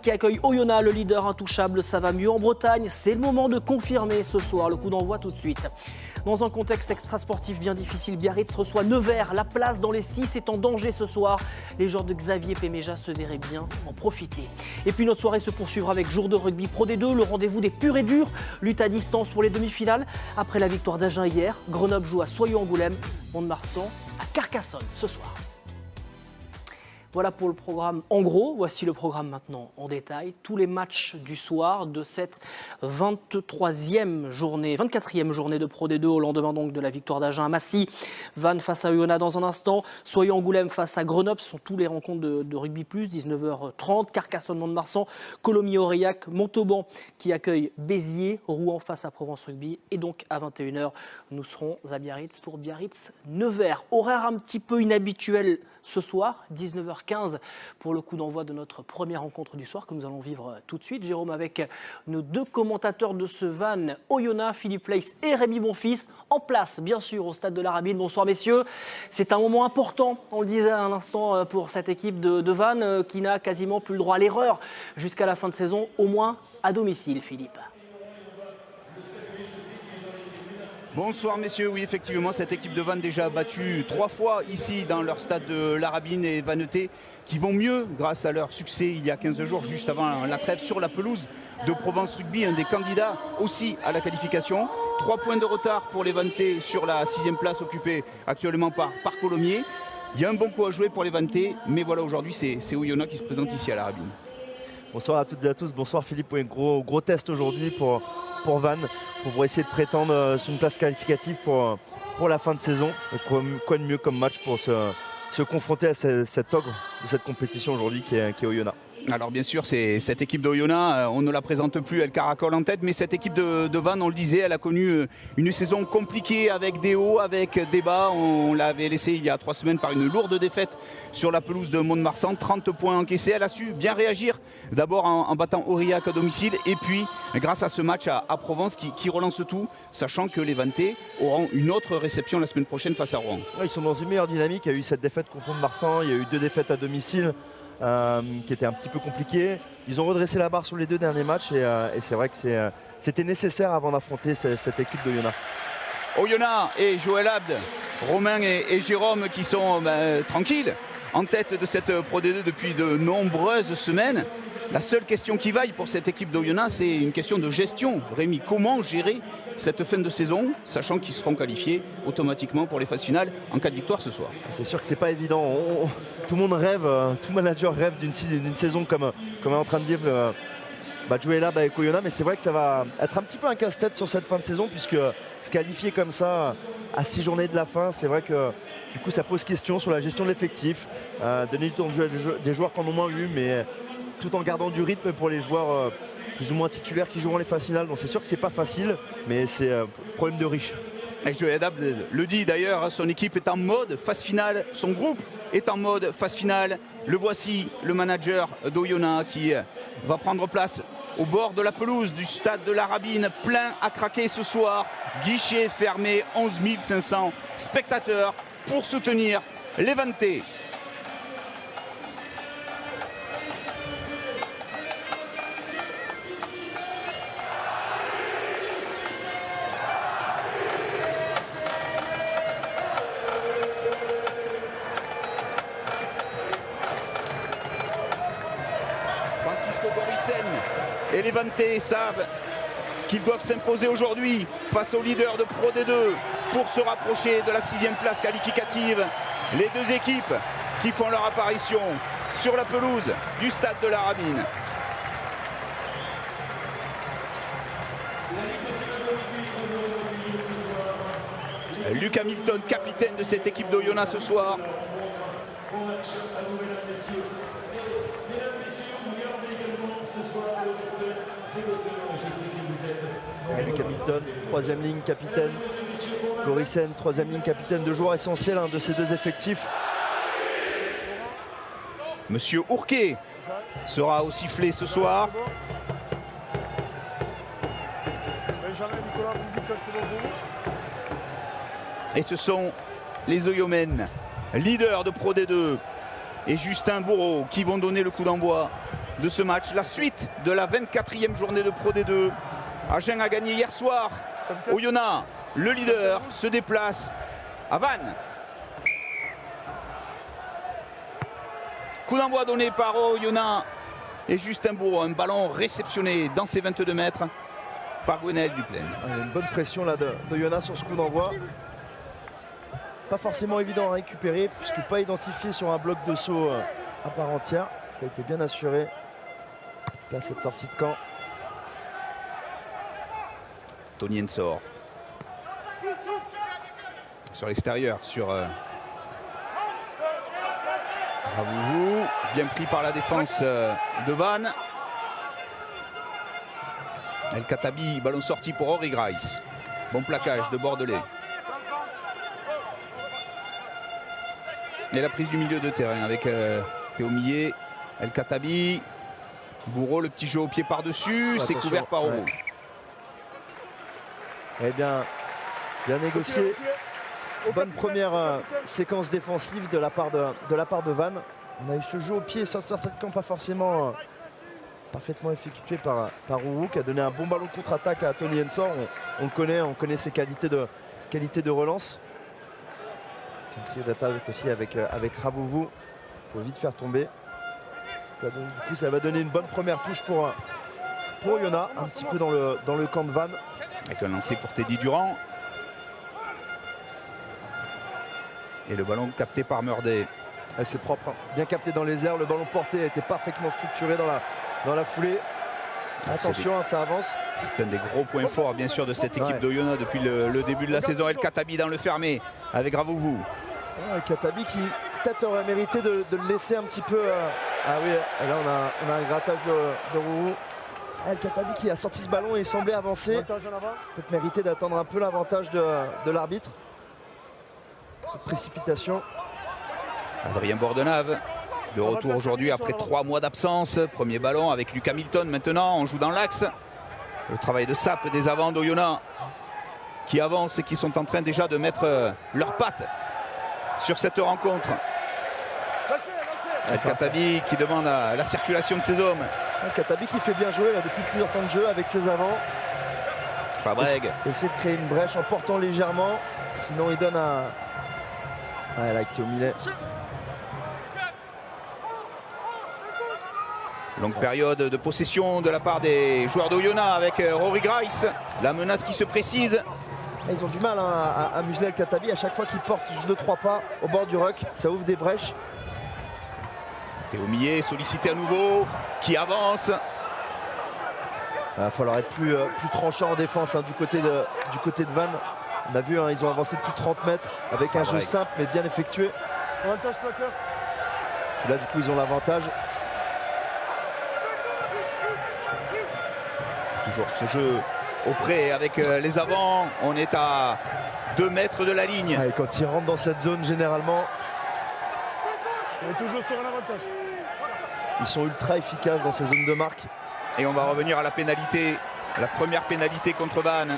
qui accueille Oyonnax, le leader intouchable. Ça va mieux en Bretagne. C'est le moment de confirmer ce soir. Le coup d'envoi tout de suite. Dans un contexte extrasportif bien difficile, Biarritz reçoit Nevers. La place dans les 6 est en danger ce soir. Les joueurs de Xavier Péméja se verraient bien en profiter. Et puis notre soirée se poursuivra avec jour de rugby Pro D2, le rendez-vous des purs et durs. Lutte à distance pour les demi-finales. Après la victoire d'Agen hier, Grenoble joue à Soyaux-Angoulême, Mont-de-Marsan à Carcassonne ce soir. Voilà pour le programme en gros. Voici le programme maintenant en détail. Tous les matchs du soir de cette 24e journée de Pro D2 au lendemain donc de la victoire d'Agen à Massy. Vannes face à Oyonnax dans un instant. Soyaux-Angoulême face à Grenoble. Ce sont tous les rencontres de Rugby Plus, 19h30. Carcassonne, Mont-de-Marsan, Colomiers-Aurillac, Montauban qui accueille Béziers, Rouen face à Provence Rugby. Et donc à 21h, nous serons à Biarritz pour Biarritz-Nevers. Horaire un petit peu inhabituel ce soir, 19h15 pour le coup d'envoi de notre première rencontre du soir que nous allons vivre tout de suite. Jérôme avec nos deux commentateurs de ce Vannes, Oyonnax, Philippe Fleis et Rémi Bonfils, en place bien sûr au stade de la Rabine. Bonsoir messieurs, c'est un moment important, on le disait à l'instant pour cette équipe de Vannes qui n'a quasiment plus le droit à l'erreur jusqu'à la fin de saison, au moins à domicile Philippe. Bonsoir messieurs, oui effectivement cette équipe de Vannes déjà battue 3 fois ici dans leur stade de la Rabine et Vannetais qui vont mieux grâce à leur succès il y a 15 jours juste avant la trêve sur la pelouse de Provence Rugby, un des candidats aussi à la qualification. 3 points de retard pour les Vannetais sur la 6e place occupée actuellement par Colomiers. Il y a un bon coup à jouer pour les Vannetais, mais voilà aujourd'hui c'est Oyonnax qui se présente ici à la Rabine. Bonsoir à toutes et à tous, bonsoir Philippe, oui, gros test aujourd'hui pour Vannes, pour essayer de prétendre sur une place qualificative pour la fin de saison. Quoi de mieux comme match pour se confronter à cet ogre de cette compétition aujourd'hui qui est Oyonnax. Alors bien sûr, c'est cette équipe d'Oyonnax, on ne la présente plus, elle caracole en tête, mais cette équipe de Vannes, on le disait, elle a connu une saison compliquée avec des hauts, avec des bas. On l'avait laissé il y a 3 semaines par une lourde défaite sur la pelouse de Mont-de-Marsan, 30 points encaissés. Elle a su bien réagir, d'abord en battant Aurillac à domicile, et puis grâce à ce match à Provence qui relance tout, sachant que les Vannetais auront une autre réception la semaine prochaine face à Rouen. Ouais, ils sont dans une meilleure dynamique, il y a eu cette défaite contre Mont-de-Marsan, il y a eu 2 défaites à domicile. Qui était un petit peu compliqué. Ils ont redressé la barre sur les 2 derniers matchs et c'est vrai que c'était nécessaire avant d'affronter cette équipe d'Oyonnax. Oyonnax et Joël Abd, Romain et Jérôme qui sont tranquilles en tête de cette Pro D2 depuis de nombreuses semaines. La seule question qui vaille pour cette équipe d'Oyonnax, c'est une question de gestion. Rémi, comment gérer cette fin de saison, sachant qu'ils seront qualifiés automatiquement pour les phases finales en cas de victoire ce soir? C'est sûr que c'est pas évident. Tout le monde rêve, tout manager rêve d'une saison comme est en train de vivre Joël Abd avec Oyonnax, mais c'est vrai que ça va être un petit peu un casse-tête sur cette fin de saison, puisque se qualifier comme ça à 6 journées de la fin, c'est vrai que du coup ça pose question sur la gestion de l'effectif, donner du temps de jeu à des joueurs qui en ont moins eu, mais tout en gardant du rythme pour les joueurs plus ou moins titulaires qui joueront les phases finales. Donc c'est sûr que c'est pas facile, mais c'est un problème de riche. Et Joël Abd le dit d'ailleurs, son équipe est en mode phase finale, son groupe est en mode phase finale. Le voici, le manager d'Oyonnax qui va prendre place au bord de la pelouse du stade de la Rabine, plein à craquer ce soir. Guichet fermé, 11 500 spectateurs pour soutenir les Vannetais. Et les Vannetais savent qu'ils doivent s'imposer aujourd'hui face aux leaders de Pro D2 pour se rapprocher de la 6e place qualificative. Les 2 équipes qui font leur apparition sur la pelouse du stade de la Rabine. Luc Hamilton, capitaine de cette équipe d'Oyonnax ce soir. Luc Hamilton, 3e ligne capitaine. Gorissen, 3e ligne capitaine, 2 joueurs essentiels de ces 2 effectifs. Monsieur Ourquet sera au sifflet ce soir. Et ce sont les Oyomènes, leaders de Pro D2, et Justin Bourreau qui vont donner le coup d'envoi de ce match. La suite de la 24e journée de Pro D2. Agen a gagné hier soir. Oyonnax, le leader, se déplace à Vannes. Coup d'envoi donné par Oyonnax et Justin Bourreau. Un ballon réceptionné dans ses 22 mètres par Gwenaël Duplaine. Il y a une bonne pression là d'Oyonnax sur ce coup d'envoi. Pas forcément évident à récupérer puisque pas identifié sur un bloc de saut à part entière. Ça a été bien assuré. Là, cette sortie de camp. Tony Ensor. Sur l'extérieur, sur Ravouvou, bien pris par la défense de Vannes. El Khattabi, ballon sorti pour Rory Grice. Bon plaquage de Bordelais. Et la prise du milieu de terrain avec Théo Millet, El Khattabi, Bourreau, le petit jeu au pied par-dessus, c'est couvert par Oro. Eh bien négocié. Bonne première séquence défensive de la part de Vannes. On a eu ce jeu au pied sur certains camps, pas forcément parfaitement effectué par Rourou, qui a donné un bon ballon de contre-attaque à Tony Ensor. On connaît ses qualités de relance. Un trio d'attaque aussi avec Ravouvou. Il faut vite faire tomber. Du coup, ça va donner une bonne première touche pour Oyonnax, un petit peu dans le camp de Vannes. Avec un lancer pour Teddy Durand. Et le ballon capté par Meurdet. C'est propre, hein. Bien capté dans les airs. Le ballon porté a été parfaitement structuré dans la foulée. Attention, hein, ça avance. C'est un des gros points forts, bien sûr, de cette équipe d'Oyonnax depuis le début de la saison. El Khattabi dans le fermé avec Ravouvou. El Khattabi qui peut-être aurait mérité de le laisser un petit peu. Ah oui, et là on a un grattage de Rourou. El Khattabi qui a sorti ce ballon et il semblait avancer. Peut-être mérité d'attendre un peu l'avantage de l'arbitre. Précipitation. Adrien Bordenave, de retour aujourd'hui après 3 mois d'absence. Premier ballon avec Luc Hamilton maintenant, on joue dans l'axe. Le travail de sape des avants d'Oyonnax qui avancent et qui sont en train déjà de mettre leurs pattes sur cette rencontre. El Khattabi qui demande la circulation de ses hommes. El Khattabi qui fait bien jouer là, depuis plusieurs temps de jeu avec ses avants. Fabreg. Essaie de créer une brèche en portant légèrement. Sinon il donne à... Ouais, là, Théo Millet. Longue période de possession de la part des joueurs d'Oyonnax avec Rory Grice. La menace qui se précise. Ils ont du mal hein, à museler El Khattabi. À chaque fois qu'ils portent 2-3 pas au bord du ruck, ça ouvre des brèches. Théo Millet sollicité à nouveau, qui avance. Il va falloir être plus tranchant en défense hein, du côté de Vannes. On a vu, hein, ils ont avancé de plus de 30 mètres avec un jeu simple mais bien effectué. Là, du coup, ils ont l'avantage. Toujours ce jeu au près avec les avants. On est à 2 mètres de la ligne. Et quand ils rentrent dans cette zone, généralement, on est toujours sur un avantage. Ils sont ultra efficaces dans ces zones de marque. Et on va revenir à la pénalité. La première pénalité contre Vannes.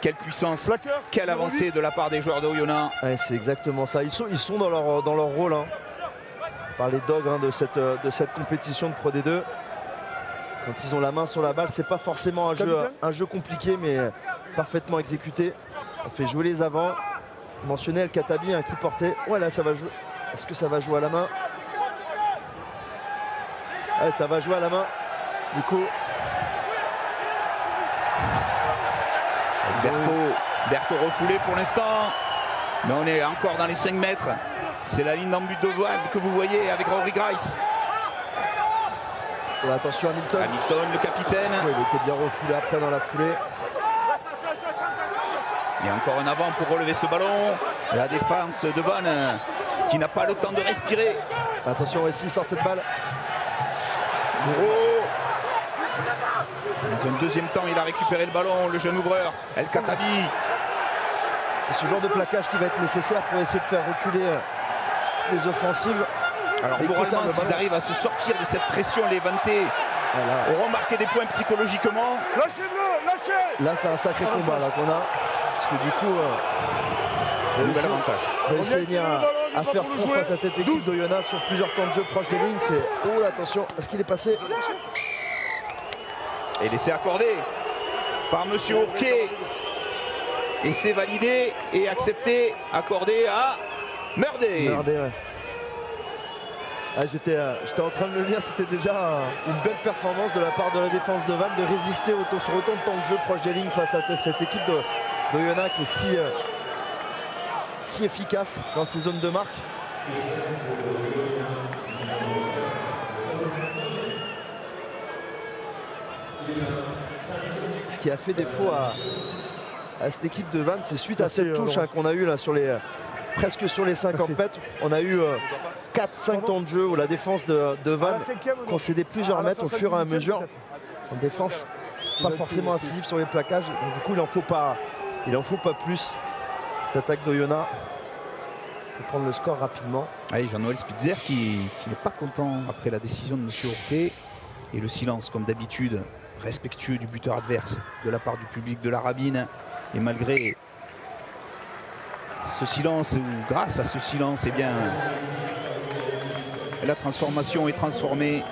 Quelle puissance, quelle avancée de la part des joueurs d'Oyonnax. Ouais, c'est exactement ça. Ils sont dans leur rôle. Hein. Par les dogs hein, de cette compétition de Pro D2. Quand ils ont la main sur la balle, c'est pas forcément un jeu compliqué, mais parfaitement exécuté. On fait jouer les avants. Mentionner El Khattabi hein, qui portait. Ouais, là, ça va jouer. Est-ce que ça va jouer à la main? Ouais, ça va jouer à la main. Du coup. Berthaud refoulé pour l'instant. Mais on est encore dans les 5 mètres. C'est la ligne d'en but de Vannes que vous voyez avec Rory Grice. Ouais, attention Hamilton. Hamilton, le capitaine. Ouais, il était bien refoulé après dans la foulée. Et encore un avant pour relever ce ballon. La défense de Vannes qui n'a pas le temps de respirer. Attention ici, sortez de balle. Bourreau. Dans un deuxième temps, il a récupéré le ballon, le jeune ouvreur, El Khattabi. C'est ce genre de plaquage qui va être nécessaire pour essayer de faire reculer les offensives. Alors moralement, s'ils arrivent à se sortir de cette pression, les Vantais auront marqué des points psychologiquement. Lâchez-le, lâchez. Là, c'est un sacré combat là qu'on a. Parce que du coup, nouvel avantage. réussir à faire front face à cette équipe d'Oyonnax sur plusieurs temps de jeu proche des lignes. C'est oh attention à ce qu'il est passé. Et laissé accorder par Monsieur Ourquet. Et c'est validé et accepté, accordé à Meurdey. Ouais. Ah, j'étais en train de le dire, c'était déjà une belle performance de la part de la défense de Vannes de résister sur autant de temps de jeu proche des lignes face à cette équipe d'Oyonnax qui est si efficace dans ces zones de marque. Ce qui a fait défaut à cette équipe de Vannes, c'est suite à cette touche qu'on a eue là presque sur les 50 mètres. On a eu 4-5 temps de jeu où la défense de Vannes concédait plusieurs mètres au fur et à mesure. Une défense pas forcément incisive sur les plaquages. Donc, du coup, il en faut pas plus. Cette attaque d'Oyonnax pour prendre le score rapidement. Allez, Jean-Noël Spitzer qui n'est pas content après la décision de M. Ourquet. Et le silence, comme d'habitude, respectueux du buteur adverse de la part du public de la Rabine. Et malgré ce silence, ou grâce à ce silence, eh bien, la transformation est transformée.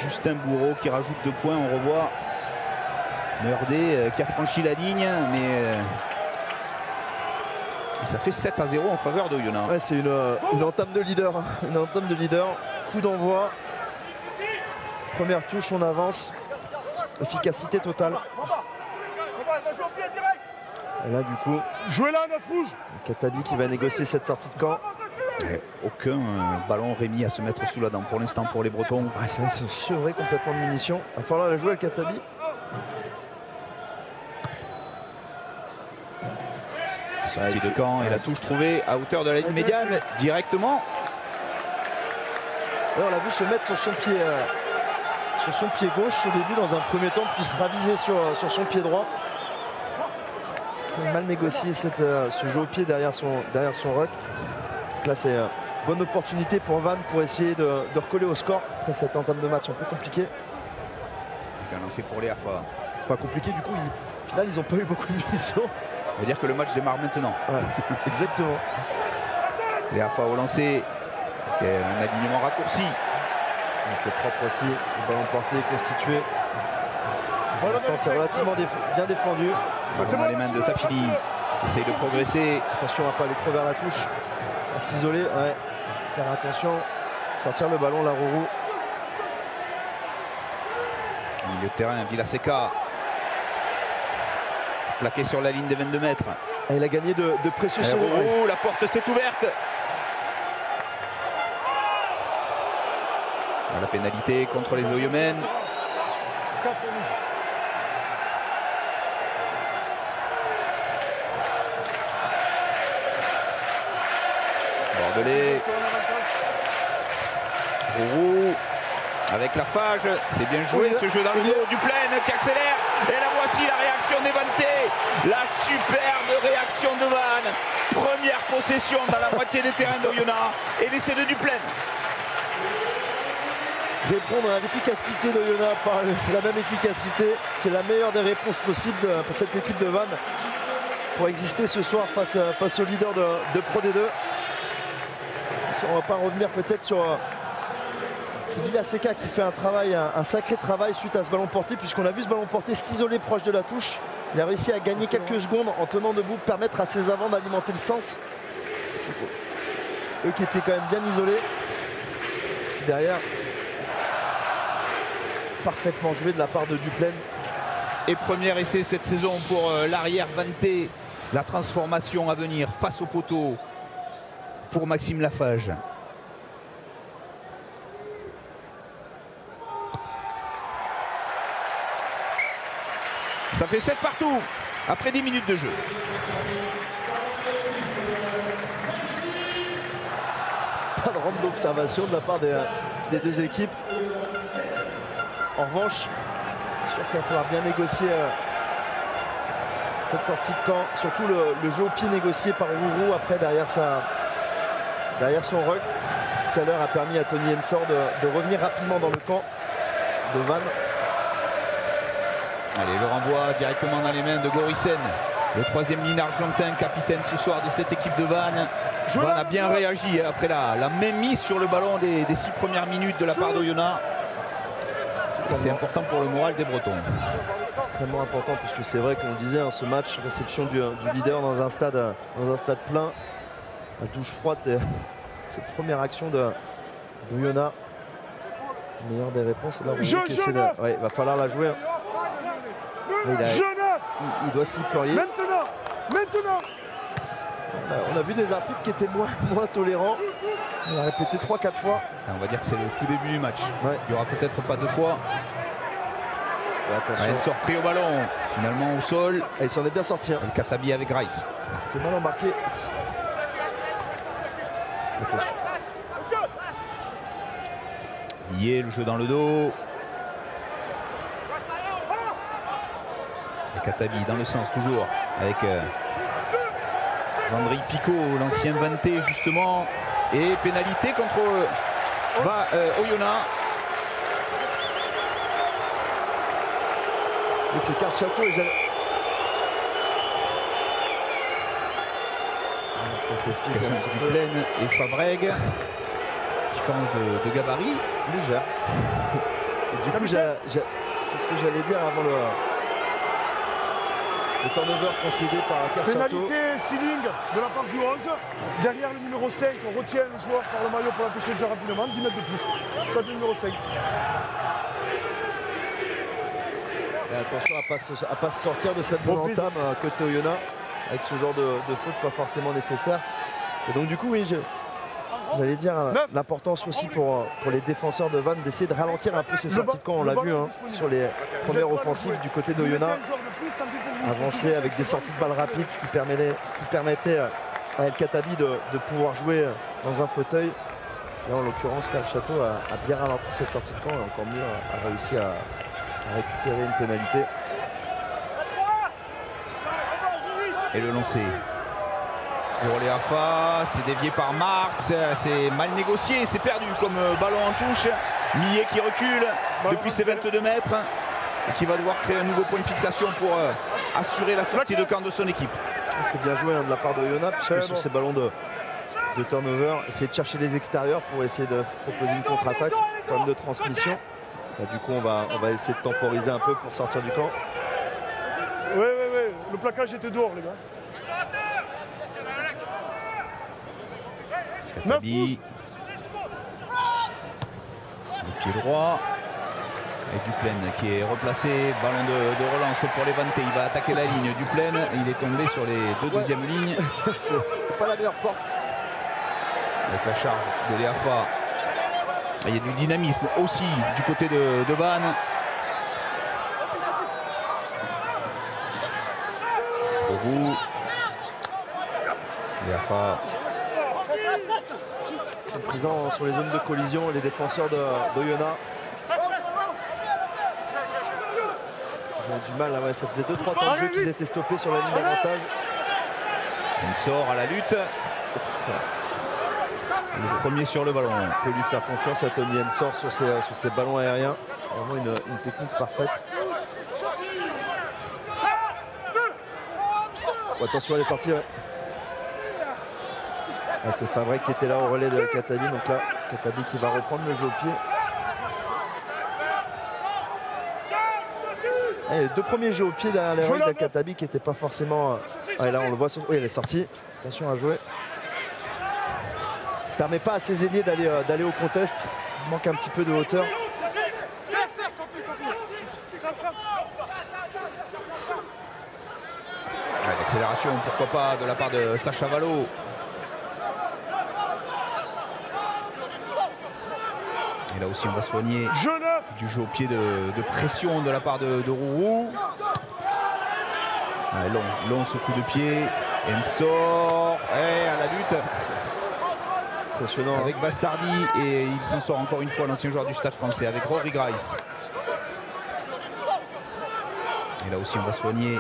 Justin Bourreau qui rajoute 2 points. On revoit Meurdey qui a franchi la ligne, mais ça fait 7-0 en faveur d'Oyonnax. Ouais, c'est une entame de leader. Une entame de leader. Coup d'envoi. Première touche, on avance. Efficacité totale. Et là, du coup, jouez là, 9 rouge. Katabi qui va négocier cette sortie de camp. Aucun ballon remis à se mettre sous la dent pour l'instant pour les Bretons. Ah, c'est vrai qu'ils sont sevrés complètement de munitions. Il va falloir la jouer à Katabi. Sortie de camp et la touche trouvée à hauteur de la ligne médiane directement. Alors, on l'a vu se mettre sur son pied gauche au début dans un premier temps, puis se raviser sur son pied droit. Il a mal négocié ce jeu au pied derrière son ruck. Donc là, c'est une bonne opportunité pour Vannes pour essayer de recoller au score après cette entame de match un peu compliquée. Bien lancé pour les AFA. Pas compliqué, du coup, au final, ils n'ont pas eu beaucoup de munitions. Ça veut dire que le match démarre maintenant. Ouais, exactement. Les AFA au lancer. Un alignement raccourci. C'est propre aussi. Le ballon porté est constitué. Pour l'instant, c'est relativement bien défendu. Ballon dans les mains de Tafili. Essaye de progresser. Attention à ne pas aller trop vers la touche. À s'isoler. Ouais. Faire attention. Sortir le ballon, la Rourou. Milieu de terrain, Villaseca. Plaqué sur la ligne des 22 mètres. Et il a gagné de précieux secondes. Oh, la porte s'est ouverte. La pénalité contre les Oyomènes. Bordelais. Rourou avec la Fage. C'est bien joué ce jeu d'arrivée du plein qui accélère. Et la voici la réaction d'Evanté. La superbe réaction de Vannes. Première possession dans la moitié des terrains d'Oyonnax. Et l'essai de Duplain. Répondre à l'efficacité d'Oyonnax par la même efficacité, c'est la meilleure des réponses possibles pour cette équipe de Vannes pour exister ce soir face au leader de Pro D2. On va pas revenir peut-être sur c'est Villaseca qui fait un sacré travail suite à ce ballon porté, puisqu'on a vu ce ballon porté s'isoler proche de la touche. Il a réussi à gagner quelques secondes en tenant debout, permettre à ses avants d'alimenter le sens. Eux qui étaient quand même bien isolés. Derrière, parfaitement joué de la part de Duplain. Et premier essai cette saison pour l'arrière Vanté. La transformation à venir face au poteau pour Maxime Lafage. Ça fait 7 partout après 10 minutes de jeu. Pas de ronde d'observation de la part des deux équipes. En revanche, c'est sûr qu'il va falloir bien négocier cette sortie de camp. Surtout le jeu au pied négocié par Rourou après derrière son ruck. Tout à l'heure a permis à Tony Ensor de revenir rapidement dans le camp de Vannes. Allez, le renvoi directement dans les mains de Gorissen. Le troisième ligne argentin, capitaine ce soir de cette équipe de Vannes. Van a bien réagi après la même mise sur le ballon des 6 premières minutes de la part d'Oyonnax. C'est important pour le moral des Bretons. Extrêmement important, puisque c'est vrai qu'on disait ce match, réception du leader dans un stade plein, la douche froide de cette première action d'Oyonnax. Meilleure des réponses. Là, il va falloir la jouer. Il doit s'y pleurer. Maintenant. On a vu des arbitres qui étaient moins tolérants. On a répété 3-4 fois. On va dire que c'est le tout début du match. Ouais. Il n'y aura peut-être pas 2 fois. Attention. Une sort pris au ballon, finalement au sol. Et il s'en est bien sorti. Le Katabi avec Rice. C'était mal embarqué. Attention. Le jeu dans le dos. Le Katabi dans le sens toujours avec Vendry Picot, l'ancien Vanté justement. Et pénalité contre Oyonnax. Et c'est Karl Château et ça s'explique du Plaine et Fabrègue. Différence de gabarit. Légère. Et du coup, c'est ce que j'allais dire avant le turnover concédé par Karl Château. Pénalité ceiling de la part du 11. Derrière le numéro 5, on retient le joueur par le maillot pour l'empêcher de jouer rapidement. 10 mètres de plus. Ça c'est le numéro 5. Et attention à pas se sortir de cette bonne entame côté Oyonnax avec ce genre de faute pas forcément nécessaire. Et donc du coup, oui, j'allais dire l'importance aussi pour les défenseurs de Vannes d'essayer de ralentir un peu ces sorties de camp. On l'a vu sur les premières offensives du côté d'Oyonnax. Avancer avec des sorties de balles rapides, ce qui permettait à El Katabi de pouvoir jouer dans un fauteuil. Là, en l'occurrence, Karl Château a bien ralenti cette sortie de camp et encore mieux a réussi à récupérer une pénalité. Et le lancer pour les AFA, c'est dévié par Marx, c'est mal négocié, c'est perdu comme ballon en touche. Millet qui recule depuis ses 22 mètres et qui va devoir créer un nouveau point de fixation pour assurer la sortie de camp de son équipe. C'était bien joué de la part de Oyonnax, puisque sur ces ballons de turnover, essayer de chercher les extérieurs pour essayer de proposer une contre-attaque, problème de transmission. Là, du coup, on va essayer de temporiser un peu pour sortir du camp. Oui, le plaquage était dehors, les gars. Katabi. Le pied droit. Et Duplaine qui est replacé. Ballon de relance pour les Vanté. Il va attaquer la ligne. Duplaine, il est tombé sur les 2 deuxièmes lignes. C'est pas la meilleure porte. Avec la charge de l'EAFA. Il y a du dynamisme aussi du côté de Vannes. Pour vous. L'EAFA. Présent sur les zones de collision, les défenseurs d'Oyonnax. Ils ont du mal, ça faisait 2-3 temps de jeu qu'ils étaient stoppés sur la ligne d'avantage. Il sort à la lutte. Le premier sur le ballon. On peut lui faire confiance à Tony Ensor sur ses ballons aériens. Vraiment une technique parfaite. Oh, attention à les sorties. Ouais. Ah, c'est Fabrègue qui était là au relais de Katabi. Donc là, Katabi qui va reprendre le jeu au pied. Et les 2 premiers jeux au pied derrière les règles de Katabi qui n'étaient pas forcément... là on le voit, oui, elle est sortie. Attention à jouer. Permet pas à ses ailiers d'aller au contest. Il manque un petit peu de hauteur. L'accélération, pourquoi pas, de la part de Sacha Valo. Et là aussi, on va soigner du jeu au pied de pression de la part de Rourou. Long ce coup de pied. Ensor. Et à la lutte. Impressionnant. Avec Bastardi. Et il s'en sort encore une fois, l'ancien joueur du Stade français, avec Rory Grice. Et là aussi, on va soigner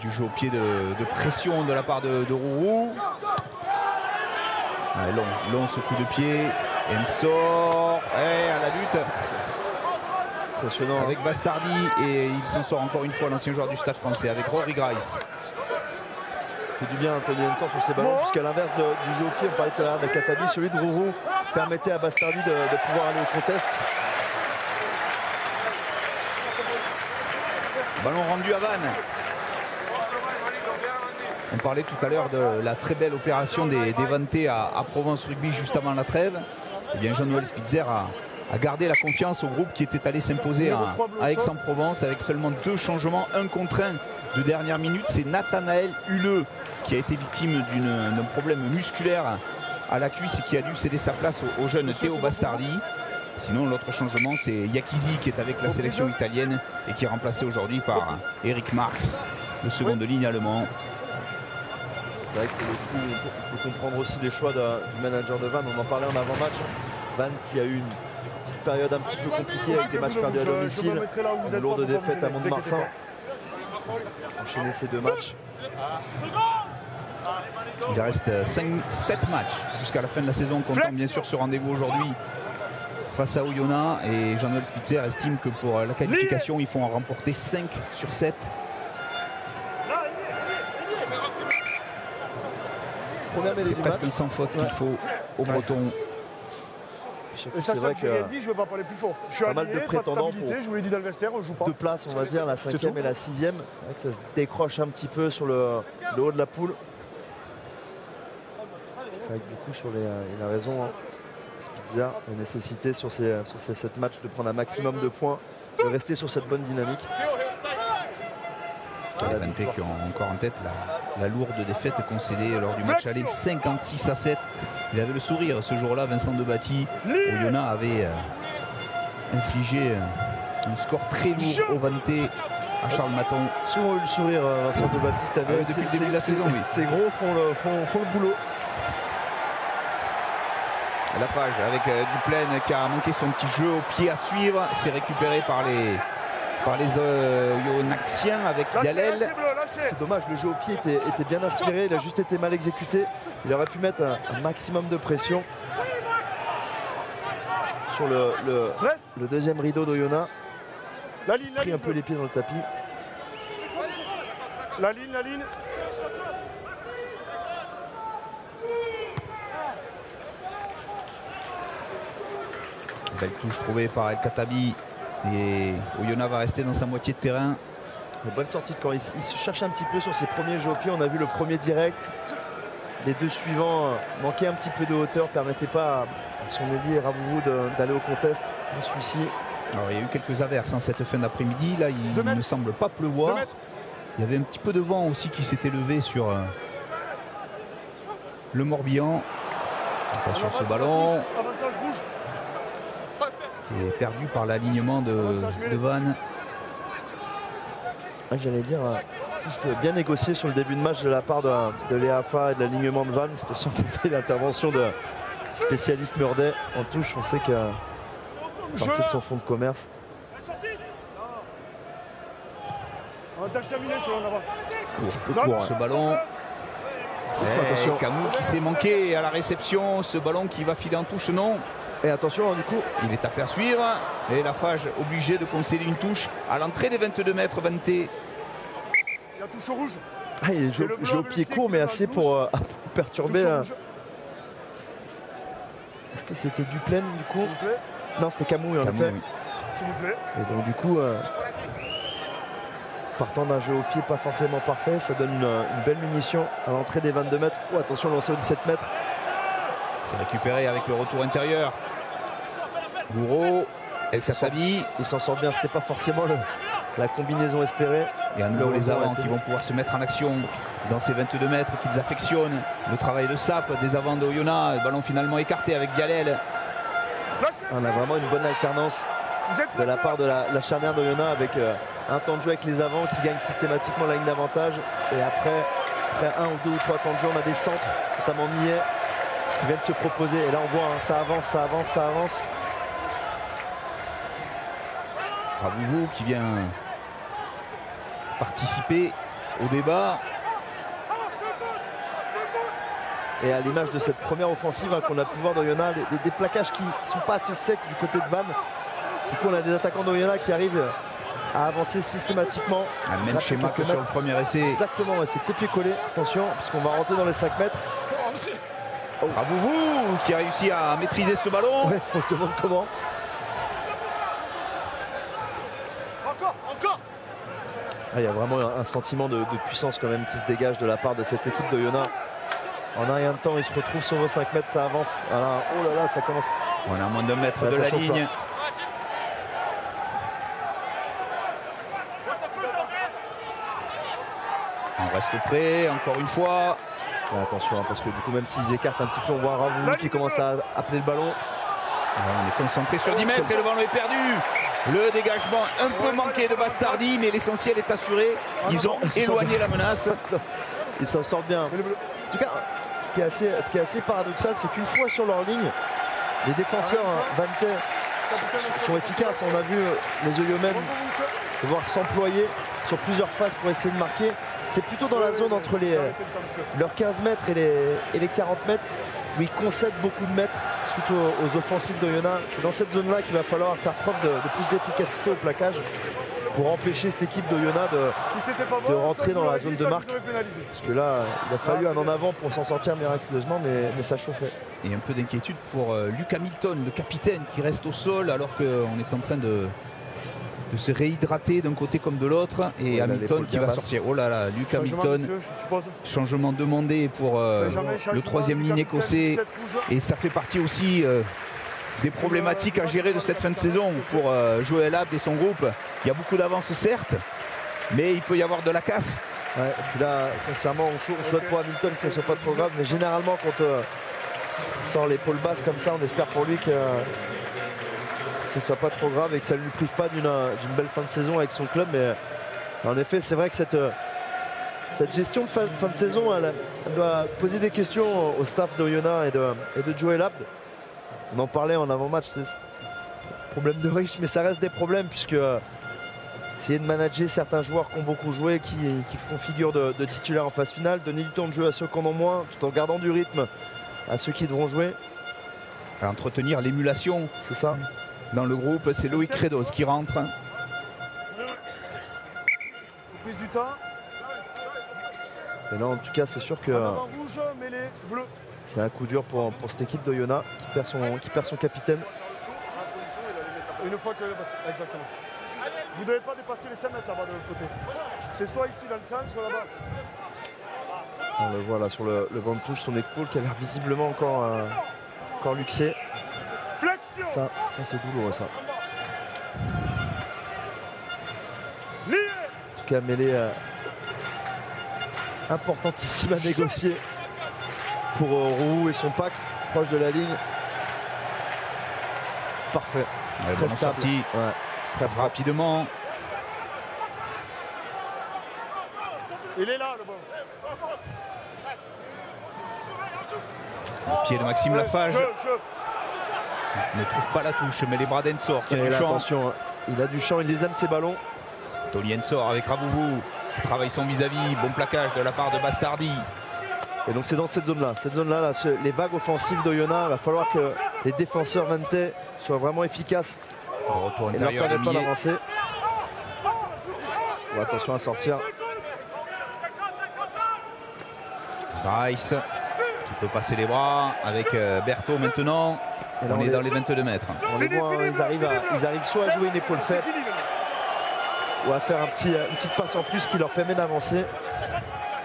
du jeu au pied de pression de la part de Rourou. Long ce coup de pied. Ensor. Et à la lutte. Impressionnant. Avec Bastardi. Et il s'en sort encore une fois, l'ancien joueur du Stade français, avec Rory Grice. fait du bien Anthony Henson sur ces ballons, puisqu'à l'inverse du jeu au pied, on parlait tout à l'heure de Katabi, celui de Rourou permettait à Bastardi de pouvoir aller au contest. Ballon rendu à Vannes. On parlait tout à l'heure de la très belle opération des Vantais à Provence Rugby juste avant la trêve. Eh bien, Jean-Noël Spitzer a gardé la confiance au groupe qui était allé s'imposer à Aix-en-Provence avec seulement 2 changements, 1 contre 1 de dernière minute. C'est Nathanaël Huleux qui a été victime d'un problème musculaire à la cuisse et qui a dû céder sa place au jeune Théo Bastardi. Sinon, l'autre changement, c'est Yakizi qui est avec la sélection italienne et qui est remplacé aujourd'hui par Eric Marx, le second de ligne allemand. C'est vrai que pour le coup, on peut comprendre aussi les choix du manager de Vannes. On en parlait en avant-match. Vannes qui a eu une petite période un petit peu compliquée avec des matchs perdus à domicile, une lourde défaite à Mont-de-Marsan. Enchaîner ces 2 matchs. Il reste 7 matchs jusqu'à la fin de la saison, comptant bien sûr ce rendez-vous aujourd'hui face à Oyonnax, et Jean-Noël Spitzer estime que pour la qualification il faut en remporter 5 sur 7. C'est presque un sans faute qu'il faut aux Bretons. Et ça, c'est vrai que je dit, je ne veux pas parler plus fort. Je suis pas mal de prétendants pour je vous l'ai dit dans le vestiaire, on joue pas. 2 places, on va dire, la 5e et la 6e. Ça se décroche un petit peu sur le haut de la poule. C'est vrai que du coup, il a raison, hein. Spitzer, la nécessité sur ces 7 matchs de prendre un maximum de points, de rester sur cette bonne dynamique. Les Vantais qui ont encore en tête la lourde défaite concédée lors du match aller 56-7. Il avait le sourire ce jour-là, Vincent Debatty. Oyonnax avait infligé un score très lourd au Vantais à Charles Maton. Souvent eu le sourire, Vincent Debatty cette année. Depuis le début de la saison, oui. Ces gros font le boulot. Lafage avec Duplaine qui a manqué son petit jeu au pied à suivre. C'est récupéré par les Oyonnaxiens avec Galel. C'est dommage, le jeu au pied était bien inspiré, il a juste été mal exécuté. Il aurait pu mettre un maximum de pression sur le deuxième rideau d'Oyonnax. Pris un peu les pieds dans le tapis. La ligne. Belle touche trouvée par El Katabi. Et Oyonnax va rester dans sa moitié de terrain. Une bonne sortie de camp. Il se cherche un petit peu sur ses premiers jeux au pied. On a vu le premier direct. Les 2 suivants manquaient un petit peu de hauteur, permettaient pas à son ailier Ravouvou d'aller au contest. Celui-ci. Alors il y a eu quelques averses cette fin d'après-midi. Là, il ne semble pas pleuvoir. Il y avait un petit peu de vent aussi qui s'était levé sur le Morbihan. Attention ce ballon. Qui est perdu par l'alignement de Vannes. J'allais dire, bien négocié sur le début de match de la part de l'EAFA et de l'alignement de Vannes. C'était sans compter l'intervention de spécialiste Meurdet en touche. On sait qu'il a partie de son fonds de commerce. Un petit peu court ce ballon. Camou qui s'est manqué à la réception. Ce ballon qui va filer en touche, non. Et attention, du coup, il est à poursuivre. Et Lafage obligé de concéder une touche à l'entrée des 22 mètres Vantais. Il y a touche rouge. Il joue au pied court, mais assez pour perturber. Est-ce que c'était Duplaine du coup? Non, c'était Camou en effet. S'il vous plaît. Et donc du coup, partant d'un jeu au pied pas forcément parfait, ça donne une belle munition à l'entrée des 22 mètres. Oh, attention, lancé au 17 mètres. C'est récupéré avec le retour intérieur. Bourreau, El Katabi. Il s'en sort bien, c'était pas forcément la combinaison espérée. Et à nouveau les avants qui vont pouvoir se mettre en action dans ces 22 mètres qu'ils affectionnent. Le travail de sape des avants de Oyonnax. Le ballon finalement écarté avec Galel. On a vraiment une bonne alternance de la part de la charnière d'Oyonnax avec un temps de jeu avec les avants qui gagnent systématiquement la ligne d'avantage. Et après 1 ou 2 ou 3 temps de jeu, on a des centres, notamment Millet, qui viennent se proposer. Et là on voit, ça avance, ça avance, ça avance. Ravouvou qui vient participer au débat. Et à l'image de cette première offensive qu'on a pu voir d'Oyonnax, des plaquages qui ne sont pas assez secs du côté de Vannes. Du coup on a des attaquants d'Oyonnax qui arrivent à avancer systématiquement. Même schéma que sur le premier essai. Exactement, ouais, c'est copier-coller. Attention, puisqu'on va rentrer dans les 5 mètres. Bravo vous qui a réussi à maîtriser ce ballon. Ouais, on se demande comment. Ah, il y a vraiment un sentiment de puissance quand même qui se dégage de la part de cette équipe d'Oyonnax. En un rien de temps, ils se retrouvent sur vos 5 mètres, ça avance. Voilà. Oh là là, ça commence. On est à moins d'un mètre de la ligne. On reste prêt, encore une fois. Ouais, attention, hein, parce que du coup, même s'ils écartent un petit peu, on voit Ravou qui commence à appeler le ballon. Voilà, on est concentré sur 10 mètres et le ballon est perdu. Le dégagement un peu manqué de Bastardi, mais l'essentiel est assuré. Ils ont éloigné la menace. Ils s'en sortent bien. En tout cas, ce qui est assez paradoxal, c'est qu'une fois sur leur ligne, les défenseurs Vante sont efficaces. On a vu les Oyomènes devoir s'employer sur plusieurs phases pour essayer de marquer. C'est plutôt dans la zone entre leurs 15 mètres et les 40 mètres où ils concèdent beaucoup de mètres suite aux offensives d'Oyonnax. C'est dans cette zone-là qu'il va falloir faire preuve de plus d'efficacité au plaquage pour empêcher cette équipe d'Oyonnax de rentrer dans la zone de marque. Parce que là, il a fallu un en avant pour s'en sortir miraculeusement, mais ça chauffait. Et un peu d'inquiétude pour Luc Hamilton, le capitaine, qui reste au sol alors qu'on est en train de se réhydrater d'un côté comme de l'autre. Et Hamilton qui va sortir. Oh là là, Luc Hamilton. Changement demandé pour le troisième ligne écossais. Et ça fait partie aussi des problématiques à gérer de cette fin de saison pour Joël Abd et son groupe. Il y a beaucoup d'avance certes, mais il peut y avoir de la casse. Ouais, et puis là, sincèrement, on souhaite pour Hamilton que ça ne soit pas trop grave, mais généralement quand il sort l'épaule basse comme ça, on espère pour lui que ce ne soit pas trop grave et que ça ne lui prive pas d'une belle fin de saison avec son club. Mais en effet, c'est vrai que cette gestion de fin de saison, elle doit poser des questions au staff d'Oyonnax et de Joël Abd. On en parlait en avant-match, c'est problème de riche, mais ça reste des problèmes puisque essayer de manager certains joueurs qui ont beaucoup joué, qui font figure de titulaires en phase finale, donner du temps de jeu à ceux qui en ont moins, tout en gardant du rythme à ceux qui devront jouer. À entretenir l'émulation. C'est ça. Dans le groupe, c'est Loïc Credos qui rentre. Prise du temps. Et là, en tout cas, c'est sûr que c'est un coup dur pour cette équipe d'Oyonnax qui perd son capitaine. Une fois que... Exactement. Vous ne devez pas dépasser les 5 mètres là-bas de l'autre côté. C'est soit ici dans le centre, soit là-bas. On le voit là sur le banc de touche, son épaule qui a l'air visiblement encore luxée. Ça c'est douloureux ça. En tout cas, mêlée importantissime à négocier pour Roux et son pack proche de la ligne. Parfait. Ouais, très stable. Sorti. Ouais, très rapidement. Il est là le bon. Le pied de Maxime Lafage. Ne trouve pas la touche, mais les bras d'Ensor qui a du champ. Attention, hein. Il a du champ, il les aime ces ballons. Tony Ensor avec Ravouvou qui travaille son vis-à-vis. Bon plaquage de la part de Bastardi. Et donc c'est dans cette zone-là. Cette zone-là, là, les vagues offensives d'Oyonnax, il va falloir que les défenseurs Vante soient vraiment efficaces. Retour et ne leur permettent pas de d'avancer. Attention à sortir. Rice qui peut passer les bras avec Berthaud maintenant. On est dans les 22 mètres. On les voit, ils arrivent soit à jouer une épaule faite ou à faire une petite passe en plus qui leur permet d'avancer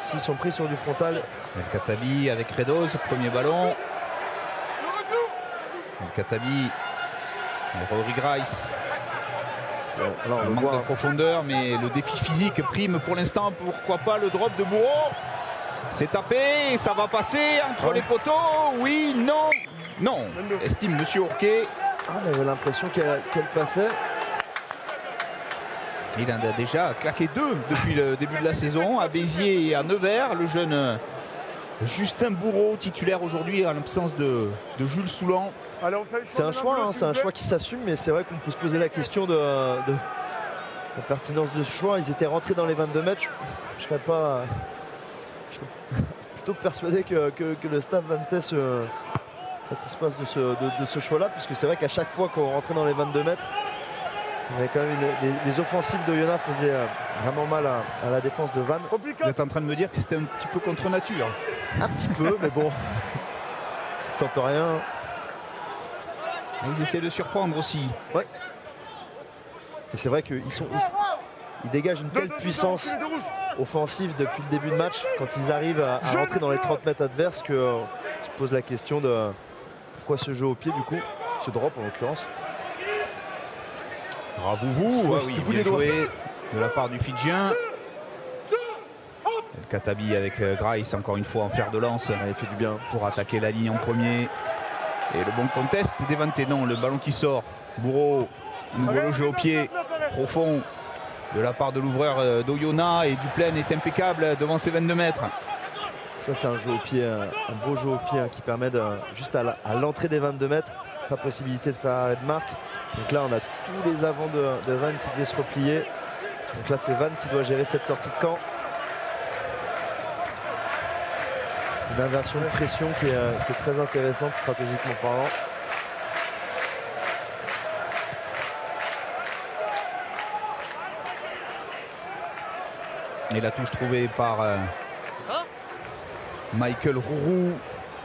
s'ils sont pris sur du frontal. El Khattabi avec Credos, premier ballon. El Khattabi, Rory Rice. Un manque de profondeur, mais le défi physique prime pour l'instant. Pourquoi pas le drop de Bourreau? C'est tapé, ça va passer entre les poteaux. Oui, non, non. Estime Monsieur Ourquet. On avait l'impression qu'elle passait. Il en a déjà claqué 2 depuis le début de la saison, à Béziers et à Nevers. Le jeune Justin Bourreau, titulaire aujourd'hui en l'absence de Jules Soulan. C'est un choix, hein, c'est un choix qui s'assume, mais c'est vrai qu'on peut se poser la question de la pertinence de ce choix. Ils étaient rentrés dans les 22 mètres. Je serais plutôt persuadé que le staff Vante se satisfasse de ce choix-là, puisque c'est vrai qu'à chaque fois qu'on rentrait dans les 22 mètres, Il y avait quand même les offensives d'Oyonnax faisaient vraiment mal à la défense de Vannes. Vous êtes en train de me dire que c'était un petit peu contre nature. Un petit peu, mais bon, tu ne tentes rien. Ils essaient de surprendre aussi. Ouais. Et c'est vrai qu'ils dégagent une telle puissance offensive depuis le début de match quand ils arrivent à rentrer dans les 30 mètres adverses que tu poses la question de pourquoi ce jeu au pied du coup, ce drop en l'occurrence. Bravo vous, Ouais, oui, du bout bien des doigts. joué de la part du Fidjien. El Khattabi avec Grice encore une fois en fer de lance. Il fait du bien. Pour attaquer la ligne en premier. Et le bon contest d'Evanté, non, le ballon qui sort. Bourreau, un nouveau jeu au pied profond de la part de l'ouvreur d'Oyonnax, et Duplain est impeccable devant ses 22 mètres. Ça c'est un jeu au pied, un beau jeu au pied qui permet juste à l'entrée des 22 mètres, pas possibilité de faire arrêt de marque. Donc là on a tous les avants de Vannes qui devaient se replier. Donc là c'est Vannes qui doit gérer cette sortie de camp. Une inversion de pression qui est très intéressante stratégiquement parlant. Et la touche trouvée par Michael Rourou,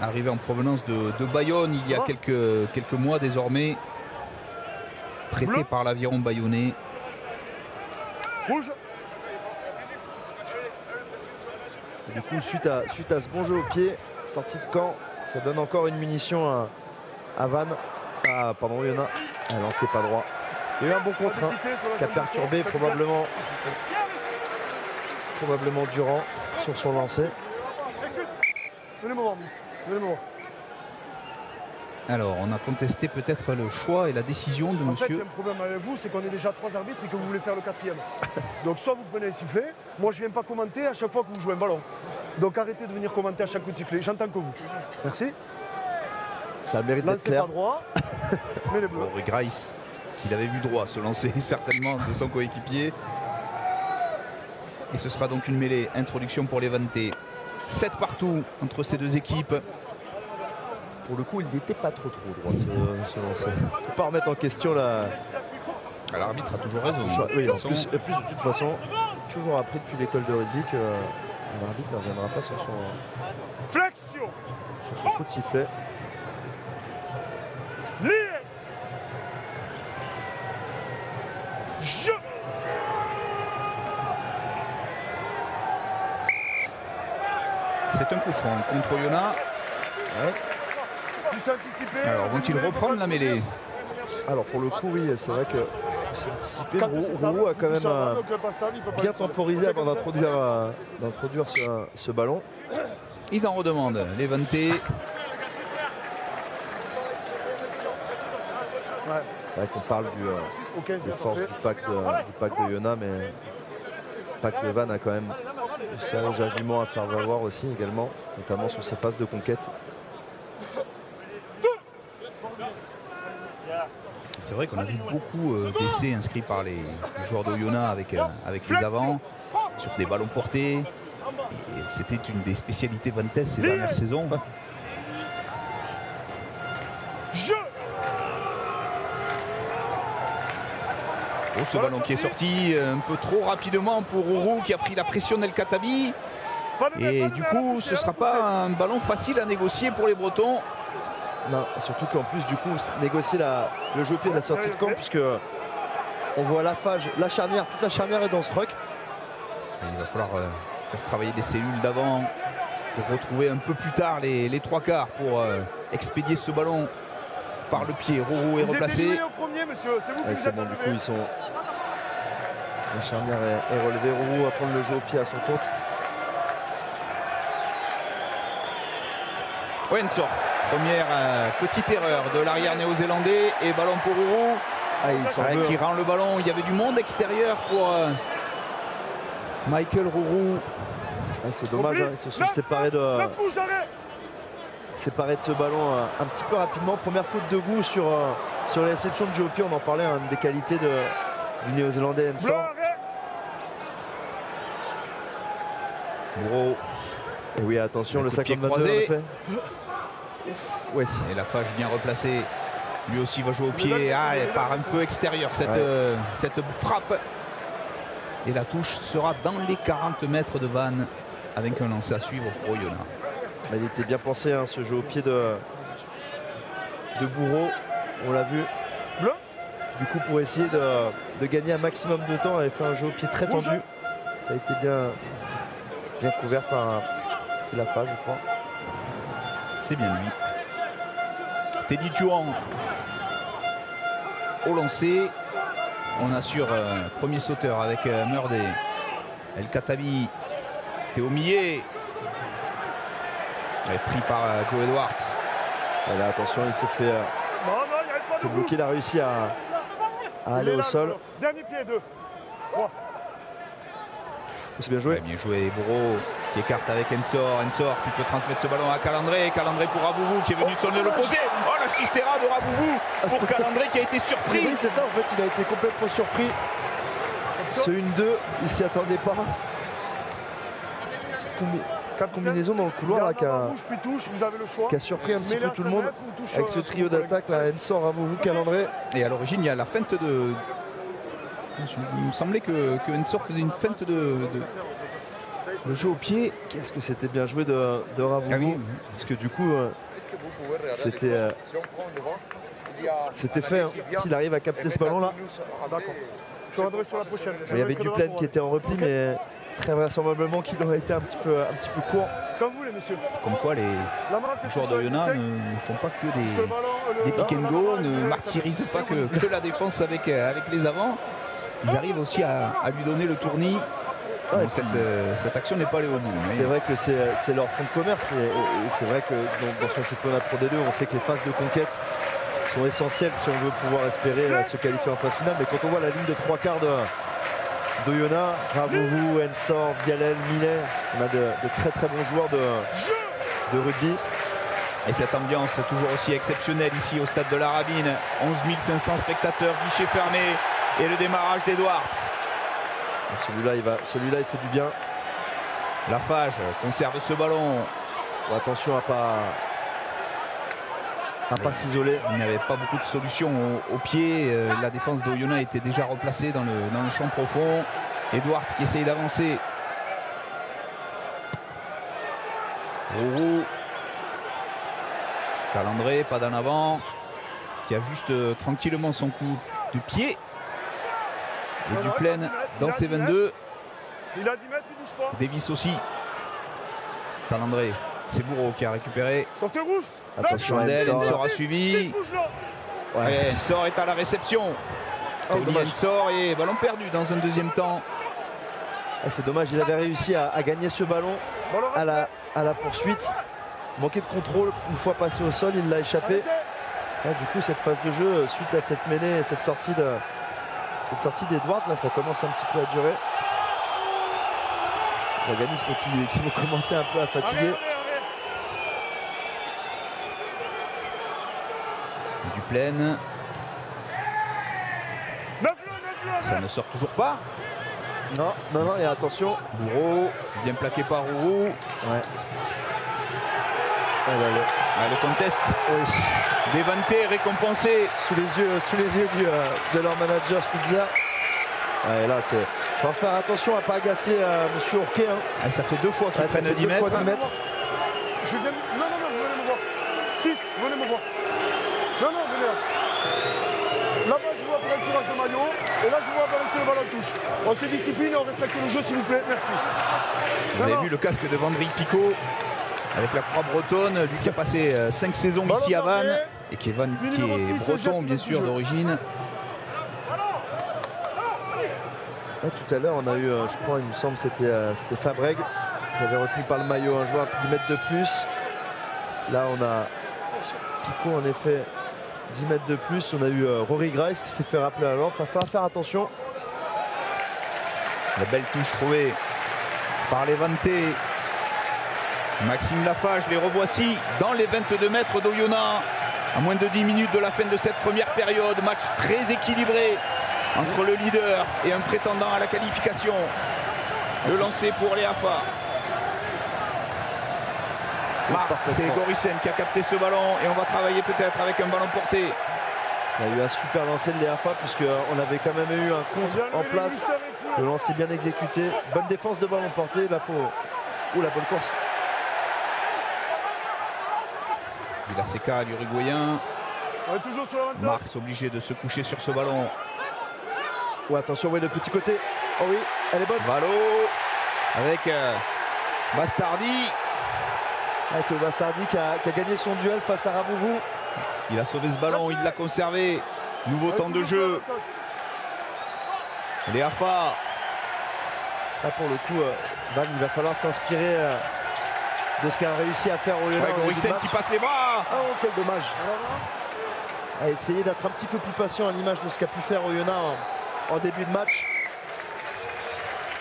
arrivé en provenance de Bayonne il y a quelques mois désormais, prêté par l'aviron bayonnais. Rouge. Et du coup suite à ce bon jeu au pied, sortie de camp, ça donne encore une munition à Vannes. Ah pardon, Oyonnax. Ah non, c'est pas droit. Il y a eu un bon contre qui a perturbé probablement Durand sur son lancer. Venez me voir vite. Venez me voir. Alors, on a contesté peut-être le choix et la décision de En fait, il y a monsieur. un problème avec vous, c'est qu'on est déjà 3 arbitres et que vous voulez faire le 4e. Donc soit vous prenez les sifflets, moi je ne viens pas commenter à chaque fois que vous jouez un ballon. Donc arrêtez de venir commenter à chaque coup de sifflet, j'entends que vous. Merci. Ça mérite d'être Lancez clair. pas droit, mais les bleus. Bon, Grice, il avait vu droit se lancer certainement de son coéquipier. Et ce sera donc une mêlée. Introduction pour l'Evanté. 7 partout entre ces deux équipes. Pour le coup, il n'était pas trop droit ce lancer. On ne peut pas remettre en question la. L'arbitre a toujours raison. Oui, De en toute plus, façon, de toute façon, toujours appris depuis l'école de rugby que l'arbitre ne reviendra pas sur son Flexion. coup de sifflet. Lié. Jeu. c'est un coup franc contre Oyonnax. Ouais. Plus anticipé. Alors, vont-ils reprendre la mêlée? Alors pour le coup, oui, c'est vrai que c'est anticipé. Quand c'est stable, Roux a quand tout ça va, même donc pas stable, il peut pas bien être- temporisé avant d'introduire ce ballon. Ils en redemandent. L'Evanté. Ouais. C'est vrai qu'on parle Ok, des c'est forces parfait. du pack de Oyonnax, mais le pack de Vannes a quand même de sérieux arguments à faire valoir aussi également, notamment sur ses phases de conquête. C'est vrai qu'on a vu beaucoup d'essais inscrits par les joueurs d'Oyonnax avec les avants, sur des ballons portés. Et c'était une des spécialités Vantes ces dernières saisons. Jeu. Oh, ce ballon qui est sorti un peu trop rapidement pour Rourou, qui a pris la pression d'El Khattabi. Et du coup, ce ne sera pas un ballon facile à négocier pour les Bretons. Non, surtout qu'en plus du coup négocier le jeu au pied de la sortie de camp, puisque on voit la phage, la charnière, toute la charnière est dans ce ruck. Et il va falloir faire travailler des cellules d'avant pour retrouver un peu plus tard les trois quarts pour expédier ce ballon par le pied. Rourou est Vous êtes replacé. éliminé au premier, monsieur. C'est vous qui Ouais, vous c'est êtes bon, du coup enlevé. ils sont. La charnière est relevée, Roux va prendre le jeu au pied à son compte. Wensor, première petite erreur de l'arrière néo-zélandais et ballon pour Rourou. Ah, il s'en Ouais, veut. qui rend le ballon. Il y avait du monde extérieur pour Michael Rourou. Ah, c'est dommage, hein, ils se sont séparés de ce ballon un petit peu rapidement. Première faute de goût sur la réception de jeu au pied, on en parlait, hein, une des qualités du néo-zélandais Ensor. Gros. Et oui, attention, Un le coup de pied 50-22 en croisé. effet. Oui, Et la fâche bien replacée Lui aussi va jouer au pied. Ah, elle part un peu extérieur cette frappe. Et la touche sera dans les 40 mètres de Vannes avec un lancer à suivre pour Oyonnax. Il était bien pensé, hein, ce jeu au pied de Bourreau. On l'a vu. Du coup, pour essayer de gagner un maximum de temps, elle avait fait un jeu au pied très tendu. Ça a été bien couvert par... C'est la phase, je crois. C'est bien lui. Teddy Tuan au lancer. On assure premier sauteur avec Meurdey. El Khattabi. Théo Millet. Pris par Joe Edwards. Et là, attention, il s'est fait bloquer. Il a réussi à aller au sol. Dernier pied, 2. C'est bien joué. Ouais, bien joué, Bourreau qui écarte avec Ensor. Ensor qui peut transmettre ce ballon à Calandré. Calandré pour Ravouvou qui est venu de son l'opposé. Oh, la chistera de Ravouvou pour Calandré qui a été surpris. Oui, c'est ça, en fait, il a été complètement surpris. Ce 1-2, il s'y attendait pas. Petite combinaison dans le couloir là, qui a surpris un petit peu tout le monde avec ce trio d'attaque là, Ensor, Ravouvou, Calandré. Et à l'origine, il y a la feinte de... Il me semblait que Ensor faisait une feinte de jeu au pied. Qu'est-ce que c'était bien joué de Ravouvou. Ah oui. Parce que du coup, c'était fait. Hein. S'il arrive à capter ce ballon là. Sur la prochaine. Il y avait Duplaine qui était en repli, mais très vraisemblablement qu'il aurait été un petit peu court. Comme vous les messieurs. Comme quoi les joueurs d'Oyonnax ne font pas que des pick and go, ne martyrisent pas que la défense avec les avants. Ils arrivent aussi à lui donner le tournis. Bon, cette action n'est pas allée au bout. Mais... C'est vrai que c'est leur fond de commerce. Et c'est vrai que dans son championnat Pro D2, on sait que les phases de conquête sont essentielles si on veut pouvoir espérer se qualifier en phase finale. Mais quand on voit la ligne de 3/4 d'Oyonnax, Ravouvou, Ensor, Vialel, Millet, on a de très très bons joueurs de rugby. Et cette ambiance toujours aussi exceptionnelle ici au stade de la Rabine. 11 500 spectateurs, guichet fermé. Et le démarrage d'Edwards. Celui-là, il fait du bien. Lafage conserve ce ballon. Bon, attention à pas s'isoler. Il n'y avait pas beaucoup de solutions au pied. La défense d'Oyonnax était déjà replacée dans le champ profond. Edwards qui essaye d'avancer. Rourou. Calandré, pas d'en avant. Qui ajuste tranquillement son coup de pied. Et Duplaine dans ses 22. Il a 10 mètres, il bouge pas. Davis aussi. Calandré. C'est Bourreau qui a récupéré. Sortez rouge. Attention, Ensor a suivi. Ouais. Ensor est à la réception. Tony Ensor et ballon perdu dans un deuxième temps. C'est dommage, il avait réussi à gagner ce ballon à la poursuite. Manqué de contrôle une fois passé au sol, il l'a échappé. Du coup, cette phase de jeu, suite à cette mêlée, cette sortie d'Edwards, ça commence un petit peu à durer. Les organismes qui vont commencer un peu à fatiguer. Duplaine. Ça ne sort toujours pas. Non, et attention. Bourreau, bien plaqué par Rourou. Ouais. Le contest. Oui. Dévanté, récompensé. Sous les yeux de leur manager Spitzer. Ouais, là, c'est. Il va faire attention à ne pas agacer Monsieur Ourquet. Hein. Ça fait 2 fois qu'il prenne 10 mètres. Non, venez me voir. Si, venez me voir. Non, venez là. Là-bas, je vois pour un tirage de maillot. Et là, je vois balancer le ballon de touche. On se discipline et on respecte le jeu, s'il vous plaît. Merci. Vous avez vu le casque de Vandry Picot avec la croix bretonne, lui qui a passé 5 saisons ici à Vannes et qui est breton bien sûr d'origine. Tout à l'heure on a eu, je crois, il me semble c'était Fabreg qui avait retenu par le maillot un joueur 10 mètres de plus. Là on a Picot en effet 10 mètres de plus. On a eu Rory Grice qui s'est fait rappeler à l'ordre. Il va falloir faire attention. La belle touche trouvée par les Vantés. Maxime Lafage, les revoici dans les 22 mètres d'Oyonnax. À moins de 10 minutes de la fin de cette première période. Match très équilibré entre le leader et un prétendant à la qualification. Le lancer pour les AFA. C'est Gorisen qui a capté ce ballon et on va travailler peut-être avec un ballon porté. Il y a eu un super lancer de l'EAFA puisqu'on avait quand même eu un contre en place. Le lancer bien exécuté. Bonne défense de ballon porté. Là, faut... la bonne course. Villaseca, l'Uruguayen. Toujours sur la Marx obligé de se coucher sur ce ballon. Oh, attention, oui, le petit côté. Oh oui, elle est bonne. Valo avec Bastardi. Théo Bastardi qui a gagné son duel face à Rabouvou. Il a sauvé ce ballon, il l'a conservé. Nouveau temps de jeu. L'EAFA. Là, pour le coup, Van, il va falloir s'inspirer de ce qu'a réussi à faire Oyonnax. Ouais, Goricen qui passe les bras. Oh, quel dommage. À essayer d'être un petit peu plus patient à l'image de ce qu'a pu faire Oyonnax en début de match.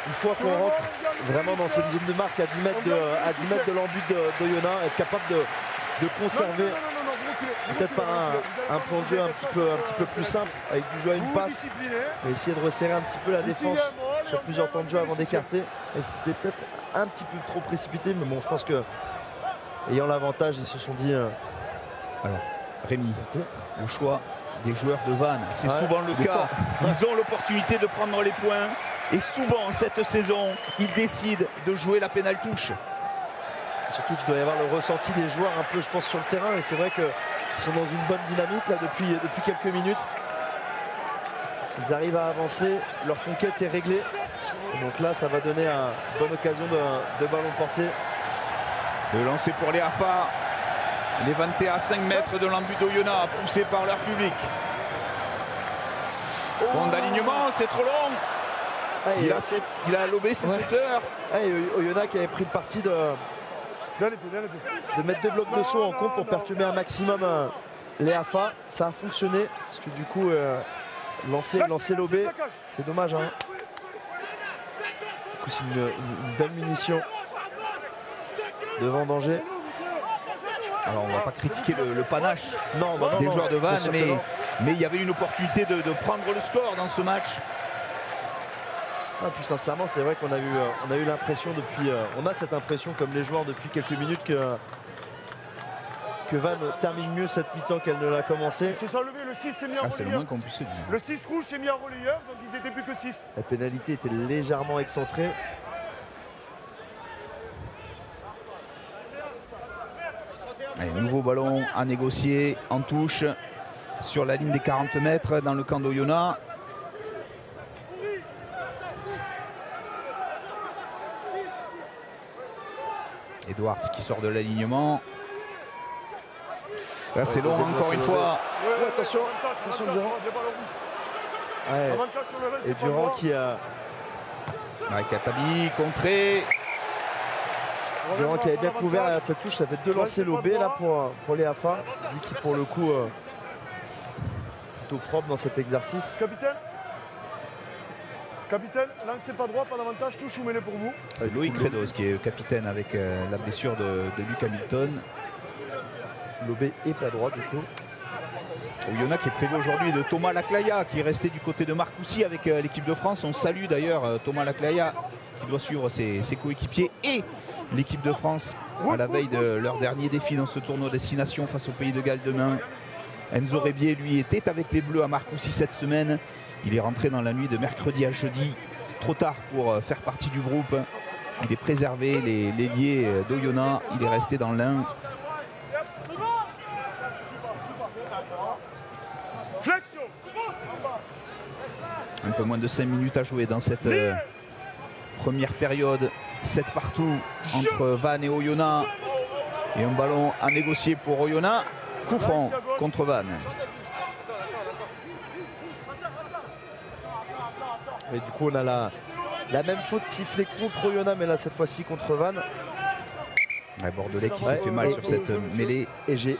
Une fois qu'on rentre vraiment dans cette zone de marque à 10 mètres de l'embut d'Oyonnax, être capable de conserver peut-être par un plan de jeu un petit peu plus simple avec du jeu à une passe, mais essayer de resserrer un petit peu la défense sur plusieurs temps de jeu avant d'écarter. Et c'était peut-être un petit peu trop précipité, mais bon, je pense que ayant l'avantage, ils se sont dit. Alors, Rémi, le choix des joueurs de Vannes, c'est souvent le cas. Ils ont l'opportunité de prendre les points. Et souvent, cette saison, ils décident de jouer la pénale touche. Surtout qu'il doit y avoir le ressenti des joueurs un peu, je pense, sur le terrain. Et c'est vrai qu'ils sont dans une bonne dynamique là, depuis quelques minutes. Ils arrivent à avancer, leur conquête est réglée. Et donc là, ça va donner une bonne occasion de ballon porté. Le lancer pour l'EAFA. Les 21 à 5 mètres de l'embut d'Oyonnax, poussé par leur public. Fond d'alignement, c'est trop long. Il a lobé ses sauteurs. Oyonnax qui avait pris le parti de mettre 2 blocs de saut en compte pour perturber un maximum l'EAFA. Ça a fonctionné parce que du coup lancer lobé, c'est dommage. Hein. C'est une belle munition devant danger. Alors on ne va pas critiquer le panache des joueurs de Vannes, mais il y avait une opportunité de prendre le score dans ce match. Puis sincèrement, c'est vrai qu'on a eu l'impression on a cette impression comme les joueurs depuis quelques minutes que Vannes termine mieux cette mi-temps qu'elle ne l'a commencé. C'est le 6 s'est mis en relayeur. C'est le moins qu'on puisse se dire. Le 6 rouge s'est mis en relayeur, donc ils étaient plus que 6. La pénalité était légèrement excentrée. Allez, nouveau ballon à négocier en touche sur la ligne des 40 mètres dans le camp d'Oyonnax. Edwards qui sort de l'alignement. Là c'est Laurent encore une fois. Attention Durand. Et Durand qui a... Katabi contré. Durand qui avait bien couvert à cette touche, ça fait 2 lancers lobés là pour l'EAFA. Lui qui pour le coup plutôt propre dans cet exercice. Capitaine, lancez pas droit, pas d'avantage, touche ou mêlée pour vous. C'est Loïc Credos qui est capitaine avec la blessure de Luc Hamilton. Lobé et pas droit du coup. Oyonnax qui est prévu aujourd'hui de Thomas Laclaya qui est resté du côté de Marcoussis avec l'équipe de France. On salue d'ailleurs Thomas Laclaya qui doit suivre ses coéquipiers et l'équipe de France à la veille de leur dernier défi dans ce tournoi destination face au Pays de Galles demain. Enzo Rebier lui était avec les Bleus à Marcoussis cette semaine. Il est rentré dans la nuit de mercredi à jeudi, trop tard pour faire partie du groupe. Il est préservé, l'ailier d'Oyonnax, il est resté dans l'Ain. Un peu moins de 5 minutes à jouer dans cette première période. 7 partout entre Vannes et Oyonnax. Et un ballon à négocier pour Oyonnax. Coup franc contre Vannes. Et du coup on a la même faute sifflée contre Oyonnax, mais là cette fois-ci contre Vannes. Bordelais qui s'est fait mal sur cette mêlée. Et j'ai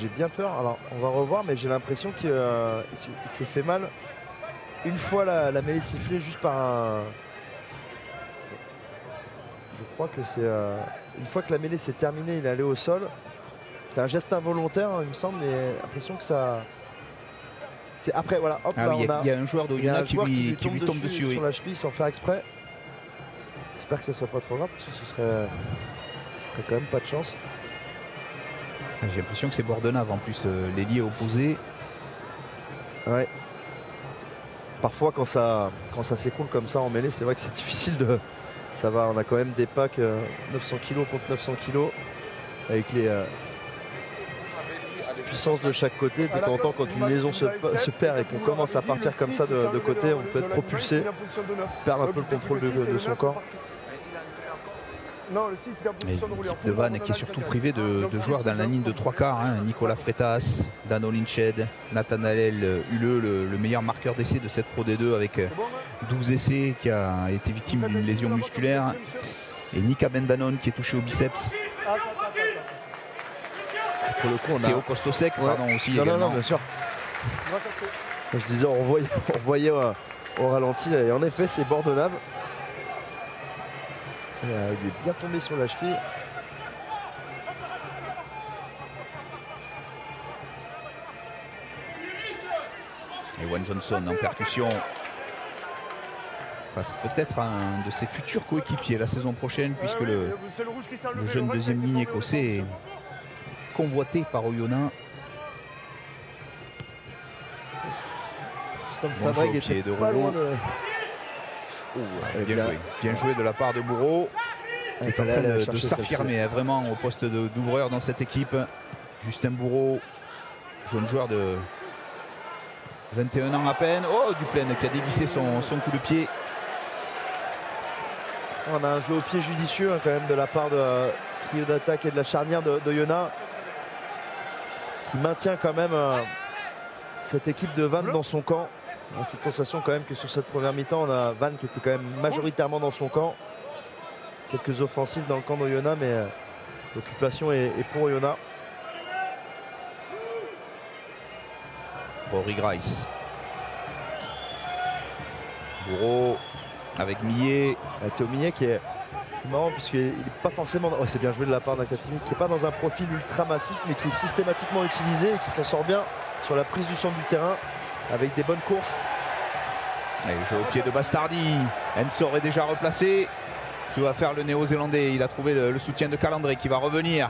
bien peur, alors on va revoir, mais j'ai l'impression qu'il s'est fait mal une fois la mêlée sifflée juste par un... Je crois que c'est... une fois que la mêlée s'est terminée, il est allé au sol. C'est un geste involontaire, il me semble, mais l'impression que ça... C'est après, voilà, hop, là, il y a un joueur d'Oyonnax qui lui tombe dessus sur la cheville sans faire exprès. J'espère que ça soit pas trop grave, parce que ce serait quand même pas de chance. J'ai l'impression que c'est Bordenave en plus, l'ailier opposé. Ouais. Parfois quand ça s'écroule comme ça en mêlée, c'est vrai que c'est difficile de. Ça va, on a quand même des packs 900 kg contre 900 kg avec les puissances de chaque côté. De temps en temps, quand une liaison se perd et qu'on commence à partir comme ça de côté, on peut être propulsé, perdre un peu le contrôle de son corps. Mais l'équipe de Vannes qui est surtout privée de joueurs dans la ligne de 3 quarts. Hein. Nicolas Freitas, Dano Linched, Nathanaël Huleux, le meilleur marqueur d'essai de cette Pro D2 avec 12 essais, qui a été victime d'une lésion musculaire. Et Nika Bendanon qui est touché au biceps. Pour le coup, on a Théo Kostosek, pardon, aussi également. Non, bien sûr. Je disais, on voyait au ralenti, et en effet, c'est Bordenave. Il est bien tombé sur la cheville. Et Wayne Johnson en percussion face peut-être à un de ses futurs coéquipiers la saison prochaine, puisque le jeune deuxième ligne écossais est convoité par Oyonnax. Bon jeu au pied de Rouleau. Bien joué de la part de Bourreau. Il est en train de s'affirmer vraiment au poste d'ouvreur dans cette équipe. Justin Bourreau, jeune joueur de 21 ans à peine. Oh, Duplaine qui a dévissé son coup de pied. On a un jeu au pied judicieux quand même de la part de trio d'attaque et de la charnière de Oyonnax, qui maintient quand même cette équipe de Vannes dans son camp. On a cette sensation quand même que sur cette première mi-temps, on a Vannes qui était quand même majoritairement dans son camp. Quelques offensives dans le camp d'Oyonnax, mais l'occupation est pour Oyonnax. Rory Grice. Bourreau avec Millet. Théo Millet qui est... C'est marrant puisqu'il n'est pas forcément... Oh, c'est bien joué de la part d'un Katimi qui n'est pas dans un profil ultra massif, mais qui est systématiquement utilisé et qui s'en sort bien sur la prise du centre du terrain avec des bonnes courses. Et jeu au pied de Bastardi. Ensor est déjà replacé. Que va faire le néo-zélandais? Il a trouvé le soutien de Calandré qui va revenir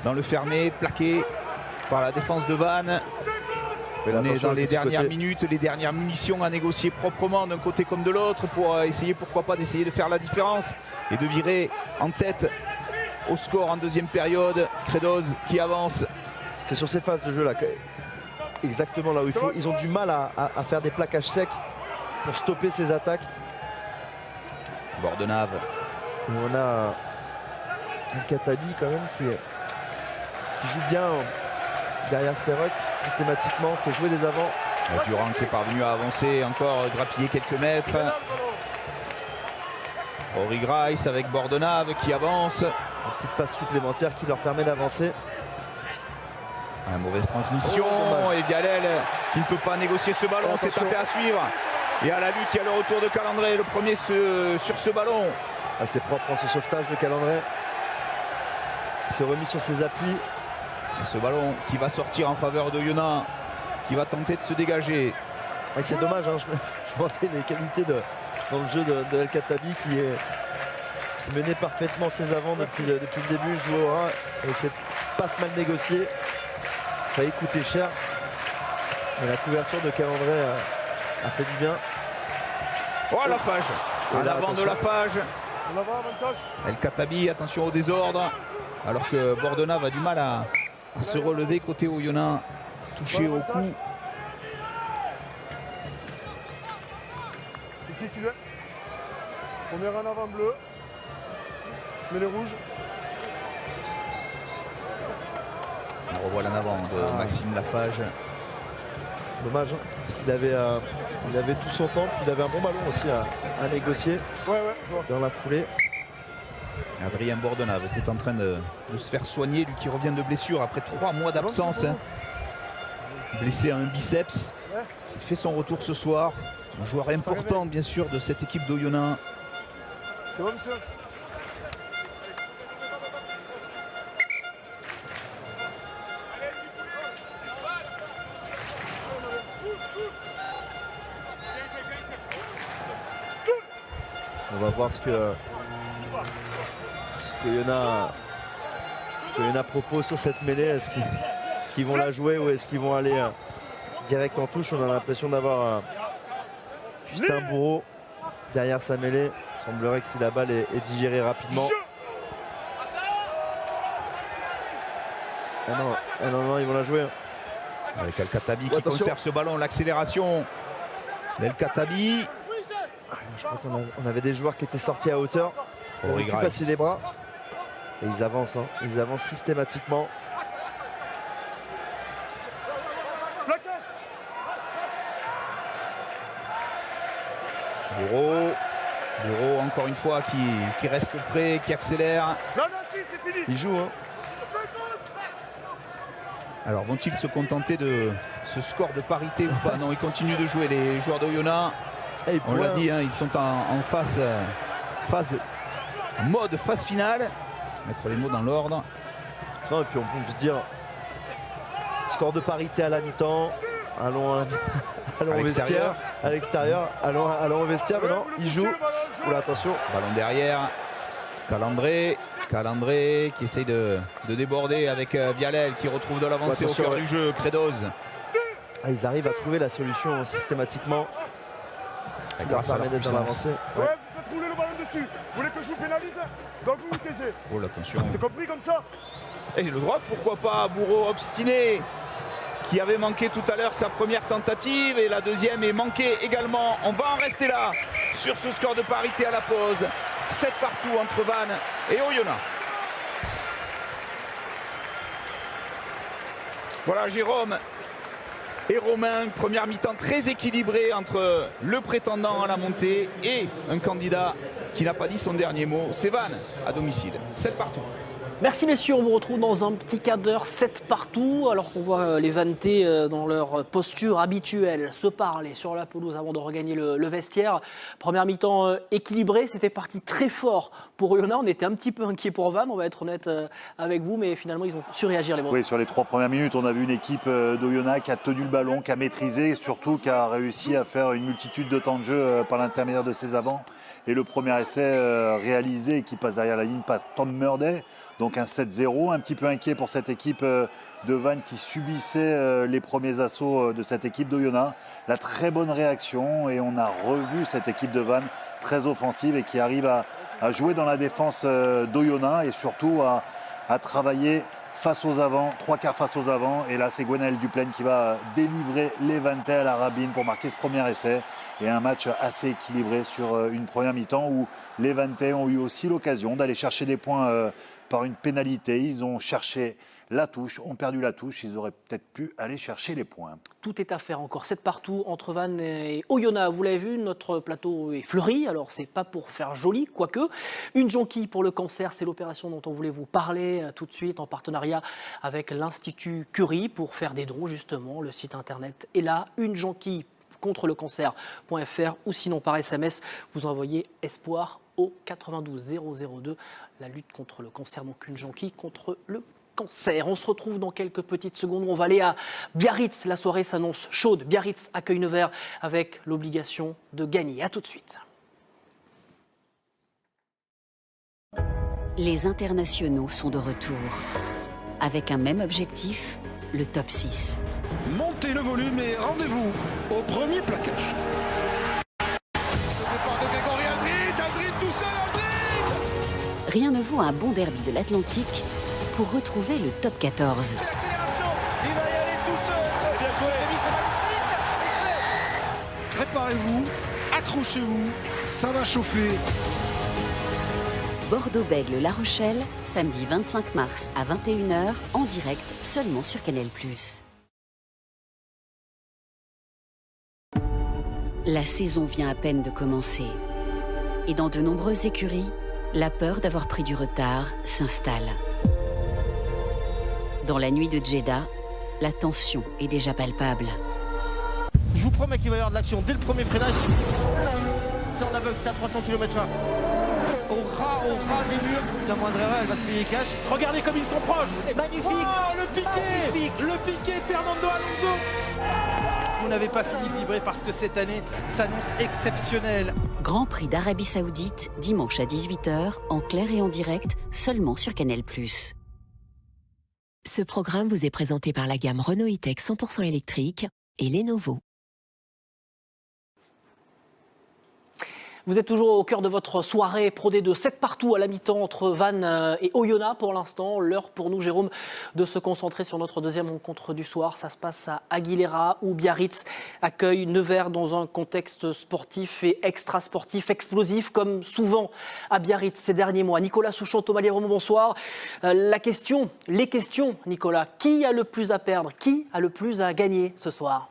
dans le fermé, plaqué par la défense de Vannes. On est dans les dernières minutes, les dernières munitions à négocier proprement d'un côté comme de l'autre pour essayer, pourquoi pas, d'essayer de faire la différence et de virer en tête au score en deuxième période. Credos qui avance. C'est sur ces phases de jeu là, exactement là où il faut. Ils ont du mal à faire des plaquages secs pour stopper ces attaques. Bordenave. Et on a un Katabi quand même qui joue bien derrière ses rucks systématiquement, fait jouer des avants. Durand qui est parvenu à avancer, encore grappiller quelques mètres. Rory Grice avec Bordenave qui avance. Une petite passe supplémentaire qui leur permet d'avancer. Une mauvaise transmission et Vialel qui ne peut pas négocier ce ballon, c'est tapé à suivre. Et à la lutte, il y a le retour de Calandré, le premier sur ce ballon. Assez propre en ce sauvetage de Calandré. Il s'est remis sur ses appuis. Et ce ballon qui va sortir en faveur de Oyonnax, qui va tenter de se dégager. Et c'est dommage, hein, je vantais les qualités dans le jeu de El Katabi qui menait parfaitement ses avants depuis le début, jouait au ras. Et cette passe mal négociée, ça a coûté cher. Mais la couverture de Calandré a fait du bien. Oh, la Fage. En avant de la Fage. El Katabi, attention au désordre. Alors que Bordenave a du mal à se relever côté Oyonnax, touché au cou. Ici Sylvain. Premier en avant bleu. Mais les rouges. On revoit l'en avant de Maxime Lafage. Dommage, hein, parce qu'il avait tout son temps, puis il avait un bon ballon aussi à négocier dans la foulée. Adrien Bordenave était en train de se faire soigner, lui qui revient de blessure après 3 mois d'absence. Hein. Blessé à un biceps. Il fait son retour ce soir. Un joueur important bien sûr de cette équipe d'Oyonnax. C'est bon monsieur. On va voir ce que Oyonnax propose sur cette mêlée. Est-ce qu'ils vont la jouer ou est-ce qu'ils vont aller direct en touche. On a l'impression d'avoir Justin Bourreau derrière sa mêlée. Il semblerait que si la balle est digérée rapidement. Ah non, ils vont la jouer. Avec El Khattabi qui conserve ce ballon, l'accélération d'El Khattabi. Je crois qu'on avait des joueurs qui étaient sortis à hauteur. Ils ont pu passer des bras. Et ils avancent, hein. Ils avancent systématiquement. Bureau encore une fois qui reste prêt, qui accélère. Il joue, hein. Alors vont-ils se contenter de ce score de parité ou pas? Non, ils continuent de jouer les joueurs d'Oyonnax. On l'a dit, hein, ils sont en mode phase finale. Mettre les mots dans l'ordre. Non, et puis on peut se dire score de parité à la mi-temps. Allons au vestiaire, à l'extérieur. Allons au vestiaire. Maintenant, il joue. Oula, attention. Ballon derrière. Calandré qui essaye de déborder avec Vialel qui retrouve de l'avancée au cœur du jeu. Credos. Ah, ils arrivent à trouver la solution systématiquement. Grâce à la puissance. Ouais, vous faites rouler le ballon dessus. Vous voulez que je vous pénalise? Donc vous vous taisez. Oh l'attention. C'est compris comme ça? Et le droit, pourquoi pas? Bourreau obstiné qui avait manqué tout à l'heure sa première tentative et la deuxième est manquée également. On va en rester là sur ce score de parité à la pause. 7 partout entre Vannes et Oyonnax. Voilà Jérôme et Romain, première mi-temps très équilibrée entre le prétendant à la montée et un candidat qui n'a pas dit son dernier mot. C'est Vannes à domicile, 7 partout. Merci messieurs, on vous retrouve dans un petit quart d'heure, 7 partout, alors qu'on voit les Vannetais dans leur posture habituelle se parler sur la pelouse avant de regagner le vestiaire. Première mi-temps équilibrée, c'était parti très fort pour Oyonnax, on était un petit peu inquiet pour Vannes, on va être honnête avec vous, mais finalement ils ont su réagir les Bretons. Oui, sur les 3 premières minutes, on a vu une équipe d'Oyonnax qui a tenu le ballon, qui a maîtrisé et surtout qui a réussi à faire une multitude de temps de jeu par l'intermédiaire de ses avants. Et le premier essai réalisé qui passe derrière la ligne par Tom Murday. Donc un 7-0, un petit peu inquiet pour cette équipe de Vannes qui subissait les premiers assauts de cette équipe d'Oyonnax. La très bonne réaction et on a revu cette équipe de Vannes très offensive et qui arrive à jouer dans la défense d'Oyonnax et surtout à travailler face aux avants, 3 quarts face aux avants. Et là, c'est Gwenaël Duplaine qui va délivrer les Vannetais à la Rabine pour marquer ce premier essai. Et un match assez équilibré sur une première mi-temps où les Vannetais ont eu aussi l'occasion d'aller chercher des points par une pénalité. Ils ont cherché la touche, ont perdu la touche. Ils auraient peut-être pu aller chercher les points. Tout est à faire encore, 7 partout entre Vannes et Oyonnax. Vous l'avez vu, notre plateau est fleuri. Alors, c'est pas pour faire joli, quoique. Une jonquille pour le cancer, c'est l'opération dont on voulait vous parler tout de suite en partenariat avec l'Institut Curie pour faire des dons, justement. Le site internet est là. Une jonquille contre le cancer.fr ou sinon par SMS, vous envoyez espoir au 92 002. La lutte contre le cancer, donc une jonquille contre le cancer. On se retrouve dans quelques petites secondes. On va aller à Biarritz. La soirée s'annonce chaude. Biarritz accueille Nevers avec l'obligation de gagner. A tout de suite. Les internationaux sont de retour. Avec un même objectif, le top 6. Montez le volume et rendez-vous au premier plaquage. Rien ne vaut un bon derby de l'Atlantique pour retrouver le top 14. Il va y aller tout seul. Bien joué. Préparez-vous, accrochez-vous, ça va chauffer. Bordeaux-Bègles-La Rochelle, samedi 25 mars à 21h, en direct seulement sur Canal+. La saison vient à peine de commencer. Et dans de nombreuses écuries, la peur d'avoir pris du retard s'installe. Dans la nuit de Jeddah, la tension est déjà palpable. Je vous promets qu'il va y avoir de l'action dès le premier freinage. C'est en aveugle, c'est à 300 km/h. Au ras des murs, la moindre erreur, elle va se payer cash. Regardez comme ils sont proches. Magnifique. Oh, le piqué. Magnifique. Le piqué de Fernando Alonso. Vous n'avez pas fini de vibrer parce que cette année s'annonce exceptionnelle. Grand Prix d'Arabie Saoudite, dimanche à 18h, en clair et en direct, seulement sur Canal+. Ce programme vous est présenté par la gamme Renault E-Tech 100% électrique, et Lenovo. Vous êtes toujours au cœur de votre soirée Pro D2, 7 partout à la mi-temps entre Vannes et Oyonnax pour l'instant. L'heure pour nous, Jérôme, de se concentrer sur notre deuxième rencontre du soir. Ça se passe à Aguilera où Biarritz accueille Nevers dans un contexte sportif et extra-sportif explosif comme souvent à Biarritz ces derniers mois. Nicolas Souchon, Thomas Liévremont, bonsoir. Les questions, Nicolas. Qui a le plus à perdre? Qui a le plus à gagner ce soir?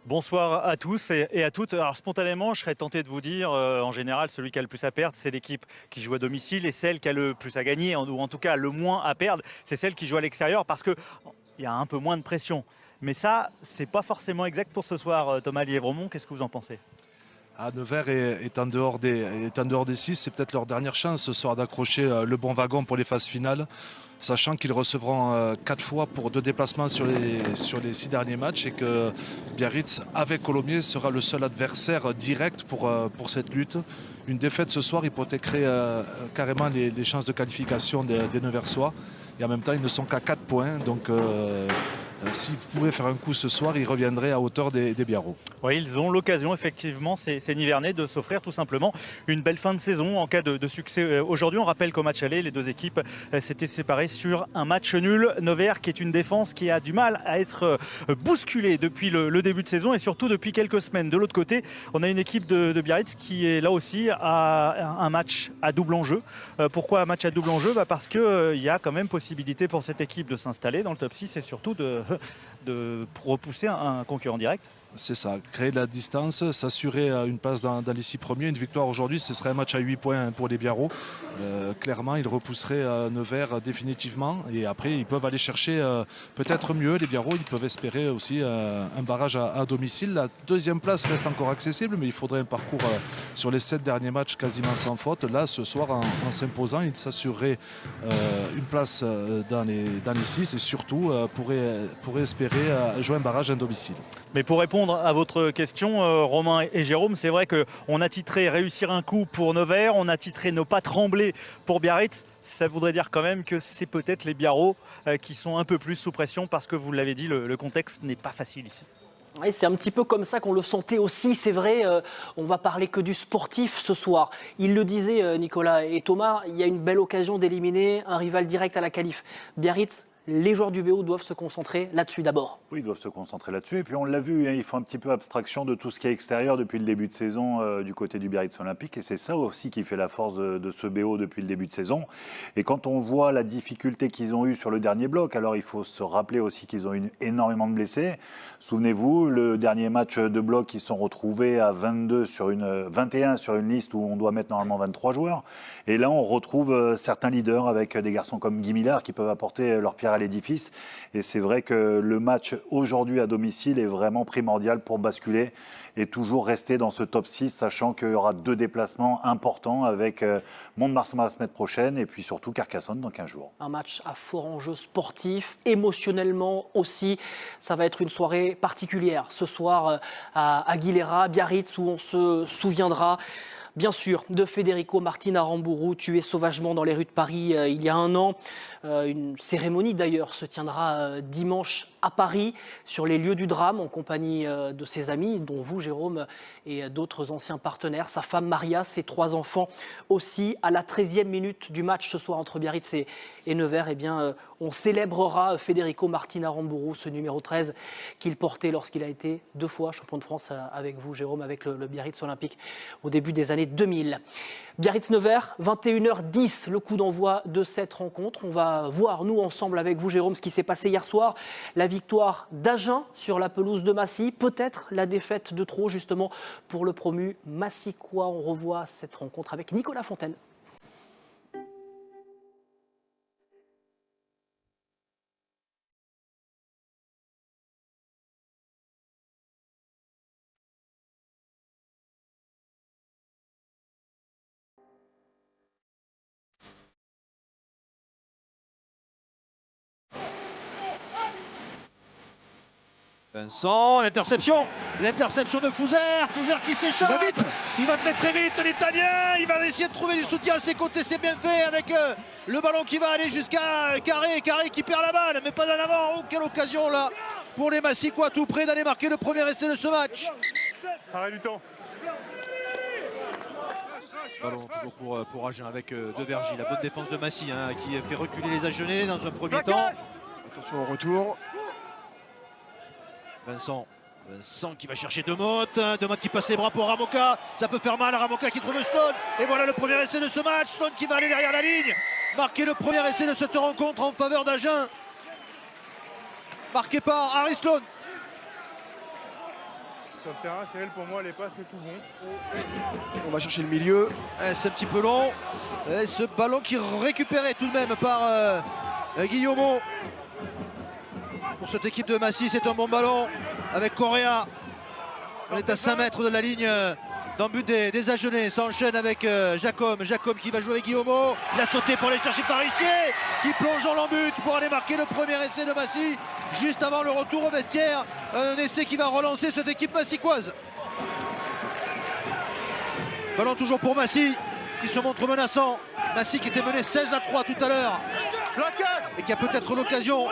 Bonsoir à tous et à toutes. Alors spontanément, je serais tenté de vous dire, en général, celui qui a le plus à perdre, c'est l'équipe qui joue à domicile, et celle qui a le plus à gagner, ou en tout cas le moins à perdre, c'est celle qui joue à l'extérieur, parce qu'il y a un peu moins de pression. Mais ça, c'est pas forcément exact pour ce soir. Thomas Liévremont, qu'est-ce que vous en pensez? Nevers est en dehors des 6, c'est peut-être leur dernière chance ce soir d'accrocher le bon wagon pour les phases finales, sachant qu'ils recevront 4 fois pour 2 déplacements sur les 6 derniers matchs, et que Biarritz, avec Colomiers, sera le seul adversaire direct pour cette lutte. Une défaite ce soir hypothéquerait carrément les chances de qualification des Neversois, et en même temps ils ne sont qu'à 4 points, donc s'ils pouvaient faire un coup ce soir, ils reviendraient à hauteur des Biarros. Oui, ils ont l'occasion effectivement, ces Nivernais, de s'offrir tout simplement une belle fin de saison en cas de succès. Aujourd'hui, on rappelle qu'au match aller, les deux équipes s'étaient séparées sur un match nul. Nevers, qui est une défense qui a du mal à être bousculée depuis le début de saison, et surtout depuis quelques semaines. De l'autre côté, on a une équipe de Biarritz qui est là aussi à un match à double enjeu. Pourquoi un match à double enjeu? Parce qu'il y a quand même possibilité pour cette équipe de s'installer dans le top 6 et surtout de repousser un concurrent direct. C'est ça, créer de la distance, s'assurer une place dans les 6 premiers. Une victoire aujourd'hui, ce serait un match à 8 points pour les Biarros. Clairement, ils repousseraient Nevers définitivement. Et après, ils peuvent aller chercher peut-être mieux. Les Biarros, ils peuvent espérer aussi un barrage à domicile. La deuxième place reste encore accessible, mais il faudrait un parcours sur les 7 derniers matchs quasiment sans faute. Là, ce soir, en s'imposant, ils s'assureraient une place dans les 6 et surtout pourraient espérer jouer un barrage à domicile. Mais pour répondre à votre question, Romain et Jérôme, c'est vrai qu'on a titré réussir un coup pour Nevers, on a titré ne pas trembler pour Biarritz. Ça voudrait dire quand même que c'est peut-être les Biarros qui sont un peu plus sous pression, parce que vous l'avez dit, le contexte n'est pas facile ici. Oui, c'est un petit peu comme ça qu'on le sentait aussi, c'est vrai, on va parler que du sportif ce soir. Il le disait, Nicolas et Thomas, il y a une belle occasion d'éliminer un rival direct à la qualif. Biarritz, les joueurs du BO doivent se concentrer là-dessus d'abord. Oui, ils doivent se concentrer là-dessus. Et puis on l'a vu, hein, ils font un petit peu abstraction de tout ce qui est extérieur depuis le début de saison du côté du Biarritz Olympique. Et c'est ça aussi qui fait la force de ce BO depuis le début de saison. Et quand on voit la difficulté qu'ils ont eue sur le dernier bloc, alors il faut se rappeler aussi qu'ils ont eu énormément de blessés. Souvenez-vous, le dernier match de bloc, ils sont retrouvés à 21 sur une liste où on doit mettre normalement 23 joueurs. Et là, on retrouve certains leaders avec des garçons comme Guy Millard qui peuvent apporter leur pierre à l'édifice. Et c'est vrai que le match aujourd'hui à domicile est vraiment primordial pour basculer et toujours rester dans ce top 6, sachant qu'il y aura 2 déplacements importants avec Mont-de-Marsan la semaine prochaine et puis surtout Carcassonne dans 15 jours. Un match à fort enjeu sportif, émotionnellement aussi. Ça va être une soirée particulière ce soir à Aguilera, Biarritz, où on se souviendra bien sûr de Federico Martin Aramburu, tué sauvagement dans les rues de Paris il y a un an. Une cérémonie d'ailleurs se tiendra dimanche à Paris, sur les lieux du drame, en compagnie de ses amis, dont vous, Jérôme, et d'autres anciens partenaires. Sa femme Maria, ses 3 enfants aussi. À la 13e minute du match ce soir entre Biarritz et Nevers, eh bien, on célébrera Federico Martin Aramburu, ce numéro 13 qu'il portait lorsqu'il a été 2 fois champion de France avec vous, Jérôme, avec le Biarritz Olympique au début des années 2000. Biarritz-Nevers, 21h10, le coup d'envoi de cette rencontre. On va voir, nous, ensemble avec vous, Jérôme, ce qui s'est passé hier soir. La victoire d'Agen sur la pelouse de Massy, peut-être la défaite de trop, justement, pour le promu Massicois. On revoit cette rencontre avec Nicolas Fontaine. Vincent, l'interception de Fouzer qui s'échappe. Il va très vite l'Italien, il va essayer de trouver du soutien à ses côtés, c'est bien fait avec le ballon qui va aller jusqu'à Carré qui perd la balle, mais pas en avant. Oh, quelle occasion là pour les Massicois, tout près d'aller marquer le premier essai de ce match. Arrêt du temps. Ballon toujours pour Agen avec De Vergy, la bonne défense de Massy qui fait reculer les Agenais dans un premier temps. Attention au retour. Vincent qui va chercher Demotte qui passe les bras pour Ramoka, ça peut faire mal à Ramoka qui trouve Stone, et voilà le premier essai de ce match, Stone qui va aller derrière la ligne, marquer le premier essai de cette rencontre en faveur d'Agen, marqué par Harry Stone. Sur le terrain, Cyril, pour moi, les passes, c'est tout bon. On va chercher le milieu, c'est un petit peu long, et ce ballon qui est récupéré tout de même par Guillaumeau. Pour cette équipe de Massy, c'est un bon ballon avec Correa. On est à 5 mètres de la ligne dans le but des Agenais. Ça enchaîne avec Jacob qui va jouer avec Guillaumeau. Il a sauté pour aller chercher Parissier qui plonge dans l'embut pour aller marquer le premier essai de Massy juste avant le retour au vestiaire. Un essai qui va relancer cette équipe massicoise. Ballon toujours pour Massy qui se montre menaçant. Massy qui était mené 16-3 tout à l'heure et qui a peut-être l'occasion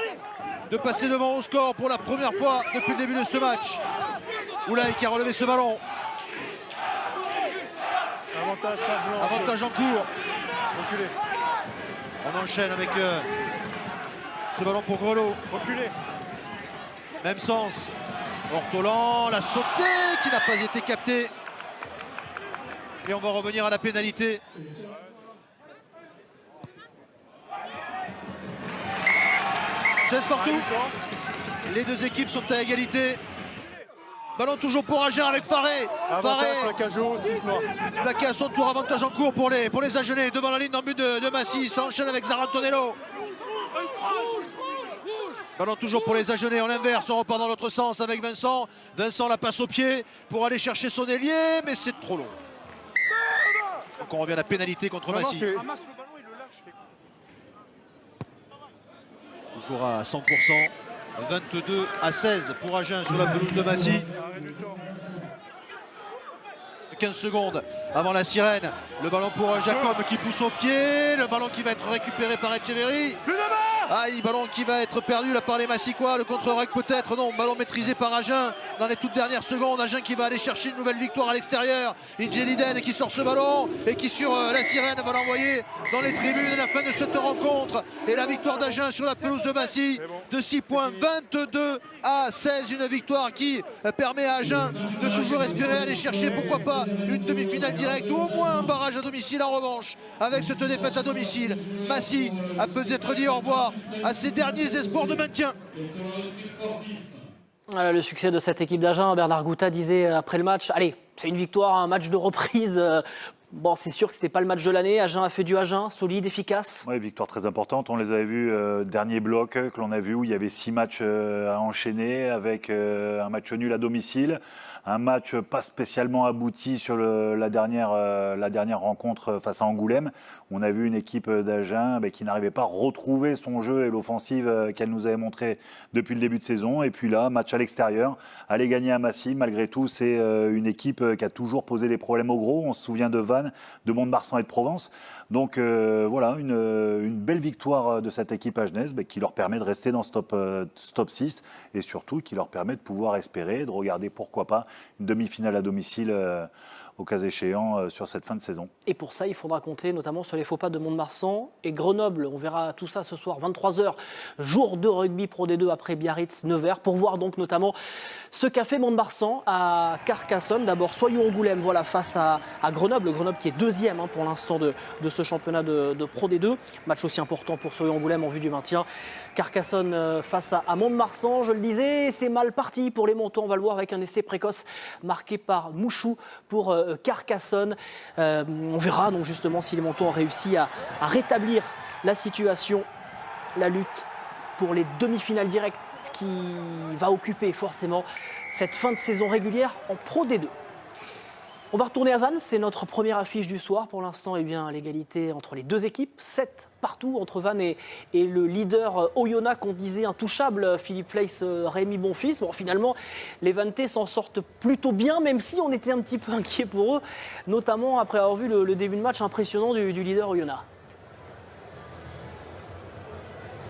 de passer devant au score pour la première fois depuis le début de ce match. Oulaï qui a relevé ce ballon. Avantage en cours. Reculé. On enchaîne avec ce ballon pour Grelot. Reculé. Même sens. Ortolan, la sautée qui n'a pas été captée. Et on va revenir à la pénalité. C'est partout. Les deux équipes sont à égalité. Ballon toujours pour Agen avec Faré. Plaqué à son tour, avantage en cours pour les Agenais devant la ligne d'en but de Massy. Ça enchaîne avec Zarantonello. Ballon toujours pour les Agenais en inverse. On repart dans l'autre sens avec Vincent. Vincent la passe au pied pour aller chercher son ailier, mais c'est trop long. Donc on revient à la pénalité contre Massy. Toujours à 100%, 22-16 pour Agen sur la pelouse de Massy. 15 secondes avant la sirène. Le ballon pour Jacob qui pousse au pied. Le ballon qui va être récupéré par Etcheverry. Aïe, ballon qui va être perdu là par les Massicois. Le contre-règle peut-être, non. Ballon maîtrisé par Agen dans les toutes dernières secondes. Agen qui va aller chercher une nouvelle victoire à l'extérieur. Idjeliden qui sort ce ballon et qui sur la sirène va l'envoyer dans les tribunes à la fin de cette rencontre. Et la victoire d'Agen sur la pelouse de Massy de 6 points, 22-16. Une victoire qui permet à Agen de toujours espérer aller chercher, pourquoi pas, une demi-finale directe ou au moins un barrage à domicile en revanche. Avec cette défaite à domicile, Massy a peut-être dit au revoir à ses derniers espoirs de maintien. Voilà le succès de cette équipe d'Agen. Bernard Gouta disait après le match, allez, c'est une victoire, un match de reprise. Bon, c'est sûr que ce n'était pas le match de l'année. Agen a fait du Agen, solide, efficace. Oui, victoire très importante. On les avait vus, dernier bloc que l'on a vu où il y avait 6 matchs à enchaîner avec un match nul à domicile. Un match pas spécialement abouti sur la dernière rencontre face à Angoulême. On a vu une équipe d'Agen qui n'arrivait pas à retrouver son jeu et l'offensive qu'elle nous avait montré depuis le début de saison. Et puis là, match à l'extérieur, aller gagner à Massy. Malgré tout, c'est une équipe qui a toujours posé des problèmes au gros. On se souvient de Vannes, de Mont-de-Marsan et de Provence. Donc voilà, une belle victoire de cette équipe agenaise qui leur permet de rester dans ce top 6 et surtout qui leur permet de pouvoir espérer, de regarder pourquoi pas une demi-finale à domicile au cas échéant sur cette fin de saison. Et pour ça, il faudra compter notamment sur les faux pas de Mont-de-Marsan et Grenoble. On verra tout ça ce soir, 23h, jour de rugby Pro D2 après Biarritz, Nevers, pour voir donc notamment ce qu'a fait Mont-de-Marsan à Carcassonne. D'abord, Soyons-Angoulême, voilà, face à Grenoble. Grenoble qui est deuxième pour l'instant de ce championnat de Pro D2. Match aussi important pour Soyons-Angoulême en vue du maintien. Carcassonne face à Mont-de-Marsan, je le disais, c'est mal parti pour les Montons. On va le voir avec un essai précoce marqué par Mouchou pour Carcassonne. On verra donc justement si les Montons ont réussi à rétablir la situation, la lutte pour les demi-finales directes qui va occuper forcément cette fin de saison régulière en Pro D2. On va retourner à Vannes, c'est notre première affiche du soir. Pour l'instant, eh bien, l'égalité entre les deux équipes. 7 partout entre Vannes et le leader Oyonnax, qu'on disait intouchable, Philippe Fleiss, Rémi Bonfils. Bon, finalement, les Vanntais s'en sortent plutôt bien, même si on était un petit peu inquiet pour eux, notamment après avoir vu le début de match impressionnant du leader Oyonnax.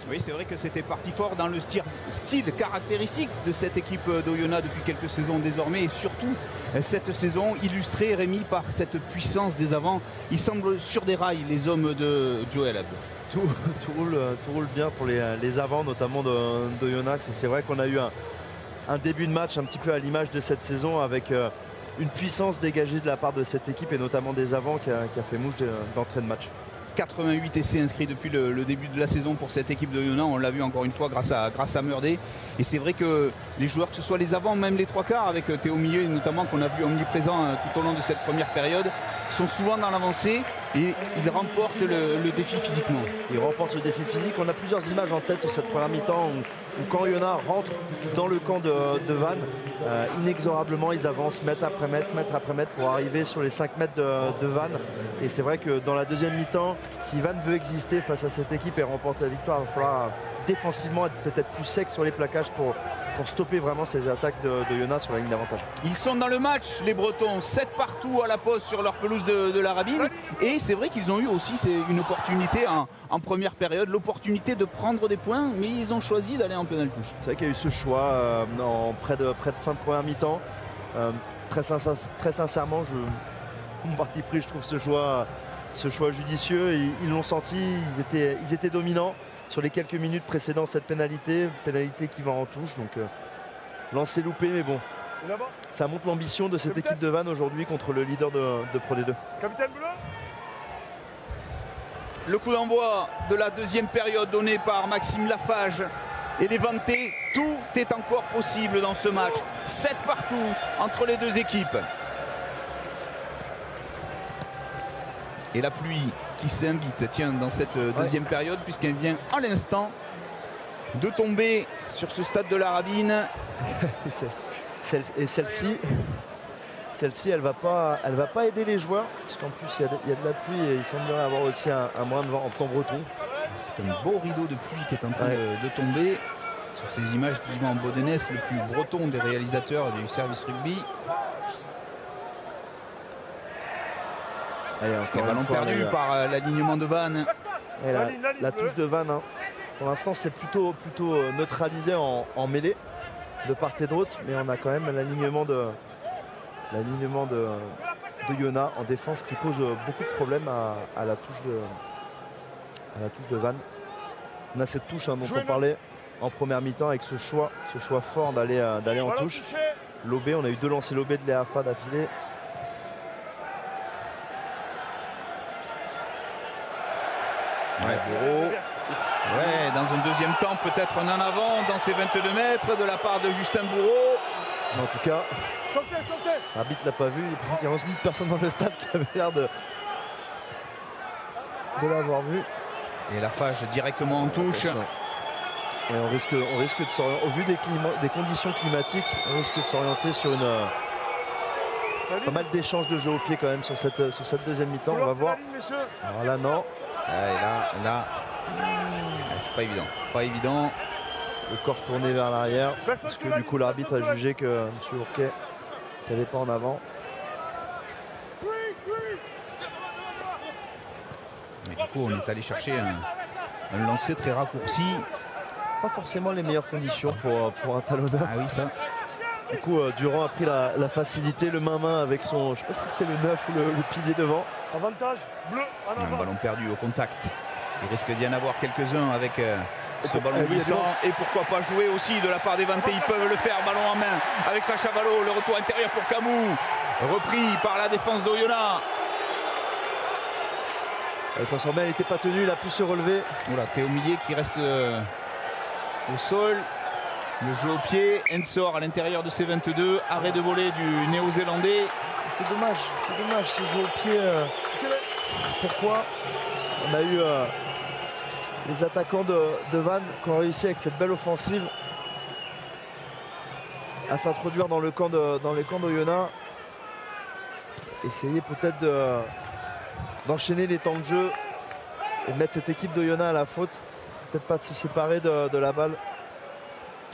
Oui, c'est vrai que c'était parti fort dans le style caractéristique de cette équipe d'Oyonnax depuis quelques saisons désormais, et surtout cette saison illustrée, Rémi, par cette puissance des avants. Ils semblent sur des rails, les hommes de Joël Abbe. Tout roule bien pour les avants, notamment d'Oyonnax. C'est vrai qu'on a eu un début de match un petit peu à l'image de cette saison, avec une puissance dégagée de la part de cette équipe, et notamment des avants, qui a fait mouche d'entrée de match. 88 essais inscrits depuis le début de la saison pour cette équipe de Oyonnax. On l'a vu encore une fois grâce à Meurdet. Et c'est vrai que les joueurs, que ce soit les avants, même les trois quarts, avec Théo Millet notamment, qu'on a vu omniprésent tout au long de cette première période, sont souvent dans l'avancée et ils remportent le défi physiquement. Ils remportent le défi physique. On a plusieurs images en tête sur cette première mi-temps où quand Oyonnax rentre dans le camp de Vannes, inexorablement ils avancent mètre après mètre pour arriver sur les 5 mètres de Vannes. Et c'est vrai que dans la deuxième mi-temps, si Vannes veut exister face à cette équipe et remporter la victoire, il va falloir défensivement être peut-être plus sec sur les plaquages pour stopper vraiment ces attaques d'Oyonnax sur la ligne d'avantage. Ils sont dans le match, les Bretons, 7 partout à la pause sur leur pelouse de la Rabine. Et c'est vrai qu'ils ont eu aussi une opportunité en première période, l'opportunité de prendre des points, mais ils ont choisi d'aller en pénal touche. C'est vrai qu'il y a eu ce choix en près de fin de première mi-temps. Très sincèrement, mon parti pris, je trouve ce choix judicieux. Ils l'ont senti, ils étaient dominants sur les quelques minutes précédant cette pénalité qui va en touche. Donc lancer loupé, mais bon, ça montre l'ambition de cette équipe de Vannes aujourd'hui contre le leader de Pro D2. Capitaine Bleu. Le coup d'envoi de la deuxième période donné par Maxime Lafage et les Vanntais. Tout est encore possible dans ce match. 7 partout entre les deux équipes. Et la pluie qui s'invite, tiens, dans cette deuxième période, puisqu'elle vient à l'instant de tomber sur ce stade de la Rabine. Et celle-ci, elle va pas aider les joueurs, puisqu'en plus il y a de la pluie et il semblerait avoir aussi un brin de vent en temps breton. C'est un beau rideau de pluie qui est en train de tomber sur ces images d'Yvan Bodenès, le plus breton des réalisateurs du service rugby. Allez, encore un ballon perdu par l'alignement de Vannes. Et la touche de Vannes, hein. Pour l'instant c'est plutôt neutralisé en mêlée de part et d'autre, mais on a quand même l'alignement de Oyonnax en défense qui pose beaucoup de problèmes à la touche de Vannes. On a cette touche dont on parlait en première mi-temps avec ce choix fort d'aller en touche. Lobé, on a eu 2 lancers lobés de l'EAFA d'affilée. Bourreau. Ouais, dans un deuxième temps, peut-être un en avant dans ces 22 mètres de la part de Justin Bourreau. En tout cas, l'arbitre l'a pas vu. Il y a 11 000 personnes dans le stade qui avaient l'air de l'avoir vu. Et Lafage directement en touche. Et on risque de s'orienter, au vu des conditions climatiques, on risque de s'orienter sur pas mal d'échanges de jeu au pied quand même sur cette deuxième mi-temps. On va voir. Alors là, non. Et là, c'est pas évident. Le corps tourné vers l'arrière, parce que du coup l'arbitre a jugé que M. Ourquet n'avait pas en avant. Mais du coup, on est allé chercher un lancer très raccourci. Pas forcément les meilleures conditions pour un talonneur. Ah oui, ça. Du coup, Durand a pris la facilité, le main-main avec son, je sais pas si c'était le 9 ou le pilier devant. Avantage bleu en avant. Un ballon perdu au contact. Il risque d'y en avoir quelques-uns avec ce ballon glissant. Et pourquoi pas jouer aussi de la part des Vanntais. Ils peuvent le faire, ballon en main avec Sacha Vallot. Le retour intérieur pour Camou. Repris par la défense d'Oyonnax. Elle n'était pas tenue, il a pu se relever. Voilà, Théo Millet qui reste au sol. Le jeu au pied, Ensor à l'intérieur de ses 22. Arrêt de volée du néo-zélandais. C'est dommage ce jeu au pied. Pourquoi on a eu les attaquants de Vannes qui ont réussi avec cette belle offensive à s'introduire dans le camp d'Oyonnax. essayer peut-être d'enchaîner les temps de jeu et de mettre cette équipe d'Oyonnax à la faute. Peut-être pas se séparer de la balle.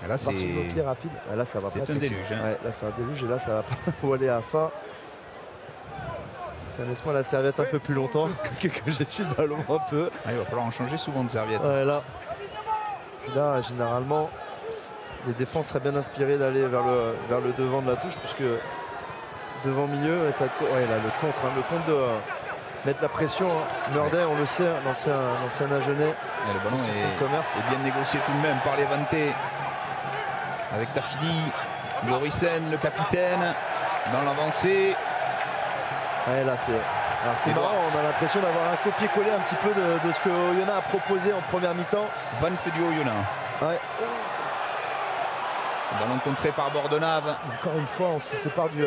Et là, c'est pied rapide. Et là, ça va pas. C'est un déluge. Hein. Ouais, là, c'est un déluge et là, ça va pas aller à Fa. Tiens, laisse-moi la serviette un peu plus longtemps que j'essuie le ballon un peu. Ah, il va falloir en changer souvent de serviette. Ouais, là. Puis là, généralement, les défenses seraient bien inspirés d'aller vers le devant de la touche, puisque devant milieu, ça, ouais, là, le contre de mettre la pression. Hein. Murday, on le sait, l'ancien Agenais. Le ballon est bien négocié tout de même par les Vantés. Avec Tafili, Gorissen, le capitaine, dans l'avancée. Ouais, là, c'est marrant, on a l'impression d'avoir un copier-coller un petit peu de ce que Oyonnax a proposé en première mi-temps. Van fait du Oyonnax. Ouais. Ballon contré par Bordenave. Encore une fois, on se sépare du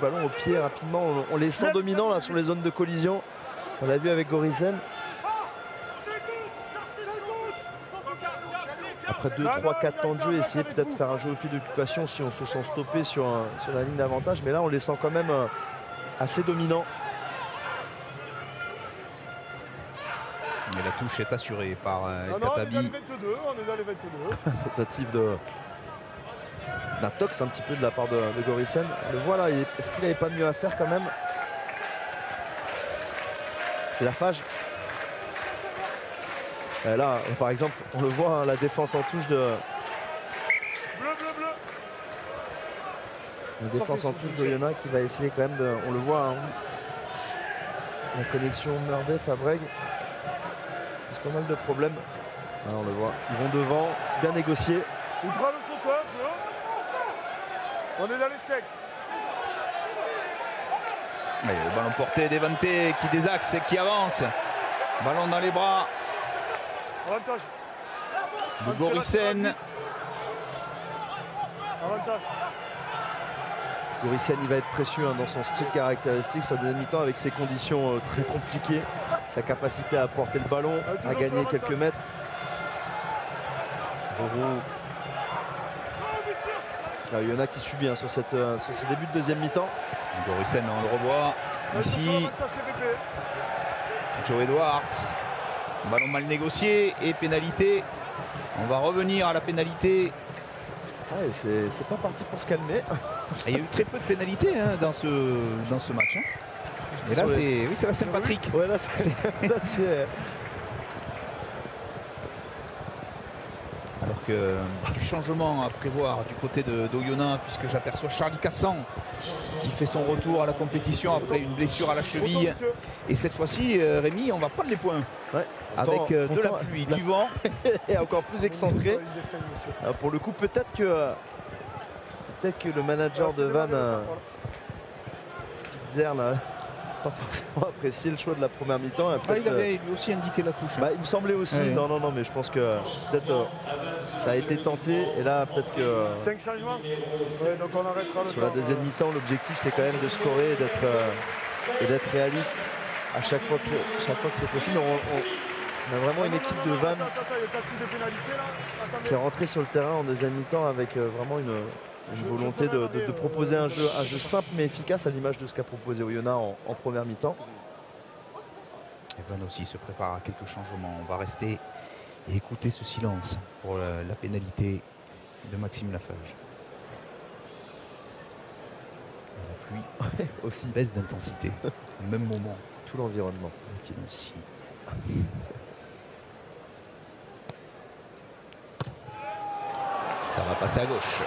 ballon au pied rapidement. On les sent dominants là, sur les zones de collision. On l'a vu avec Gorissen. Après 2, 3, 4 temps de jeu, essayer peut-être de faire un jeu au pied d'occupation si on se sent stoppé sur la ligne d'avantage. Mais là, on les sent quand même assez dominants. Mais la touche est assurée par Katabi. On est dans les 22. Tentative d'intox un petit peu de la part de Gorissen. On le voit là, est-ce qu'il n'avait pas mieux à faire quand même? C'est la Fage. Et là, par exemple, on le voit, hein, la défense en touche de... La défense en touche d'Oyonnax qui va essayer quand même de... On le voit, hein, la connexion Murday-Fabreg. C'est pas mal de problèmes. Ah, on le voit, ils vont devant, c'est bien négocié. Il prend le sauteur, on est dans les secs. Le ballon porté des Vantés qui désaxe et qui avance. Ballon dans les bras. Avantage. De Gorissen. Avantage. Gorissen, il va être précieux hein, dans son style caractéristique, sa deuxième mi-temps avec ses conditions très compliquées, sa capacité à porter le ballon, à gagner quelques mètres. Là, Oyonnax qui subit hein, sur ce début de deuxième mi-temps. Gorissen, on le revoit ici. Joe Edwards. Ballon mal négocié et pénalité. On va revenir à la pénalité. Ouais, c'est pas parti pour se calmer. Il y a eu très peu de pénalités hein, dans ce match. Hein. Et là, c'est la Saint-Patrick. Ouais, là, c'est Alors que du changement à prévoir du côté d'Oyonnax, puisque j'aperçois Charlie Cassan qui fait son retour à la compétition après une blessure à la cheville. Et cette fois-ci, Rémi, on va prendre les points. Ouais. Avec de la pluie, du vent. Et encore plus excentré. Alors pour le coup, peut-être que le manager de Van, Spitzer, n'a pas forcément apprécié le choix de la première mi-temps. Il avait lui aussi indiqué la touche. Hein. Il me semblait aussi. Ouais. Non, mais je pense que peut-être ça a été tenté. Et là, peut-être que... 5 changements. Ouais, donc on arrêtera le sur la deuxième mi-temps, l'objectif, c'est quand même de scorer et d'être réaliste à chaque fois que c'est possible. On a vraiment une équipe de Van qui est rentrée sur le terrain en deuxième mi-temps avec vraiment une volonté de proposer un jeu simple mais efficace à l'image de ce qu'a proposé Oyonnax en première mi-temps. Et Van aussi se prépare à quelques changements. On va rester et écouter ce silence pour la pénalité de Maxime Lafage. La pluie aussi baisse d'intensité au même moment. Tout l'environnement. Aussi. Ça va passer à gauche.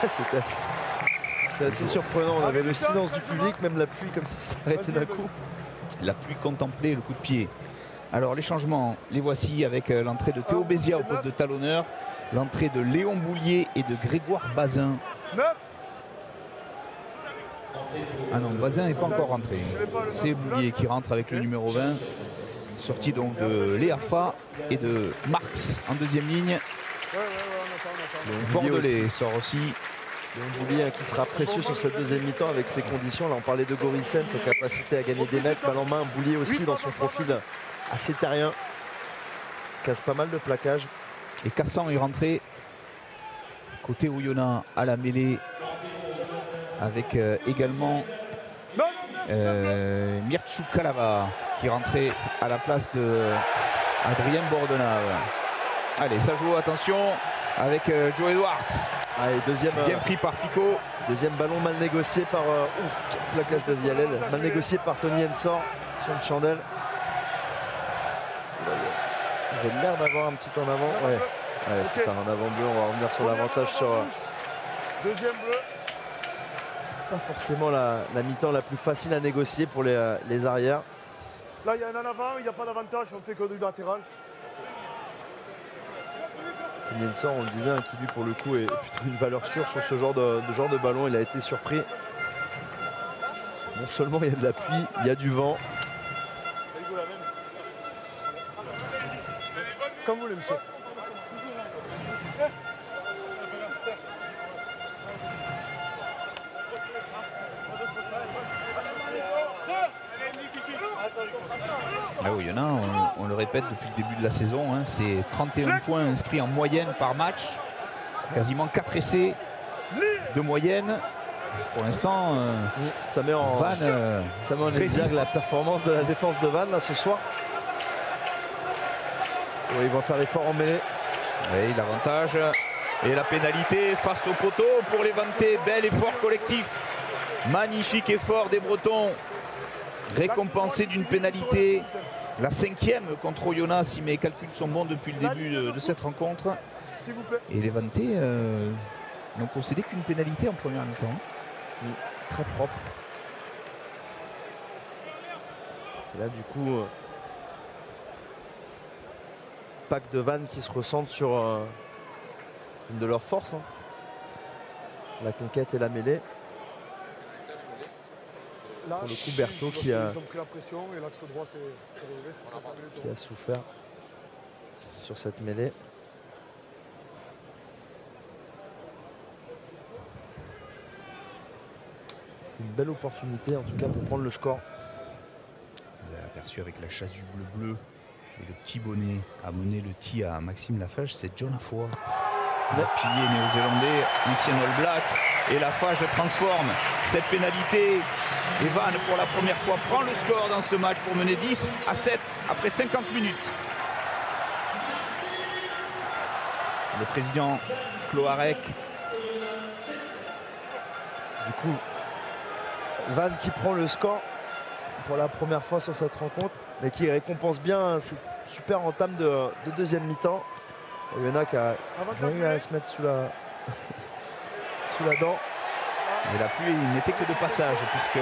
C'était assez surprenant. On avait le silence du public, même la pluie comme si c'était arrêté d'un coup. La pluie contemplait le coup de pied. Alors les changements, les voici avec l'entrée de Théo Bézia au poste de talonneur, l'entrée de Léon Boulier et de Grégoire Bazin. Ah non, Bazin n'est pas encore rentré. C'est Boulier qui rentre avec le numéro 20. Sortie donc de Léafa et de Marx en deuxième ligne. Bordelais sort aussi. Léon Boulier qui sera précieux sur cette deuxième mi-temps avec ses conditions. Là on parlait de Gorissen, sa capacité à gagner des mètres, balle en main. Boulier aussi dans son profil assez terrien. Casse pas mal de plaquages. Et Cassan est rentré côté Oyonnax à la mêlée avec également Mirchou Kalava qui rentrait à la place de Adrien Bordenave. Allez, ça joue, attention, avec Joe Edwards. Allez, deuxième, bien pris par Pico. Deuxième ballon mal négocié par plaquage de Vialel, mal négocié par Tony Ensor sur une chandelle. Il a l'air d'avoir un petit en avant. Ouais, ouais, c'est ça, un avant bleu. On va revenir sur l'avantage sur. Deuxième bleu. C'est pas forcément la mi-temps la plus facile à négocier pour les arrières. Là, il y a un en avant, il n'y a pas d'avantage, on fait que du latéral. Tony Ensor, on le disait, qui lui pour le coup est plutôt une valeur sûre sur ce genre de ballon. Il a été surpris. Non seulement il y a de la pluie, il y a du vent. Comme vous voulez, monsieur. Ah oui, il y en a, on le répète depuis le début de la saison, hein, c'est 31 points inscrits en moyenne par match, quasiment 4 essais de moyenne. Pour l'instant, ça met en exergue la performance de la défense de Vannes là, ce soir. Oui, ils vont faire l'effort en mêlée. Oui, l'avantage et la pénalité face au poteau pour les Vantais. Bel effort collectif. Magnifique effort des Bretons. Récompensé d'une pénalité. La 5e contre Oyonnax, si mes calculs sont bons depuis le début de cette rencontre. Et les Vantais n'ont concédé qu'une pénalité en première mi-temps. Très propre. Et là, du coup, pack de Vannes qui se ressentent sur une de leurs forces. Hein. La conquête et la mêlée. Là, pour le coup, Berthaud qui a souffert sur cette mêlée. Une belle opportunité en tout cas pour prendre le score. Vous avez aperçu avec la chasse du bleu-bleu et le petit bonnet à mener le tee à Maxime Lafage, c'est John Afoa. Le pilier néo-zélandais, ancien All Black. Et Lafage transforme cette pénalité. Et Vannes, pour la première fois, prend le score dans ce match pour mener 10-7 après 50 minutes. Le président Cloarec. Du coup, Vannes qui prend le score pour la première fois sur cette rencontre, mais qui récompense bien cette super entame de deuxième mi-temps. Oyonnax a eu à se mettre sous la dent. Et la pluie n'était que de passage, puisque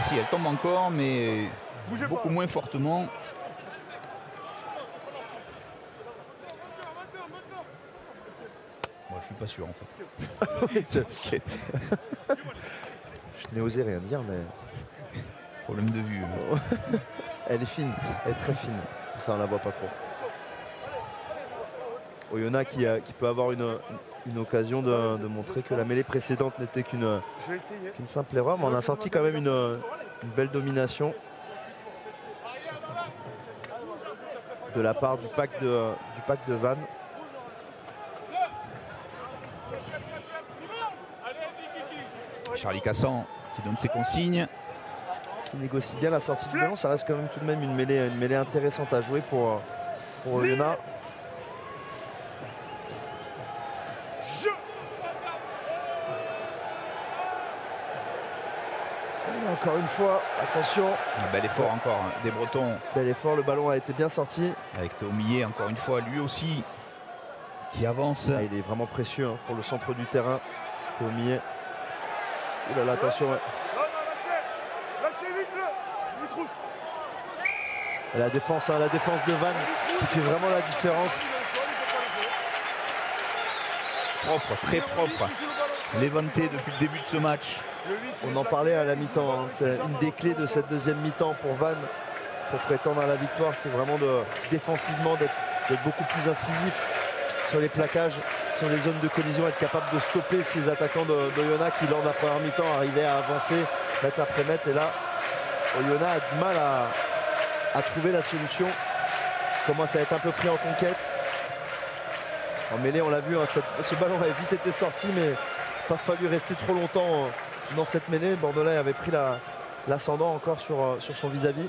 si elle tombe encore, mais beaucoup moins fortement. Moi, je suis pas sûr en fait. Je n'ai osé rien dire, mais problème de vue. Elle est fine, elle est très fine. Ça, on la voit pas trop. Oyonnax qui peut avoir une occasion de montrer que la mêlée précédente n'était qu'une simple erreur, mais on a sorti quand même une belle domination de la part du pack de Vannes. Charlie Cassan qui donne ses consignes. S'il négocie bien la sortie du ballon, ça reste quand même tout de même une mêlée intéressante à jouer pour Oyonnax. Encore une fois, attention. Un bel effort encore des Bretons. Bel effort, le ballon a été bien sorti. Avec Théo Millet, encore une fois, lui aussi, qui avance. Ah, il est vraiment précieux hein, pour le centre du terrain. Théo Millet. Ouh là là, attention. Ouais. Lâchez vite le rouge. La défense de Vannes qui fait vraiment la différence. Propre, très propre. Les Vantais depuis le début de ce match. On en parlait à la mi-temps, hein. C'est une des clés de cette deuxième mi-temps pour Vannes pour prétendre à la victoire, c'est vraiment défensivement d'être beaucoup plus incisif sur les plaquages, sur les zones de collision, être capable de stopper ces attaquants d'Oyonnax qui lors de la première mi-temps arrivaient à avancer mètre après mètre, et là Oyonnax a du mal à trouver la solution, commence à être un peu pris en conquête. En mêlée, on l'a vu, hein, ce ballon avait vite été sorti, mais pas fallu rester trop longtemps dans cette mêlée. Bordelais avait pris l'ascendant encore sur son vis-à-vis.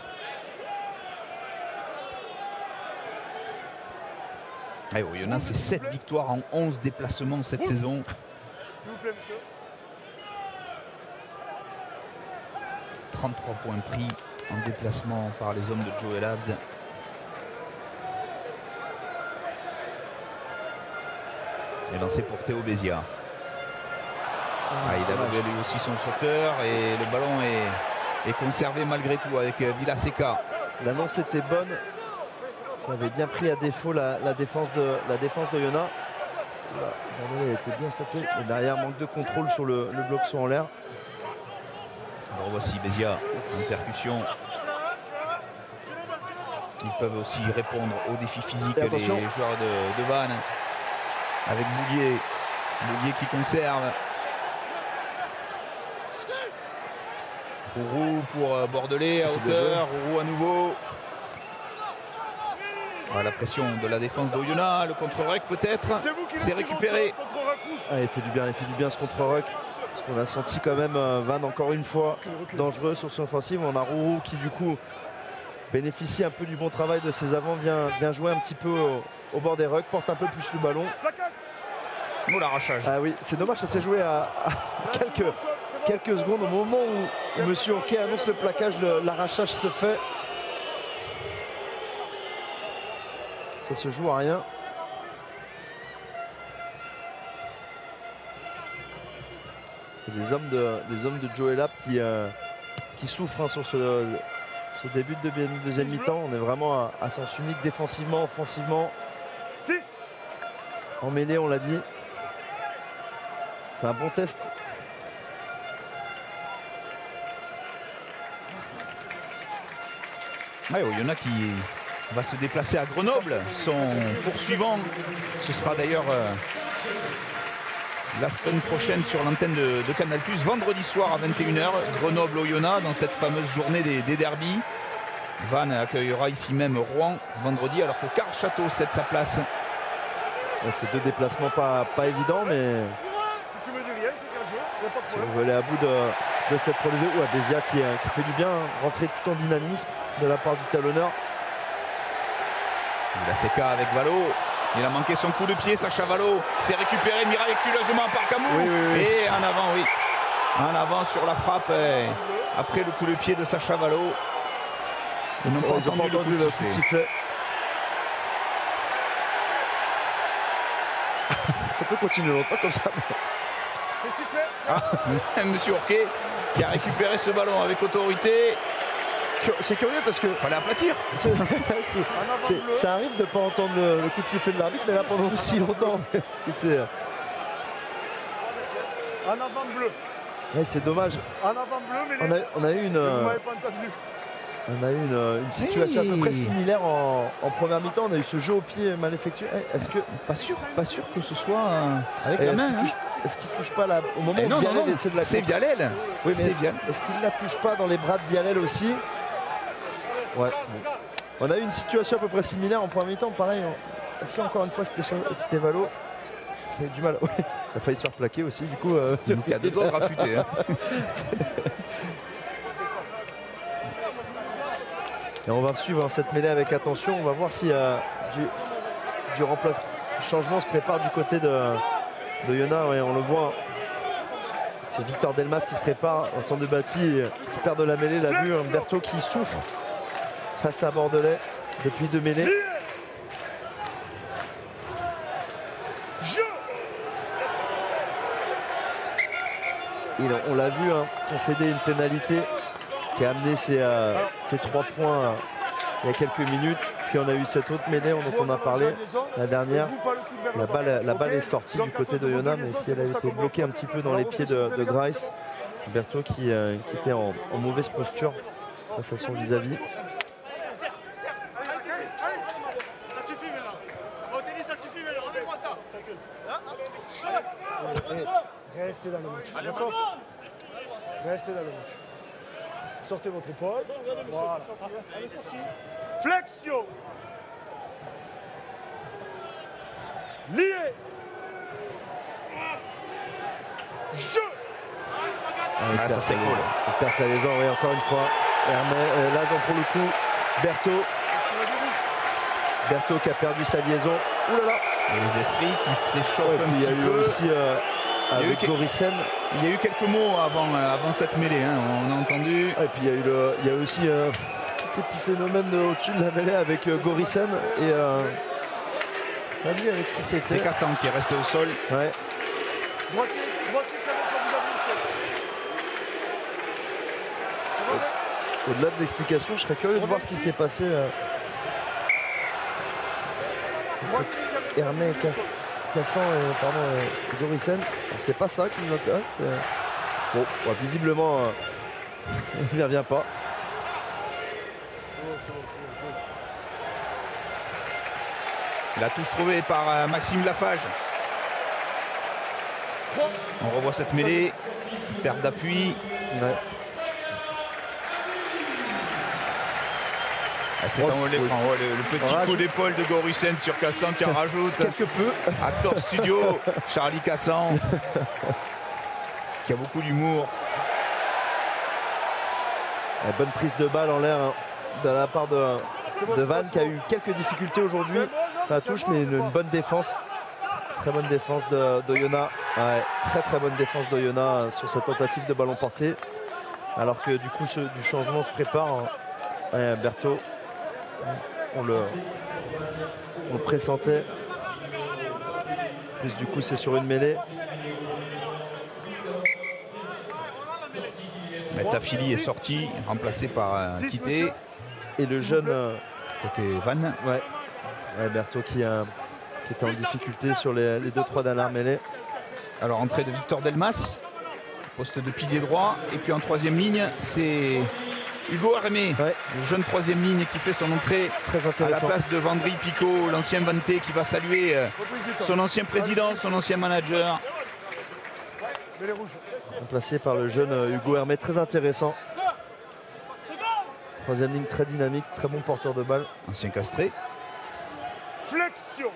Oyonnax, c'est 7 victoires en 11 déplacements cette saison. S'il vous plaît, monsieur. 33 points pris en déplacement par les hommes de Joel Abd. Et lancé pour Théo Béziat. Il a levé lui aussi son sauteur et le ballon est conservé malgré tout avec Villaseca. L'annonce était bonne. Ça avait bien pris à défaut la défense d'Oyonnax. Il était bien stoppé. Et derrière, manque de contrôle sur le bloc saut en l'air. Alors voici Béziat en percussion. Ils peuvent aussi répondre aux défis physiques des joueurs de Vannes. Avec Boulier. Boulier qui conserve. Roux pour Bordelais à hauteur. Roux à nouveau. La pression de la défense d'Oyonnax. Le contre-ruck peut-être. C'est récupéré. Il fait du bien ce contre-ruck. Parce qu'on a senti quand même Vannes encore une fois dangereux sur son offensive. On a Roux qui du coup bénéficie un peu du bon travail de ses avants. Vient jouer un petit peu au bord des rucks. Porte un peu plus le ballon. L'arrachage. Oui, c'est dommage, ça s'est joué à quelques secondes. Au moment où Monsieur Hockey annonce le plaquage, l'arrachage se fait. Ça se joue à rien. Des hommes de Joel Abd qui souffrent sur ce début de deuxième mi-temps. On est vraiment à sens unique défensivement, offensivement. En mêlée, on l'a dit. C'est un bon test. Oyonnax qui va se déplacer à Grenoble. Son poursuivant, ce sera d'ailleurs la semaine prochaine sur l'antenne de Canal+, vendredi soir à 21h, Grenoble-Oyonnax, dans cette fameuse journée des derbies. Vannes accueillera ici même Rouen vendredi, alors que Karl Château cède sa place. C'est deux déplacements pas évidents, mais si on veut aller à bout de cette Pro D2, Béziat qui fait du bien, rentrer tout en dynamisme de la part du talonneur. Villaseca avec Valo. Il a manqué son coup de pied, Sacha Valo. C'est récupéré miraculeusement par Camou. Et en avant, en avant sur la frappe. Après le coup de pied de Sacha Valo. Ils n'ont pas entendu le coup de sifflet. Ça peut continuer longtemps comme ça. C'est sifflé. C'est Monsieur Hockey qui a récupéré ce ballon avec autorité. C'est curieux parce que fallait aplatir. Ça arrive de ne pas entendre le coup de sifflet de l'arbitre, mais là pendant aussi longtemps. C'était. En avant bleu. C'est dommage. En avant bleu, mais on a eu une situation à peu près similaire en première mi-temps. On a eu ce jeu au pied mal effectué. Est-ce que pas sûr que ce soit avec la main. Est-ce qu'il touche pas là au moment où Vialel essaie de la c'est Vialel. Oui, mais est-ce qu'il la touche pas dans les bras de Vialel aussi? Ouais. Bon. On a eu une situation à peu près similaire en première mi-temps. Pareil. Est-ce qu'encore une fois c'était Valo qui a eu du mal? Il a failli se faire plaquer aussi. Du coup, il y a deux doigts de rafuter. Et on va suivre cette mêlée avec attention. On va voir si du changement se prépare du côté de Oyonnax. Et on le voit. C'est Victor Delmas qui se prépare. Un centre de bâti, expert de la mêlée, l'a vu. Berthaud qui souffre face à Bordelais depuis deux mêlées. On l'a vu concéder une pénalité qui a amené ces 3 points il y a quelques minutes. Puis on a eu cette autre mêlée dont on a parlé, la dernière. La balle est sortie du côté d'Oyonnax, mais si elle a été bloquée un petit peu dans les pieds de Grice. Berthaud qui était en mauvaise posture face à son vis-à-vis. Restez dans le match. D'accord ? Restez dans le match. Sortez votre épaule. Voilà. Flexion. Lié. Ça c'est cool. Il perd sa liaison, oui, encore une fois. Hermé, là donc pour le coup, Berthaud qui a perdu sa liaison. Ouh là là. Et les esprits qui s'échauffent un petit peu. Il y a eu aussi avec Gorisen. Il y a eu quelques mots avant cette mêlée, hein, on a entendu. Et puis il y a aussi un petit épiphénomène au-dessus de la mêlée avec Gorisen et avec qui c'était. C'est Cassan qui est resté au sol. Ouais. Au-delà de l'explication, je serais curieux de voir ce qui s'est passé. Hermé, Cassan et Gorisen. C'est pas ça qui m'intéresse. Bon, visiblement, il n'y revient pas. La touche trouvée par Maxime Lafage. On revoit cette mêlée. Perte d'appui. Ouais. C'est le petit coup d'épaule de Gorisen sur Cassan qui en rajoute. Quelque peu. Acteur studio, Charlie Cassan, qui a beaucoup d'humour. Bonne prise de balle en l'air de la part de Van qui a eu quelques difficultés aujourd'hui. La touche, mais une bonne défense. Très bonne défense d'Oyonnax. Ouais, très bonne défense d'Oyonnax sur cette tentative de ballon porté. Alors que du coup, du changement se prépare. Ouais, Berthaud. On le pressentait. Plus du coup c'est sur une mêlée. Tafili est sorti, remplacé par Quitté. Et le jeune côté Van. Ouais. Berthaud qui était en difficulté sur les 2-3 dernières mêlées. Alors entrée de Victor Delmas, poste de pilier droit. Et puis en troisième ligne, c'est Hugo Hermé, le jeune troisième ligne qui fait son entrée à la place de Vendry Picot, l'ancien Vanté qui va saluer son ancien président, son ancien manager. Remplacé par le jeune Hugo Hermé, très intéressant. Troisième ligne très dynamique, très bon porteur de balle. Ancien castré. Flexion.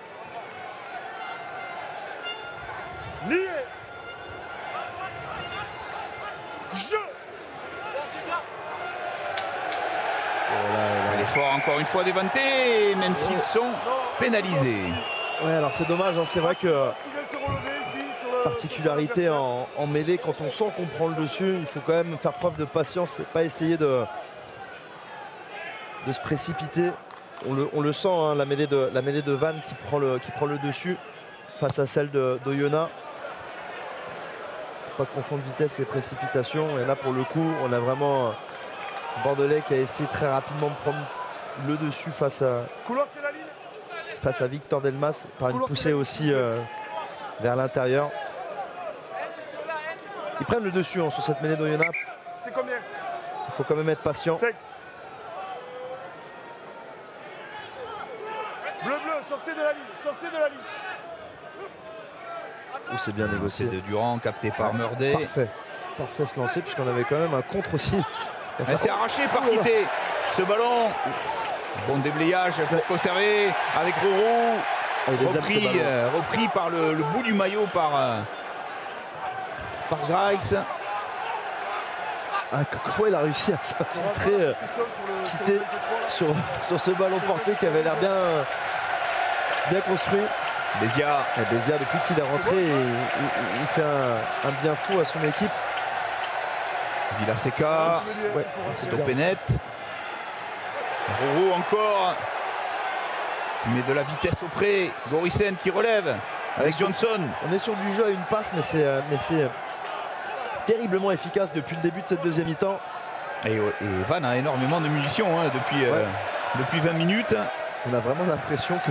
Lié. Jeu. L'effort encore une fois des Vantés, même s'ils sont pénalisés. Ouais, alors c'est dommage, hein, c'est vrai que particularité en mêlée, quand on sent qu'on prend le dessus, il faut quand même faire preuve de patience et pas essayer de se précipiter. On le sent, hein, la mêlée de Van qui prend le dessus face à celle d'Oyonnax. Pas confondre vitesse et précipitation. Et là pour le coup, on a vraiment Bordelais qui a essayé très rapidement de prendre le dessus face à Victor Delmas par une poussée aussi vers l'intérieur. Ils prennent le dessus sur cette mêlée d'Oyonnax. C'est combien? Il faut quand même être patient. Bleu, sortez de la ligne, C'est bien négocié. De Durand, capté par Meurdet. Parfait ce lancer, puisqu'on avait quand même un contre aussi. C'est arraché par Quitté. Ce ballon. Bon déblayage pour conserver avec Roro. Repris par le bout du maillot par Grice. Comment il a réussi à s'infiltrer Quitté sur ce ballon porté qui avait l'air bien construit. Bézia, depuis qu'il est rentré, il fait un bien fou à son équipe. Villaseca, stoppé net. Roro encore, qui met de la vitesse au pré. Gorisen qui relève avec Johnson. On est sur du jeu à une passe, mais c'est terriblement efficace depuis le début de cette deuxième mi-temps. Et Van a énormément de munitions depuis 20 minutes. On a vraiment l'impression que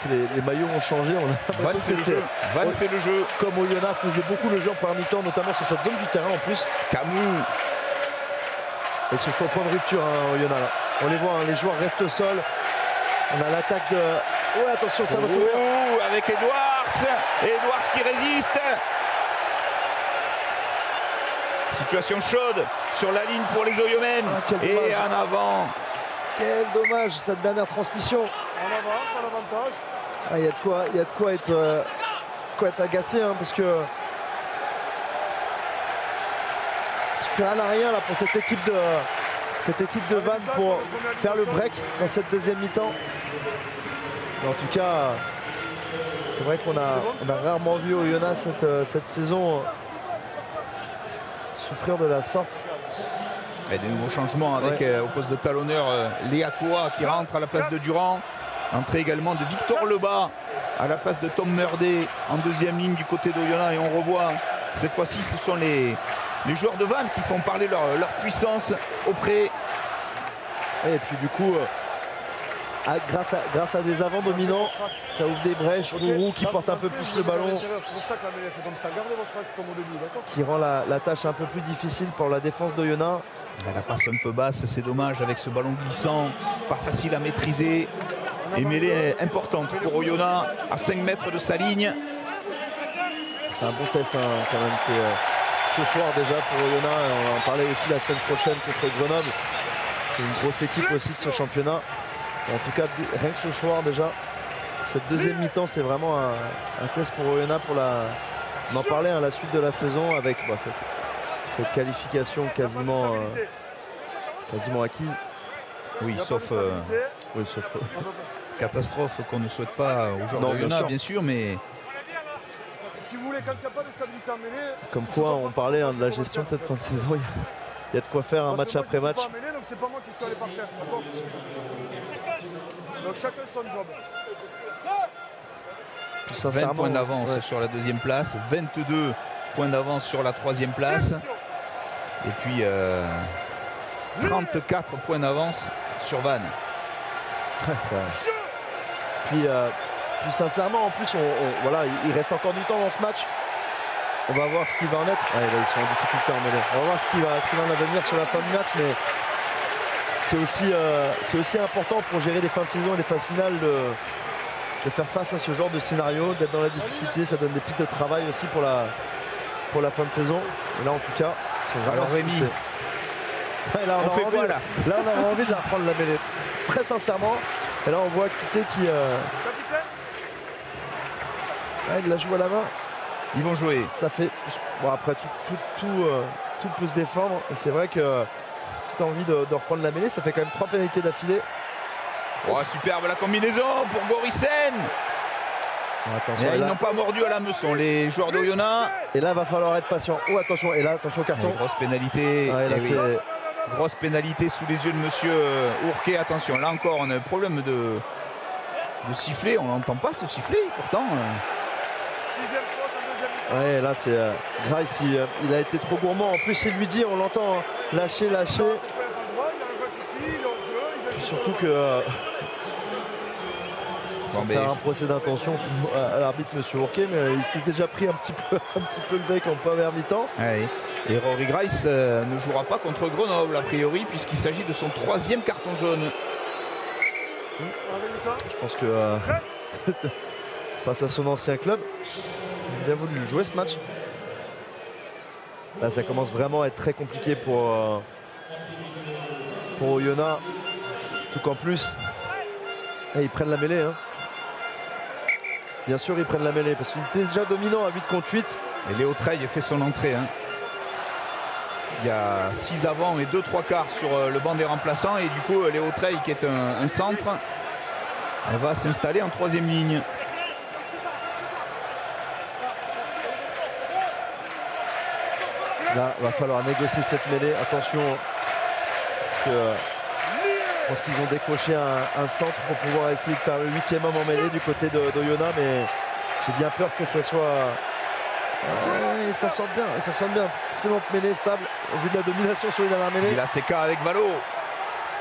les maillots ont changé. On a Van fait le jeu. Comme Oyonnax faisait beaucoup le jeu en première mi-temps, notamment sur cette zone du terrain en plus. Camou. Et sur son point de rupture, Oyonnax. Là. On les voit, les joueurs restent au sol. On a l'attaque de... Oh, attention, ça va s'ouvrir. Avec Edwards qui résiste. Situation chaude sur la ligne pour les Oyomènes. Et en avant. Quel dommage cette dernière transmission. En avant, pas l'avantage. Il y a de quoi être agacé, hein, parce que suffira à rien là pour cette équipe de Vannes pour faire le break dans cette deuxième mi-temps. En tout cas, c'est vrai qu'on a rarement vu Oyonnax cette saison souffrir de la sorte. Et des nouveaux changements avec au poste de talonneur Léa Toua qui rentre à la place de Durand. Entrée également de Victor Lebas à la place de Tom Meurdet en deuxième ligne du côté d'Oyonnax. Et on revoit cette fois-ci ce sont les joueurs de Vannes qui font parler leur puissance auprès. Et puis du coup, grâce à des avants dominants, ça ouvre des brèches. Rourou qui porte un peu plus le ballon. C'est pour ça que la mêlée fait comme ça. Gardez votre axe comme au début, d'accord ? Qui rend la tâche un peu plus difficile pour la défense d'Oyonnax. La passe un peu basse, c'est dommage avec ce ballon glissant, pas facile à maîtriser. Et mêlée importante pour Oyonnax à 5 mètres de sa ligne. C'est un bon test quand même. C'est ce soir déjà pour Oyonnax. On va en parler aussi la semaine prochaine contre Grenoble. C'est une grosse équipe aussi de ce championnat. En tout cas, rien que ce soir déjà, cette deuxième mi-temps, c'est vraiment un test pour Oyonnax pour on en parlait la suite de la saison avec cette qualification quasiment acquise. Oui, sauf catastrophe qu'on ne souhaite pas aux joueurs d'Oyonnax, bien sûr, mais si vous voulez, quand il n'y a pas de stabilité en mêlée. Comme quoi, on parlait de la gestion de cette fin de saison. Il y a de quoi faire un match après match. Pas mêlée, donc c'est pas moi qui suis allé par terre, d'accord ? Donc chacun son job. 20 points d'avance sur la deuxième place, 22 points d'avance sur la troisième place. Et puis 34 points d'avance sur Vannes. Puis sincèrement, en plus, voilà, il reste encore du temps dans ce match. On va voir ce qui va en être. Là, ils sont en difficulté en mêlée. On va voir ce qui va en venir sur la fin du match, mais c'est aussi important pour gérer des fins de saison et des phases finales de faire face à ce genre de scénario, d'être dans la difficulté. Ça donne des pistes de travail aussi pour la fin de saison. Et là, en tout cas, ils sont vraiment Rémi. Là, on fait quoi là ? Là, on a envie de la reprendre la mêlée. Très sincèrement. Et là, on voit Quitté qui il la joue à la main. Ils vont jouer. Ça fait. Bon, après, tout peut se défendre. Et c'est vrai que si tu as envie de reprendre la mêlée, ça fait quand même 3 pénalités d'affilée. Oh, superbe la combinaison pour Gorissen. Ils n'ont pas mordu à la meçon, les joueurs d'Oyonnax. Et là, va falloir être patient. Oh, attention. Et là, attention, carton. Grosse pénalité. Grosse pénalité sous les yeux de monsieur Ourquet. Attention, là encore, on a un problème de sifflet. On n'entend pas ce sifflet, pourtant. Ouais, là c'est Grice, il a été trop gourmand. En plus, il lui dit, on l'entend, lâcher. Puis surtout que faire un procès d'intention à l'arbitre monsieur Ourquet, mais il s'est déjà pris un petit peu le bec en première mi-temps. Ouais. Et Rory Grice ne jouera pas contre Grenoble a priori, puisqu'il s'agit de son 3e carton jaune. Je pense que face à son ancien club, il a bien voulu jouer ce match. Là, ça commence vraiment à être très compliqué pour Oyonnax. Tout qu'en plus, ils prennent la mêlée. Bien sûr, ils prennent la mêlée parce qu'il était déjà dominant à 8 contre 8. Et Léo Treille fait son entrée. Il y a 6 avants et 2 3 quarts sur le banc des remplaçants. Et du coup, Léo Treille, qui est un centre, va s'installer en 3e ligne. Là, va falloir négocier cette mêlée. Attention, je pense qu'ils ont décoché un centre pour pouvoir essayer de faire le 8e homme en mêlée du côté d'Oyonnax, mais j'ai bien peur que ça soit. Ils s'en sortent bien, Excellente mêlée, stable au vu de la domination sur les dernières mêlées. Il a ses cas avec Valo.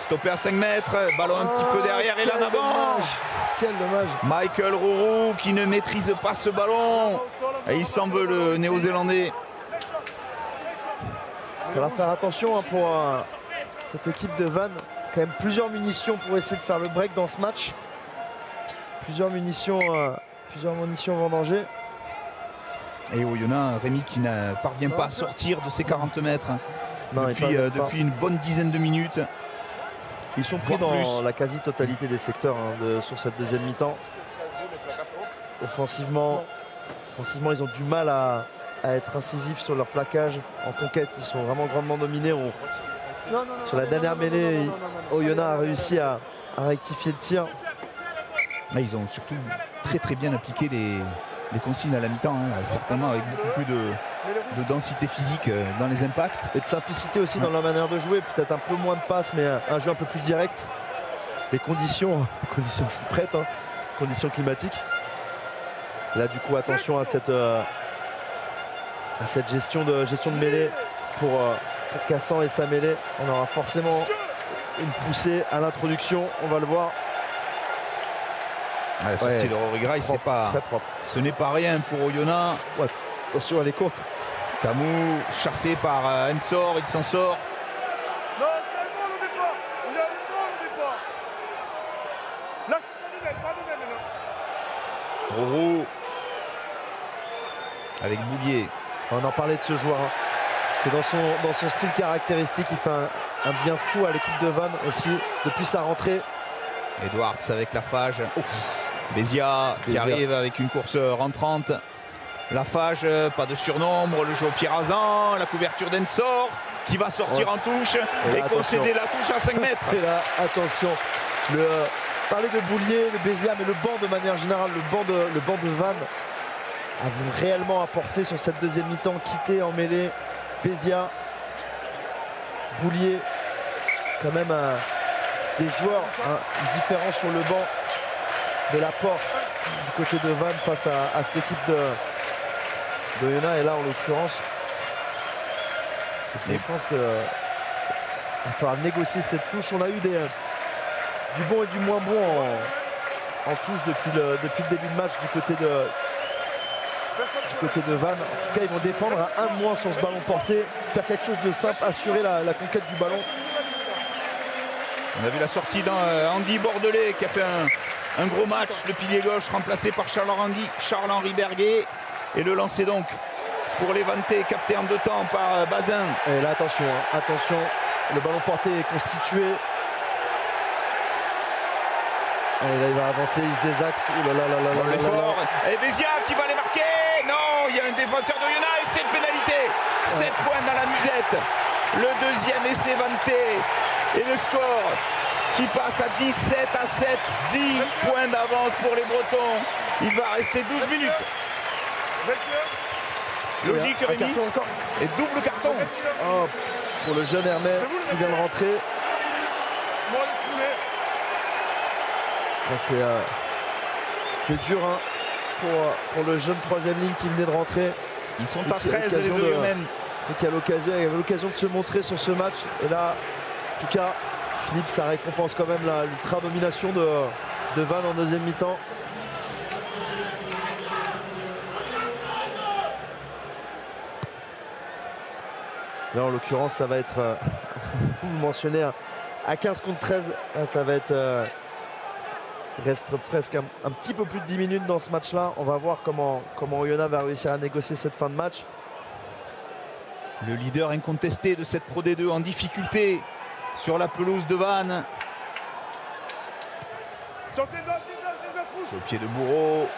Stoppé à 5 mètres, ballon un petit peu derrière et là en avant. Quel dommage. Michael Rourou qui ne maîtrise pas ce ballon. Et il s'en veut, le néo-zélandais. Il faudra faire attention pour cette équipe de Vannes. Quand même plusieurs munitions pour essayer de faire le break dans ce match. Plusieurs munitions vendangées. Et Oyonnax, Rémi qui ne parvient pas à sortir de ses 40 mètres depuis une bonne dizaine de minutes. Ils sont pris dans la quasi-totalité des secteurs sur cette deuxième mi-temps. Offensivement, ils ont du mal à à être incisifs sur leur plaquage. En conquête, ils sont vraiment grandement dominés. Sur la dernière mêlée, Oyonnax a réussi à rectifier le tir. Ils ont surtout très bien appliqué les consignes à la mi-temps, hein, certainement avec beaucoup plus de densité physique dans les impacts. Et de simplicité aussi dans la manière de jouer, peut-être un peu moins de passes, mais un jeu un peu plus direct. Les conditions sont prêtes, hein, conditions climatiques. Là du coup attention à cette gestion de mêlée pour Cassan et sa mêlée. On aura forcément une poussée à l'introduction, on va le voir. La sortie de Rory Grice, ce n'est pas rien pour Oyonnax. Ouais, attention, elle est courte. Camou chassé par Ensor, il s'en sort. Non, c'est un bon au départ. Il y a une bonne au départ. Là, c'est pas de même maintenant. Roro avec Boulier. On en parlait de ce joueur. Hein. C'est dans son style caractéristique. Il fait un bien fou à l'équipe de Vannes aussi depuis sa rentrée. Edwards avec la Fage. Bézia qui arrive avec une course rentrante. La Fage, pas de surnombre, le jeu au pied rasant, la couverture d'Ensor qui va sortir en touche et concéder la touche à 5 mètres. Et là, attention, parler de Boulier, de Bézia, mais le banc de manière générale, le banc de Vannes a réellement apporté sur cette deuxième mi-temps, quitté en mêlée. Bézia, Boulier, quand même des joueurs différents sur le banc de l'apport du côté de Vannes face à cette équipe de Oyonnax. Et là en l'occurrence il va falloir négocier cette touche. On a eu du bon et du moins bon en touche depuis le début de match du côté de Vannes. En tout cas ils vont défendre à 1 de moins sur ce ballon porté, faire quelque chose de simple, assurer la conquête du ballon. On a vu la sortie d'Andy Bordelais qui a fait un gros match, le pilier gauche remplacé par Charles-Henri Berguet. Et le lancer donc pour les Vantais, capté en 2 temps par Bazin. Et là attention, le ballon porté est constitué. Et là il va avancer, il se désaxe. L'effort. Et Bézia qui va les marquer. Non, il y a un défenseur d'Oyonnax et c'est une pénalité. 7 points dans la musette. Le deuxième essai Vantais. Et le score qui passe à 17-7, 10 points d'avance pour les Bretons. Il va rester 12 minutes. Logique, Rémi. Et double carton. Oh, pour le jeune Hermès qui vient de rentrer. C'est dur hein, pour le jeune 3e ligne qui venait de rentrer. Ils sont à 13 les Oyonnais. Et qui avait l'occasion de se montrer sur ce match. Et là, en tout cas, Philippe, ça récompense quand même l'ultra domination de Vannes en deuxième mi-temps. Là, en l'occurrence, ça va être, vous le mentionnez, à 15 contre 13. Là, ça va être, il reste presque un petit peu plus de 10 minutes dans ce match-là. On va voir comment Oyonnax va réussir à négocier cette fin de match. Le leader incontesté de cette Pro D2 en difficulté sur la pelouse de Vannes. Au pied de Bourreau.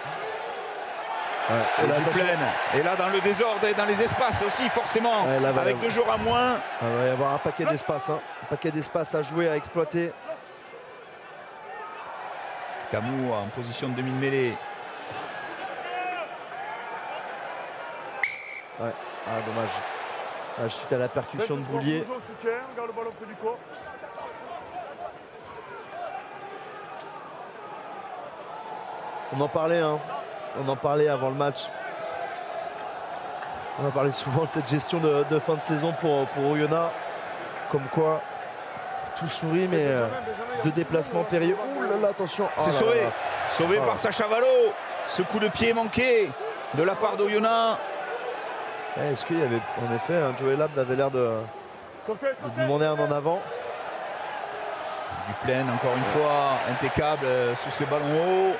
Et là dans le désordre et dans les espaces aussi forcément, avec 2 joueurs à moins. Il va y avoir un paquet d'espace, un paquet d'espace à jouer, à exploiter. Camou en position de demi-mêlée. Dommage. Suite à la percussion de Boulier. On en parlait avant le match. On a parlé souvent de cette gestion de fin de saison pour Oyonnax. Comme quoi, tout sourit, mais 2 déplacements périlleux. Ouh là là, attention. C'est sauvé par Sacha Valo. Ce coup de pied manqué de la part d'Oyonnax. Est-ce qu'il y avait en effet Joey Lab avait l'air de demander un en avant. Duplain encore une fois impeccable sous ses ballons hauts.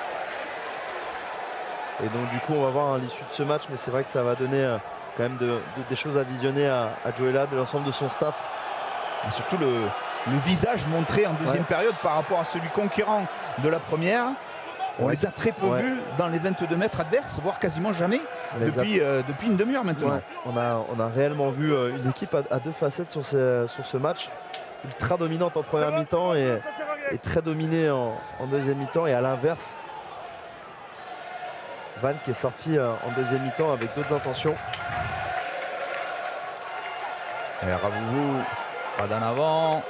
Et donc du coup on va voir l'issue de ce match, mais c'est vrai que ça va donner quand même des choses à visionner à Joey Lab et l'ensemble de son staff. Et surtout le visage montré en deuxième période par rapport à celui conquérant de la première. On les a très peu vus dans les 22 mètres adverses, voire quasiment jamais depuis une demi-heure maintenant. Ouais, on a réellement vu une équipe à deux facettes sur ce match. Ultra dominante en première mi-temps et très dominée en deuxième mi-temps. Et à l'inverse, Vannes qui est sorti en deuxième mi-temps avec d'autres intentions. Et Ravouvou, pas d'en avant.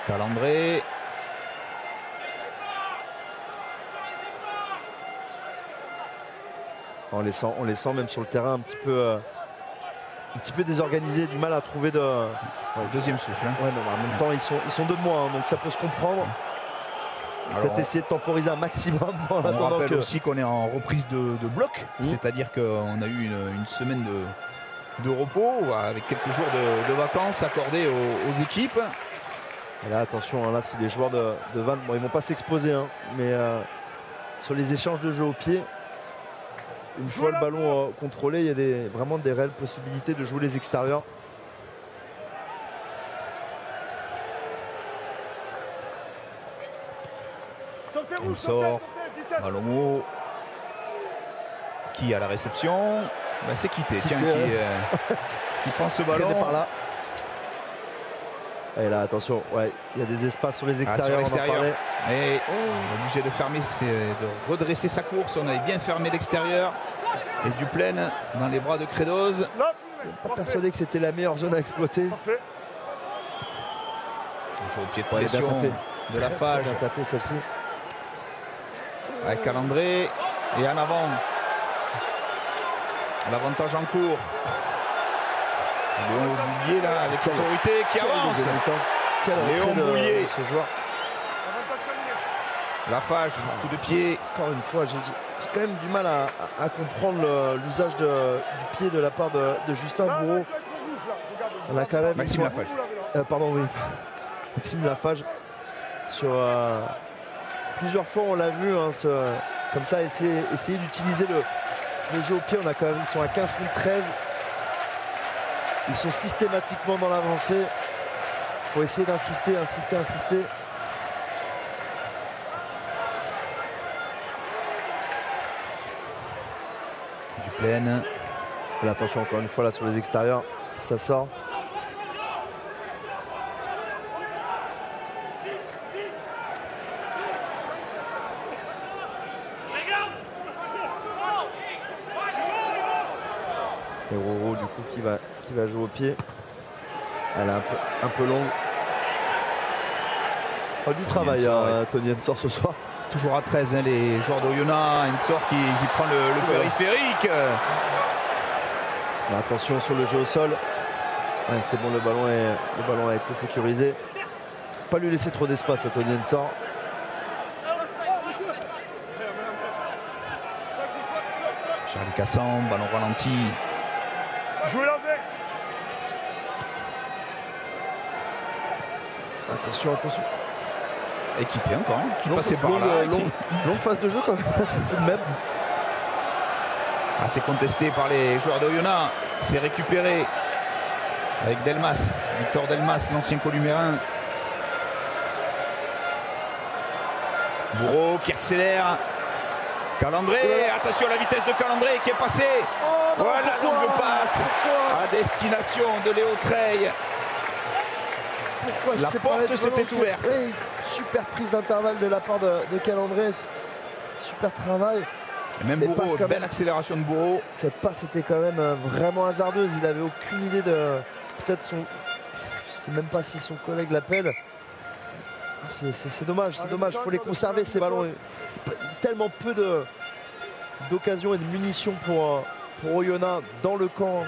Calandré. On les sent même sur le terrain un petit peu désorganisés, du mal à trouver de... deuxième souffle. Hein. Ouais, non, en même temps, ils sont deux de moins, hein, donc ça peut se comprendre. Peut-être essayer de temporiser un maximum en attendant. On rappelle aussi qu'on est en reprise de bloc, c'est-à-dire qu'on a eu une semaine de repos avec quelques jours de vacances accordés aux équipes. Et là, attention, là, si les joueurs de Vannes, bon, ils vont pas s'exposer, hein, mais sur les échanges de jeu au pied, une fois le ballon contrôlé, il y a vraiment des réelles possibilités de jouer les extérieurs. On sort, ballon haut. Qui a la réception? C'est Quitté, tiens, qui prend ce ballon. Par là. Et là, attention, il y a des espaces sur les extérieurs. On est obligé de fermer, de redresser sa course. On avait bien fermé l'extérieur. Et Duplaine dans les bras de Credoz. Je suis pas persuadé que c'était la meilleure zone à exploiter. On joue au pied de pression de la Fage. Bien tapé celle-ci. Avec Calandré et en avant. L'avantage en cours. Léon Boulier là avec autorité qui avance. Léon Boulier. Ce joueur. Lafage, coup de pied. Encore une fois, j'ai quand même du mal à comprendre l'usage du pied de la part de Justin Bourreau. On a quand même Maxime Lafage. Pardon, oui. Maxime Lafage. Sur plusieurs fois, on l'a vu hein, comme ça, essayer d'utiliser le jeu au pied. On a quand même, ils sont à 15 contre 13. Ils sont systématiquement dans l'avancée. Il faut essayer d'insister. Duplaine. Attention encore une fois là sur les extérieurs, si ça sort. Et Roro du coup qui va jouer au pied. Elle est un peu longue. Du travail Tony Ensor ce soir. Toujours à 13 hein, les joueurs d'Oyonnax. Ensor qui prend le périphérique. Attention sur le jeu au sol. C'est bon, le ballon a été sécurisé. Pas lui laisser trop d'espace à Tony Ensor. Charlie Cassan, ballon ralenti. Jouez la veille. Attention. Et Quitté encore, hein, qui passait par là. Longue phase de jeu quand même, tout de même. C'est contesté par les joueurs d'Oyonnax. C'est récupéré avec Delmas, Victor Delmas, l'ancien Columérin. Bourreau qui accélère. Calandré, attention à la vitesse de Calandré qui est passé. Voilà, longue passe à destination de Léo Treille. La porte s'était ouverte. Oui, super prise d'intervalle de la part de Calandré. Super travail. Et même Bourreau, belle accélération de Bourreau. Cette passe était quand même vraiment hasardeuse. Il n'avait aucune idée de peut-être son... Je sais même pas si son collègue l'appelle. C'est dommage, il faut les conserver ces ballons. Tellement peu d'occasions et de munitions pour Oyonnax dans le camp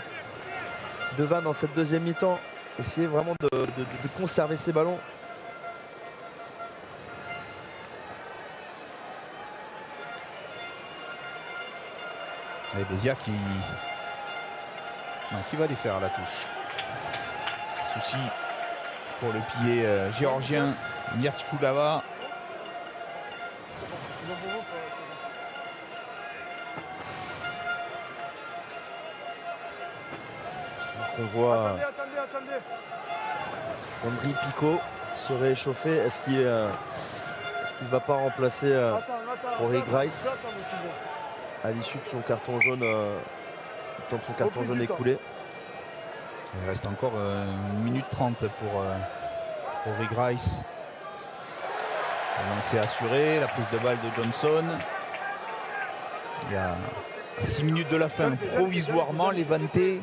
de Vannes dans cette deuxième mi-temps. Essayer vraiment de conserver ces ballons. Et Bézia qui va les faire à la touche. Souci pour le pilier géorgien Mirtikulava. On voit Andri Pico se réchauffer. Est-ce qu'il ne va pas remplacer Rory Grice à l'issue de son carton jaune, quand son carton jaune est coulé. Il reste encore 1 minute 30 pour Rory Grice. Le lancer assuré, la prise de balle de Johnson. Il y a 6 minutes de la fin, provisoirement, les Vantés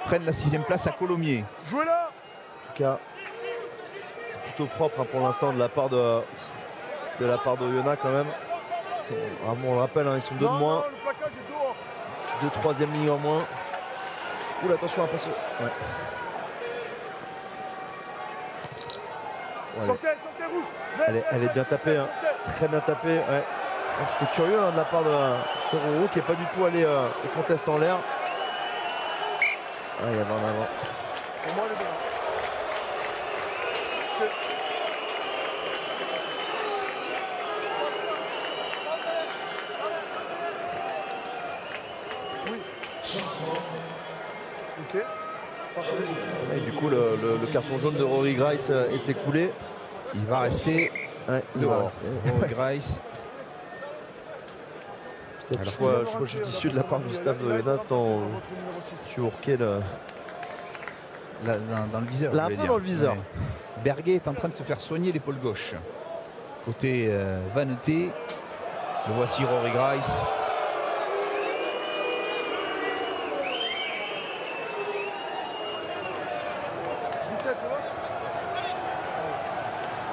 prennent la 6e place à Colomiers. Jouez là. En tout cas, c'est plutôt propre pour l'instant de la part de Oyonnax quand même. On le rappelle, ils sont 2 de moins. 2 troisième ligne en moins. Oula, attention à passer. Ouais. Ouais. Sortez rouge. Elle est bien tapée, hein. Très bien tapée. Ouais. C'était curieux de la part de Roro qui n'est pas du tout allé au contest en l'air. Ah, il y avait en avant. Pour moi, elle est bien. Oui. Ok. Et du coup, le carton jaune de Rory Grice est écoulé. Il va rester dehors. Rory Grice. Peut-être choix judicieux de la part du staff de Jonas dans Urquet dans le viseur. Là, un peu dans le viseur. Ouais. Berguet est en train de se faire soigner l'épaule gauche. Côté Vanneté. Le voici Rory Grice.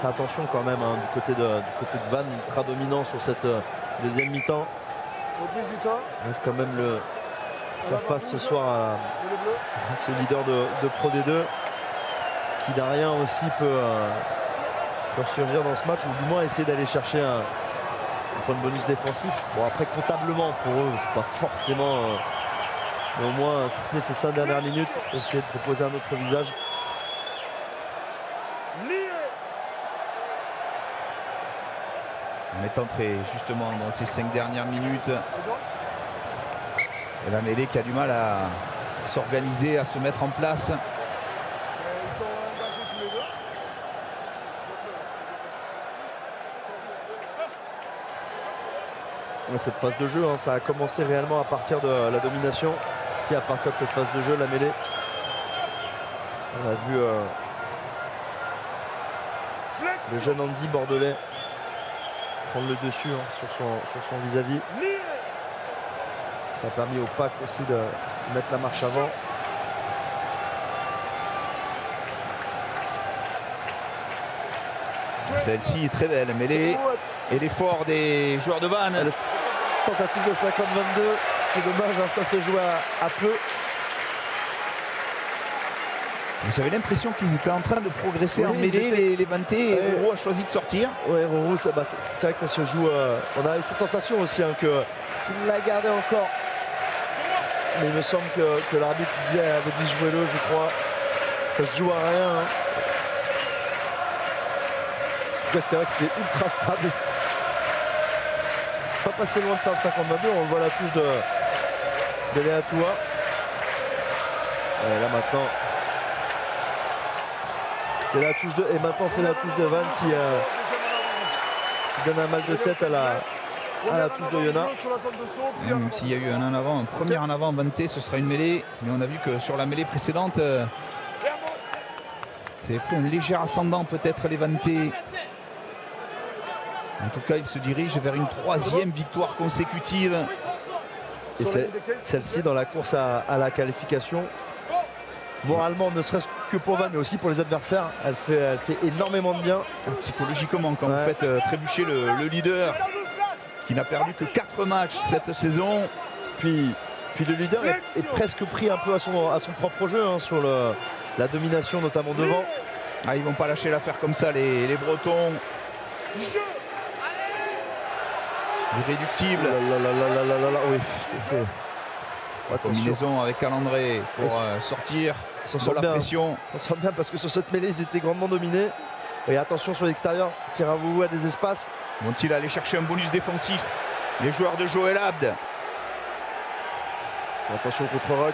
Attention quand même du côté de Vannes, ultra dominant sur cette deuxième mi-temps. Reste quand même le faire face ce soir à ce leader de Pro D2 qui n'a rien aussi peut surgir dans ce match, ou du moins essayer d'aller chercher un point de bonus défensif. Bon, après comptablement pour eux c'est pas forcément mais au moins si ce n'est ces 5 dernières minutes, essayer de proposer un autre visage. On est entré justement dans ces 5 dernières minutes. Et la mêlée qui a du mal à s'organiser, à se mettre en place. Cette phase de jeu, ça a commencé réellement à partir de la domination. Si à partir de cette phase de jeu, la mêlée, on a vu le jeune Andy bordelais prendre le dessus sur son vis-à-vis. Ça a permis au pack aussi de mettre la marche avant. Celle-ci est très belle, mêlée. Et l'effort des joueurs de Vannes. Tentative de 50-22, c'est dommage, ça s'est joué à peu. J'avais l'impression qu'ils étaient en train de progresser en mêlée, les Vantés, et Roro a choisi de sortir. Ouais, Roro, c'est vrai que ça se joue. On a eu cette sensation aussi que s'il l'a gardé encore. Mais il me semble que l'arbitre avait dit jouez-le, je crois. Ça se joue à rien. En tout cas, c'était vrai que c'était ultra stable. Pas passé loin de faire le 50-22, on voit la touche de Léa Toua. Là maintenant. C'est la touche de. Et maintenant c'est la touche de Vannes qui donne un mal de tête à la touche d'Oyonnax. Même s'il y a eu un premier en avant Vanté, ce sera une mêlée. Mais on a vu que sur la mêlée précédente, c'est pris un léger ascendant peut-être les Vantés. En tout cas, il se dirige vers une 3e victoire consécutive. Et celle-ci dans la course à la qualification. Moralement, ne serait-ce que pour Vannes, mais aussi pour les adversaires, elle fait énormément de bien. Psychologiquement, quand vous faites trébucher le leader, qui n'a perdu que 4 matchs cette saison. Puis le leader est presque pris un peu à son propre jeu sur la domination, notamment devant. Ah, ils vont pas lâcher l'affaire comme ça, les Bretons. Irréductible. Oui, c'est. Combinaison avec Calandré pour sortir de la pression. Ça sort bien parce que sur cette mêlée, ils étaient grandement dominés. Et attention sur l'extérieur, Siravouvou a des espaces. Vont-ils aller chercher un bonus défensif? Les joueurs de Joël Abd. Attention au contre-rock.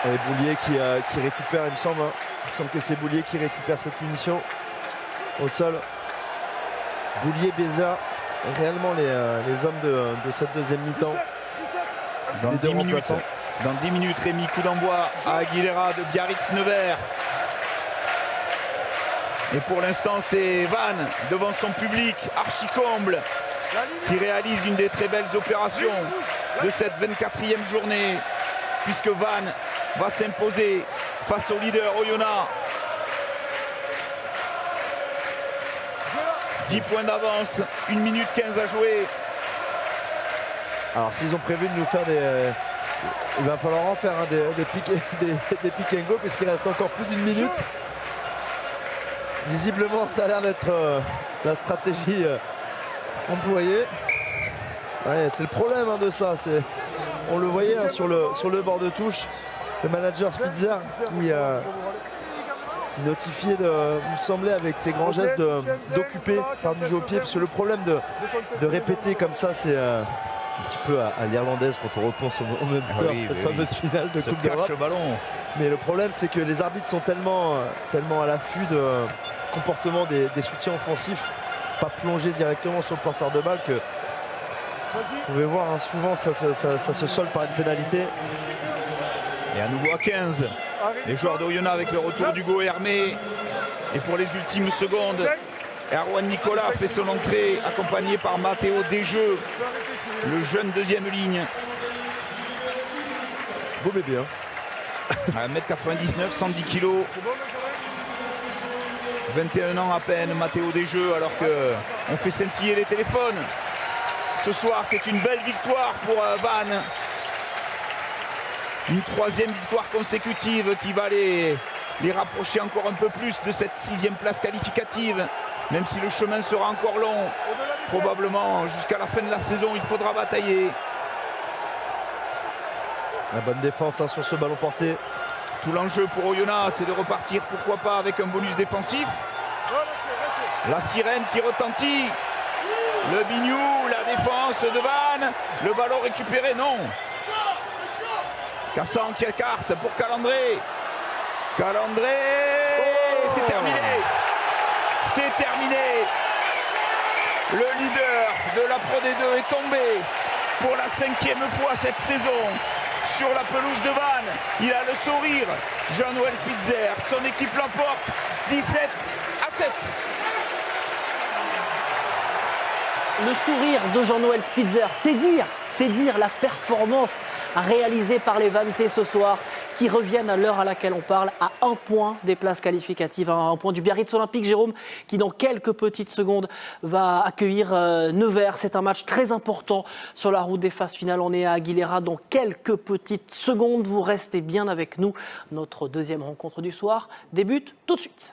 Et Boulier qui récupère, il me semble, Il me semble que c'est Boulier qui récupère cette punition au sol. Boulier, Bézard, réellement les hommes de cette deuxième mi-temps. Dans 10 minutes, Rémi, coup d'envoi à Aguilera de Biarritz-Nevers. Et pour l'instant, c'est Vannes devant son public, archi-comble, qui réalise une des très belles opérations de cette 24e journée, puisque Vannes va s'imposer face au leader Oyonnax. 10 points d'avance, 1 minute 15 à jouer. Alors s'ils ont prévu de nous faire il va falloir en faire des pick and go puisqu'il reste encore plus d'1 minute. Visiblement ça a l'air d'être la stratégie employée. Ouais, c'est le problème de ça. On le voyait sur le bord de touche. Le manager Spitzer qui notifiait, il me semblait avec ses grands gestes d'occuper par du jeu au pied. Parce que le problème de répéter comme ça, c'est un petit peu à l'irlandaise quand on repense au même temps, cette fameuse finale de Coupe d'Europe. Mais le problème, c'est que les arbitres sont tellement à l'affût de comportement des soutiens offensifs, pas plongés directement sur le porteur de balle, que vous pouvez voir souvent ça se solde par une pénalité. Et à nouveau à 15, les joueurs d'Oyonnax avec le retour d'Hugo Hermé. Et pour les ultimes secondes, Erwan Nicolas fait son entrée, accompagné par Matteo Desjeux, le jeune deuxième ligne. Beau bébé, à 1m99, 110 kg. 21 ans à peine, Matteo Desjeux, alors qu'on fait scintiller les téléphones. Ce soir, c'est une belle victoire pour Vannes. Une 3e victoire consécutive qui va les rapprocher encore un peu plus de cette 6e place qualificative. Même si le chemin sera encore long, probablement jusqu'à la fin de la saison, il faudra batailler. La bonne défense sur ce ballon porté. Tout l'enjeu pour Oyonnax, c'est de repartir, pourquoi pas, avec un bonus défensif. La sirène qui retentit. Le Bignou, la défense de Vannes. Le ballon récupéré, non. Cassan qui écarte pour Calandré. Calandré, c'est terminé. C'est terminé. Le leader de la Pro D2 est tombé pour la 5e fois cette saison sur la pelouse de Vannes. Il a le sourire. Jean-Noël Spitzer, son équipe l'emporte 17-7. Le sourire de Jean-Noël Spitzer, c'est dire la performance réalisée par les Vannetais ce soir, qui reviennent à l'heure à laquelle on parle à 1 point des places qualificatives, à 1 point du Biarritz Olympique. Jérôme, qui dans quelques petites secondes va accueillir Nevers. C'est un match très important sur la route des phases finales. On est à Aguilera dans quelques petites secondes. Vous restez bien avec nous. Notre deuxième rencontre du soir débute tout de suite.